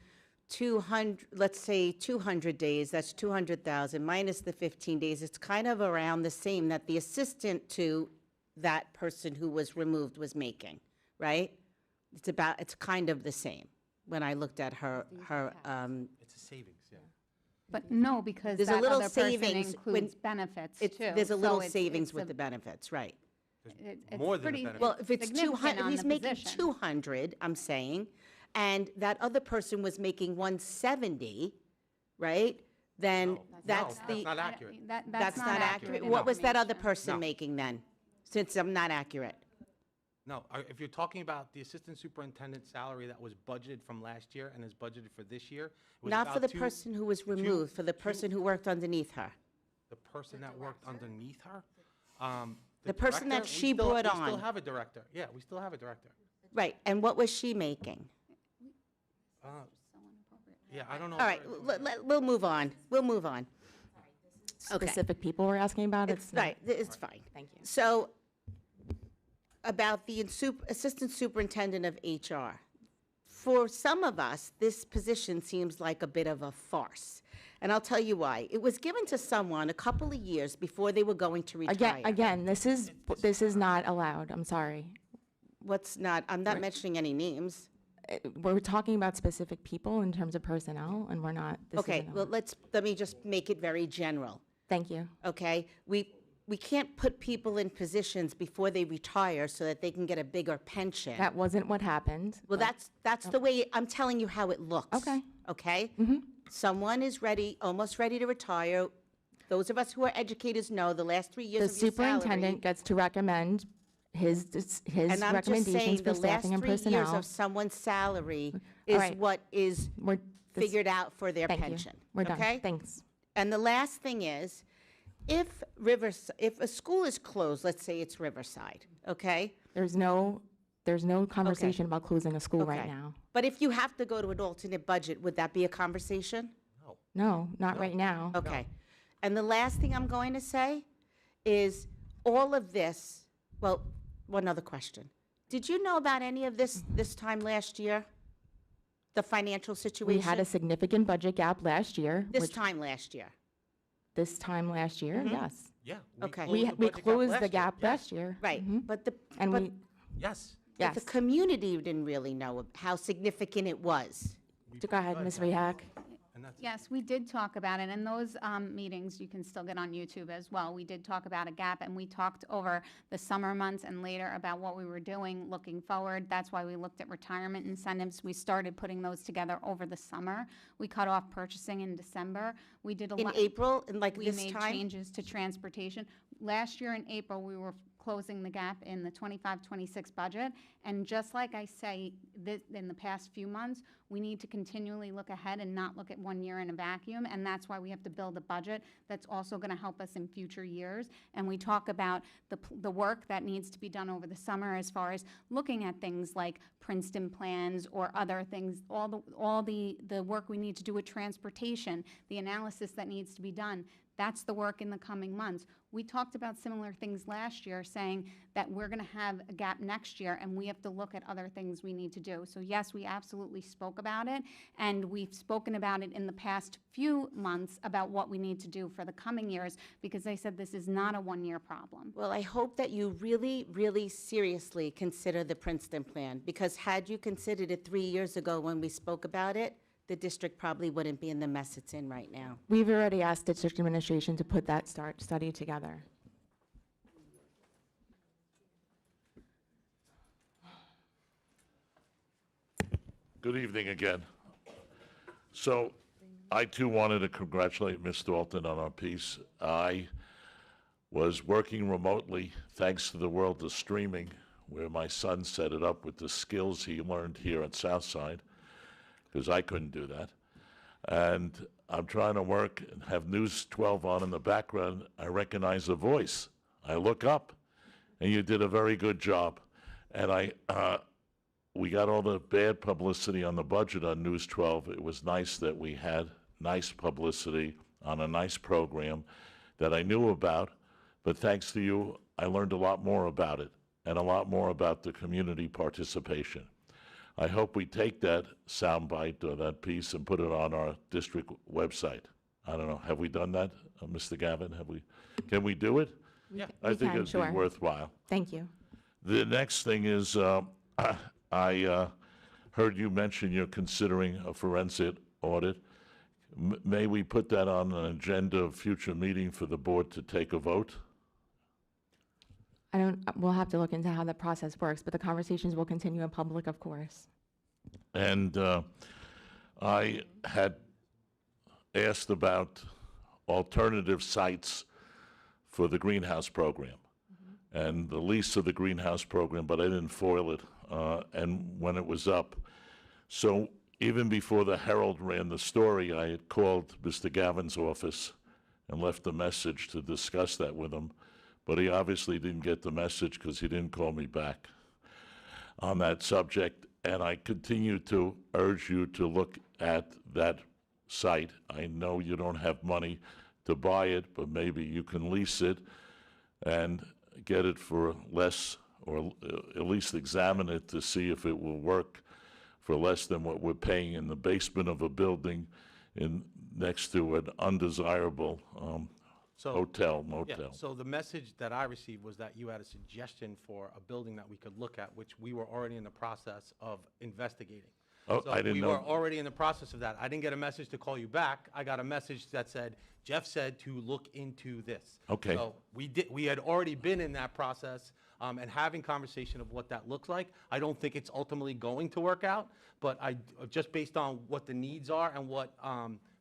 [SPEAKER 10] 200, let's say 200 days, that's 200,000 minus the 15 days. It's kind of around the same that the assistant to that person who was removed was making, right? It's kind of the same when I looked at her.
[SPEAKER 4] It's a savings, yeah.
[SPEAKER 5] But no, because
[SPEAKER 10] There's a
[SPEAKER 5] that
[SPEAKER 10] little
[SPEAKER 5] other person
[SPEAKER 10] savings when
[SPEAKER 5] includes benefits too.
[SPEAKER 10] There's a little
[SPEAKER 5] so it's
[SPEAKER 10] savings
[SPEAKER 5] a-
[SPEAKER 10] with the benefits, right?
[SPEAKER 5] it's
[SPEAKER 4] more than the
[SPEAKER 5] pretty
[SPEAKER 4] benefits.
[SPEAKER 10] Well, if it's
[SPEAKER 5] significant
[SPEAKER 10] 200,
[SPEAKER 5] on
[SPEAKER 10] he's
[SPEAKER 5] the
[SPEAKER 10] making
[SPEAKER 5] position.
[SPEAKER 10] 200, I'm saying, and that other person was making 170, right? Then
[SPEAKER 4] No,
[SPEAKER 10] that's
[SPEAKER 4] no,
[SPEAKER 10] the.
[SPEAKER 4] that's not accurate.
[SPEAKER 10] That's not accurate.
[SPEAKER 4] No.
[SPEAKER 10] What was that other
[SPEAKER 5] information.
[SPEAKER 10] person
[SPEAKER 4] No.
[SPEAKER 10] making then? Since I'm not accurate.
[SPEAKER 4] No, if you're talking about the assistant superintendent's salary that was budgeted from last year and is budgeted for this year, it was
[SPEAKER 10] Not for
[SPEAKER 4] about
[SPEAKER 10] the person who was removed, for the person who worked underneath her.
[SPEAKER 4] the person that worked underneath her.
[SPEAKER 10] The person that
[SPEAKER 4] director,
[SPEAKER 10] she brought
[SPEAKER 4] We still
[SPEAKER 10] on.
[SPEAKER 4] have a director. Yeah, we still have a director.
[SPEAKER 10] Right, and what was she making?
[SPEAKER 4] Yeah, I don't know.
[SPEAKER 10] All right, we'll move on. We'll move on. Okay.
[SPEAKER 1] Specific people we're asking about?
[SPEAKER 10] It's right, it's fine.
[SPEAKER 1] Thank you.
[SPEAKER 10] So, about the assistant superintendent of HR. For some of us, this position seems like a bit of a farce. And I'll tell you why. It was given to someone a couple of years before they were going to retire.
[SPEAKER 1] Again, this is not allowed. I'm sorry.
[SPEAKER 10] What's not, I'm not mentioning any names.
[SPEAKER 1] We're talking about specific people in terms of personnel, and we're not.
[SPEAKER 10] Okay, well, let me just make it very general.
[SPEAKER 1] Thank you.
[SPEAKER 10] Okay? We can't put people in positions before they retire so that they can get a bigger pension.
[SPEAKER 1] That wasn't what happened.
[SPEAKER 10] Well, that's the way, I'm telling you how it looks.
[SPEAKER 1] Okay.
[SPEAKER 10] Okay?
[SPEAKER 1] Mm-hmm.
[SPEAKER 10] Someone is almost ready to retire. Those of us who are educators know the last 3 years
[SPEAKER 1] The
[SPEAKER 10] of your salary.
[SPEAKER 1] superintendent gets to recommend his
[SPEAKER 10] And I'm just saying,
[SPEAKER 1] recommendations
[SPEAKER 10] the
[SPEAKER 1] for
[SPEAKER 10] last
[SPEAKER 1] staffing and
[SPEAKER 10] 3 years
[SPEAKER 1] personnel.
[SPEAKER 10] of someone's salary
[SPEAKER 1] All
[SPEAKER 10] is
[SPEAKER 1] right.
[SPEAKER 10] what is figured out for their
[SPEAKER 1] Thank you.
[SPEAKER 10] pension.
[SPEAKER 1] We're done.
[SPEAKER 10] Okay?
[SPEAKER 1] Thanks.
[SPEAKER 10] And the last thing is, if a school is closed, let's say it's Riverside, okay?
[SPEAKER 1] There's no conversation about closing a school right
[SPEAKER 10] Okay.
[SPEAKER 1] now.
[SPEAKER 10] But if you have to go to an alternate budget, would that be a conversation?
[SPEAKER 1] No, not right now.
[SPEAKER 10] Okay. And the last thing I'm going to say is all of this, well, one other question. Did you know about any of this time last year? The financial situation?
[SPEAKER 1] We had a significant budget gap last year.
[SPEAKER 10] This time last year?
[SPEAKER 1] This time last year,
[SPEAKER 10] Mhm.
[SPEAKER 1] yes.
[SPEAKER 4] Yeah.
[SPEAKER 10] Okay.
[SPEAKER 1] We closed the gap last year.
[SPEAKER 10] Right,
[SPEAKER 1] Mhm.
[SPEAKER 10] but
[SPEAKER 1] And
[SPEAKER 10] but
[SPEAKER 1] we,
[SPEAKER 4] Yes.
[SPEAKER 10] but the
[SPEAKER 1] yes.
[SPEAKER 10] community didn't really know how significant it was.
[SPEAKER 1] Go ahead, Ms. Rehak.
[SPEAKER 4] And that's
[SPEAKER 5] Yes, we did talk about it, and those meetings you can still get on YouTube as well. We did talk about a gap, and we talked over the summer months and later about what we were doing looking forward. That's why we looked at retirement incentives. We started putting those together over the summer. We cut off purchasing in December. We did a
[SPEAKER 10] In
[SPEAKER 5] lot.
[SPEAKER 10] April, and like
[SPEAKER 5] We
[SPEAKER 10] this
[SPEAKER 5] made
[SPEAKER 10] time?
[SPEAKER 5] changes to transportation. Last year in April, we were closing the gap in the 25-26 budget. And just like I say, in the past few months, we need to continually look ahead and not look at 1 year in a vacuum. And that's why we have to build a budget that's also going to help us in future years. And we talk about the work that needs to be done over the summer as far as looking at things like Princeton plans or other things, all the work we need to do with transportation, the analysis that needs to be done. That's the work in the coming months. We talked about similar things last year, saying that we're going to have a gap next year, and we have to look at other things we need to do. So yes, we absolutely spoke about it, and we've spoken about it in the past few months about what we need to do for the coming years, because I said this is not a one-year problem.
[SPEAKER 10] Well, I hope that you really, really seriously consider the Princeton plan, because had you considered it 3 years ago when we spoke about it, the district probably wouldn't be in the mess it's in right now.
[SPEAKER 1] We've already asked district administration to put that study together.
[SPEAKER 8] Good evening again. So I too wanted to congratulate Ms. Dalton on our piece. I was working remotely thanks to the world of streaming, where my son set it up with the skills he learned here at Southside, because I couldn't do that. And I'm trying to work and have News 12 on in the background. I recognize the voice. I look up, and you did a very good job. And we got all the bad publicity on the budget on News 12. It was nice that we had nice publicity on a nice program that I knew about, but thanks to you, I learned a lot more about it and a lot more about the community participation. I hope we take that soundbite or that piece and put it on our district website. I don't know, have we done that, Mr. Gavin? Can we do it?
[SPEAKER 1] Yeah.
[SPEAKER 8] I think it'd
[SPEAKER 1] Sure.
[SPEAKER 8] be worthwhile.
[SPEAKER 1] Thank you.
[SPEAKER 8] The next thing is, I heard you mention you're considering a forensic audit. May we put that on an agenda of future meeting for the board to take a vote?
[SPEAKER 1] We'll have to look into how the process works, but the conversations will continue in public, of course.
[SPEAKER 8] And I had asked about alternative sites for the greenhouse program and the lease of the greenhouse program, but I didn't foil it and when it was up. So even before the Herald ran the story, I had called Mr. Gavin's office and left a message to discuss that with him, but he obviously didn't get the message because he didn't call me back. on that subject, and I continue to urge you to look at that site. I know you don't have money to buy it, but maybe you can lease it and get it for less, or at least examine it to see if it will work for less than what we're paying in the basement of a building next to an undesirable hotel, motel.
[SPEAKER 4] Yeah, so the message that I received was that you had a suggestion for a building that we could look at, which we were already in the process of investigating.
[SPEAKER 8] Oh,
[SPEAKER 4] So
[SPEAKER 8] I didn't
[SPEAKER 4] we
[SPEAKER 8] know.
[SPEAKER 4] were already in the process of that. I didn't get a message to call you back. I got a message that said, Jeff said to look into this.
[SPEAKER 8] Okay.
[SPEAKER 4] So we had already been in that process and having conversation of what that looks like. I don't think it's ultimately going to work out, but just based on what the needs are and what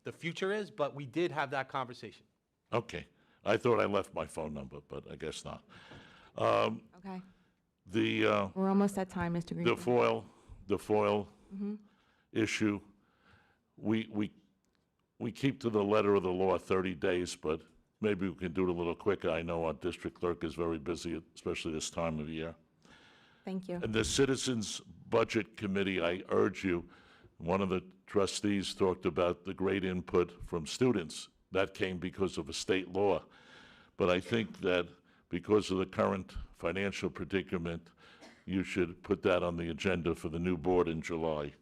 [SPEAKER 4] the future is, but we did have that conversation.
[SPEAKER 8] Okay. I thought I left my phone number, but I guess not.
[SPEAKER 1] Okay. We're almost at time, Mr. Greenfield.
[SPEAKER 8] The foil issue, we keep to the letter of the law 30 days, but maybe we can do it a little quicker. I know our district clerk is very busy, especially this time of year.
[SPEAKER 1] Thank you.
[SPEAKER 8] And the Citizens Budget Committee, I urge you, one of the trustees talked about the great input from students. That came because of a state law. But I think that because of the current financial predicament, you should put that on the agenda for the new board in July.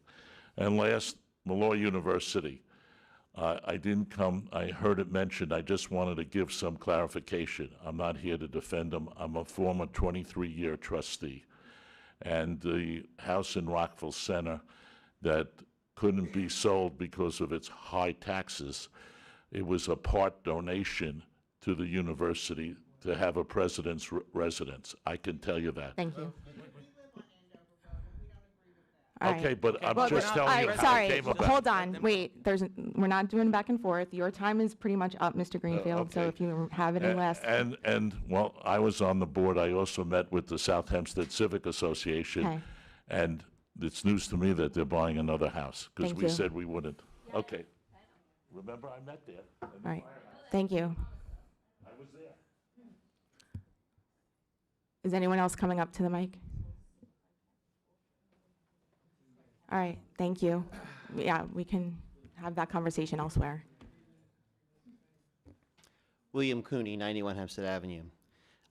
[SPEAKER 8] And last, Malloy University. I didn't come, I heard it mentioned, I just wanted to give some clarification. I'm not here to defend them. I'm a former 23-year trustee. And the house in Rockville Center that couldn't be sold because of its high taxes, it was a part donation to the university to have a president's residence. I can tell you that.
[SPEAKER 1] Thank you.
[SPEAKER 8] Okay, but I'm just telling you how it
[SPEAKER 1] Sorry,
[SPEAKER 8] came about.
[SPEAKER 1] hold on, wait, we're not doing back and forth. Your time is pretty much up, Mr. Greenfield, so
[SPEAKER 8] okay.
[SPEAKER 1] if you have any last.
[SPEAKER 8] Well, I was on the board. I also met with the South Hempstead Civic Association.
[SPEAKER 1] Okay.
[SPEAKER 8] And it's news to me that they're buying another house, because
[SPEAKER 1] Thank
[SPEAKER 8] we
[SPEAKER 1] you.
[SPEAKER 8] said we wouldn't. Okay. Remember, I met there.
[SPEAKER 1] All right, thank you.
[SPEAKER 8] I was there.
[SPEAKER 1] Is anyone else coming up to the mic? All right, thank you. Yeah, we can have that conversation elsewhere.
[SPEAKER 17] William Cooney, 91 Hempstead Avenue.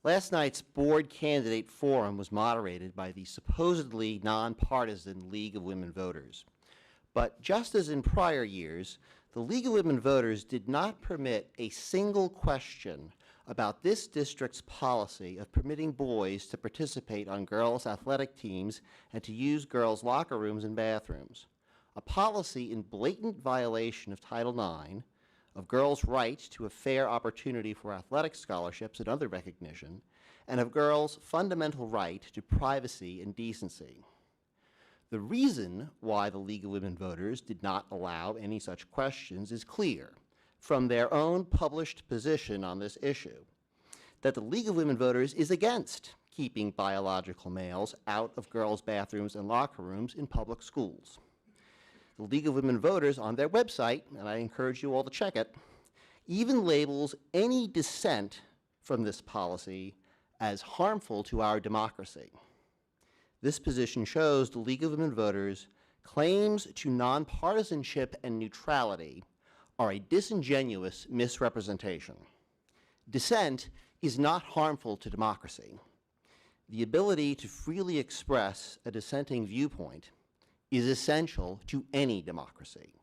[SPEAKER 17] Last night's board candidate forum was moderated by the supposedly nonpartisan League of Women Voters. But just as in prior years, the League of Women Voters did not permit a single question about this district's policy of permitting boys to participate on girls' athletic teams and to use girls' locker rooms and bathrooms, a policy in blatant violation of Title IX, of girls' right to a fair opportunity for athletic scholarships and other recognition, and of girls' fundamental right to privacy and decency. The reason why the League of Women Voters did not allow any such questions is clear from their own published position on this issue, that the League of Women Voters is against keeping biological males out of girls' bathrooms and locker rooms in public schools. The League of Women Voters on their website, and I encourage you all to check it, even labels any dissent from this policy as harmful to our democracy. This position shows the League of Women Voters' claims to nonpartisanship and neutrality are a disingenuous misrepresentation. Dissent is not harmful to democracy. The ability to freely express a dissenting viewpoint is essential to any democracy.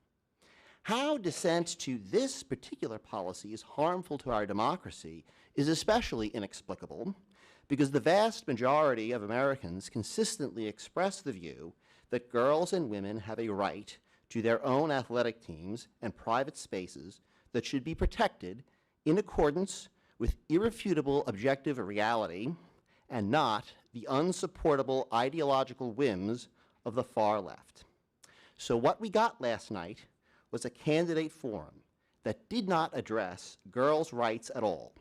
[SPEAKER 17] How dissent to this particular policy is harmful to our democracy is especially inexplicable because the vast majority of Americans consistently express the view that girls and women have a right to their own athletic teams and private spaces that should be protected in accordance with irrefutable objective reality and not the unsupportable ideological whims of the far left. So what we got last night was a candidate forum that did not address girls' rights at all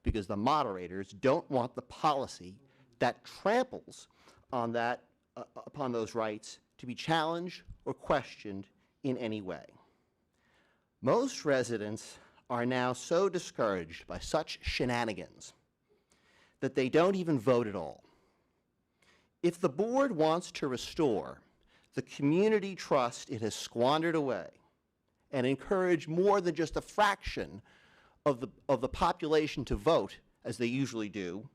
[SPEAKER 17] because the moderators don't want the policy that tramples on that, upon those rights to be challenged or questioned in any way. Most residents are now so discouraged by such shenanigans that they don't even vote at all. If the board wants to restore the community trust it has squandered away and encourage more than just a fraction of the population to vote, as they usually do,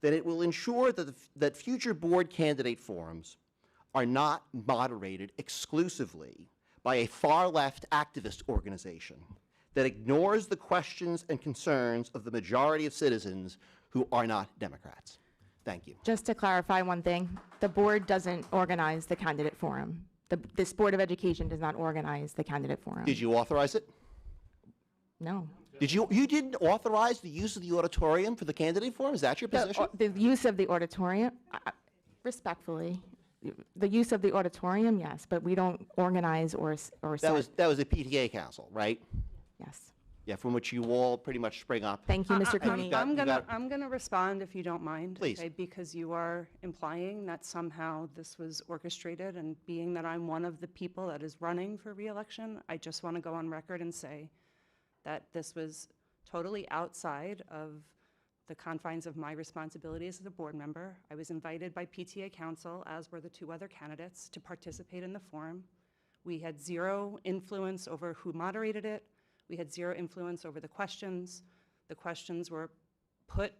[SPEAKER 17] then it will ensure that future board candidate forums are not moderated exclusively by a far-left activist organization that ignores the questions and concerns of the majority of citizens who are not Democrats. Thank you.
[SPEAKER 1] Just to clarify one thing, the board doesn't organize the candidate forum. This Board of Education does not organize the candidate forum.
[SPEAKER 17] Did you authorize it?
[SPEAKER 1] No.
[SPEAKER 17] You didn't authorize the use of the auditorium for the candidate forum? Is that your position?
[SPEAKER 1] The use of the auditorium, respectfully, the use of the auditorium, yes, but we don't organize or set.
[SPEAKER 17] That was a PTA council, right?
[SPEAKER 1] Yes.
[SPEAKER 17] Yeah, from which you all pretty much spring up.
[SPEAKER 1] Thank you, Mr. Cooney.
[SPEAKER 15] I'm gonna respond if you don't mind.
[SPEAKER 17] Please.
[SPEAKER 15] Okay, because you are implying that somehow this was orchestrated, and being that I'm one of the people that is running for reelection, I just want to go on record and say that this was totally outside of the confines of my responsibilities as a board member. I was invited by PTA council, as were the two other candidates, to participate in the forum. We had zero influence over who moderated it. We had zero influence over the questions. The questions were put,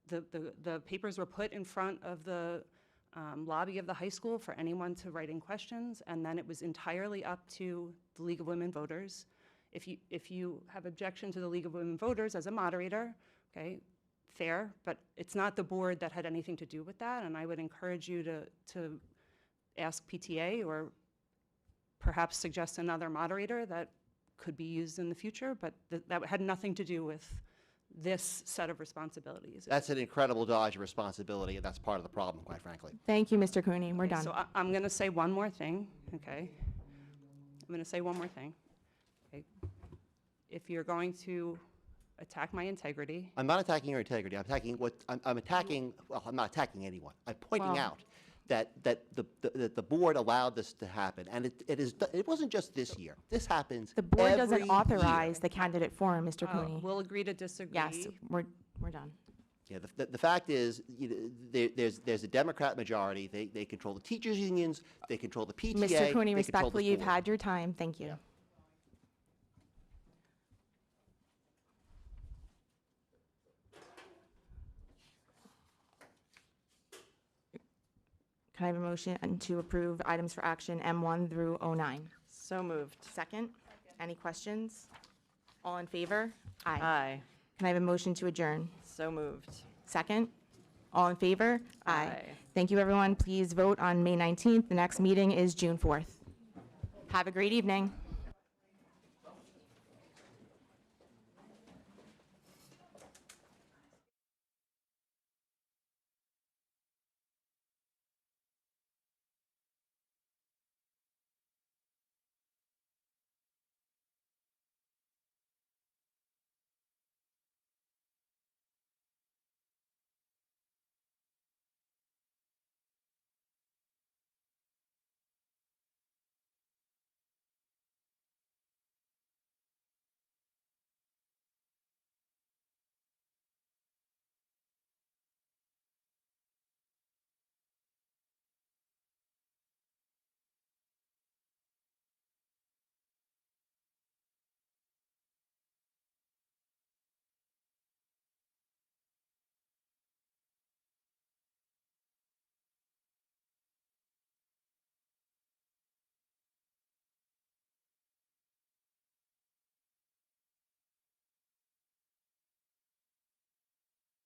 [SPEAKER 15] the papers were put in front of the lobby of the high school for anyone to write in questions, and then it was entirely up to the League of Women Voters. If you have objection to the League of Women Voters as a moderator, okay, fair, but it's not the board that had anything to do with that, and I would encourage you to ask PTA or perhaps suggest another moderator that could be used in the future, but that had nothing to do with this set of responsibilities.
[SPEAKER 17] That's an incredible dodge of responsibility, and that's part of the problem, quite frankly.
[SPEAKER 1] Thank you, Mr. Cooney. We're done.
[SPEAKER 15] So I'm going to say one more thing, okay? I'm going to say one more thing. Okay? If you're going to attack my integrity.
[SPEAKER 17] I'm not attacking your integrity. I'm attacking I'm attacking, well, I'm not attacking anyone. I'm pointing out that the board allowed this to happen, and it wasn't just this year. This happens
[SPEAKER 1] The board doesn't
[SPEAKER 17] every
[SPEAKER 1] authorize
[SPEAKER 17] year.
[SPEAKER 1] the candidate forum, Mr. Cooney.
[SPEAKER 15] We'll agree to disagree.
[SPEAKER 1] Yes, we're done.
[SPEAKER 17] Yeah, the fact is, there's a Democrat majority. They control the teachers' unions. They control the PTA.
[SPEAKER 1] Mr. Cooney,
[SPEAKER 17] they control the
[SPEAKER 1] respectfully, you've
[SPEAKER 17] board.
[SPEAKER 1] had your time. Thank you. Can I have a motion to approve items for action M1 through 09?
[SPEAKER 2] So moved.
[SPEAKER 1] Second. Any questions? All in favor?
[SPEAKER 2] Aye.
[SPEAKER 1] Can I have a motion to adjourn?
[SPEAKER 2] So moved.
[SPEAKER 1] Second. All in favor?
[SPEAKER 2] Aye.
[SPEAKER 1] Thank you, everyone. Please vote on May 19th. The next meeting is June 4th. Have a great evening.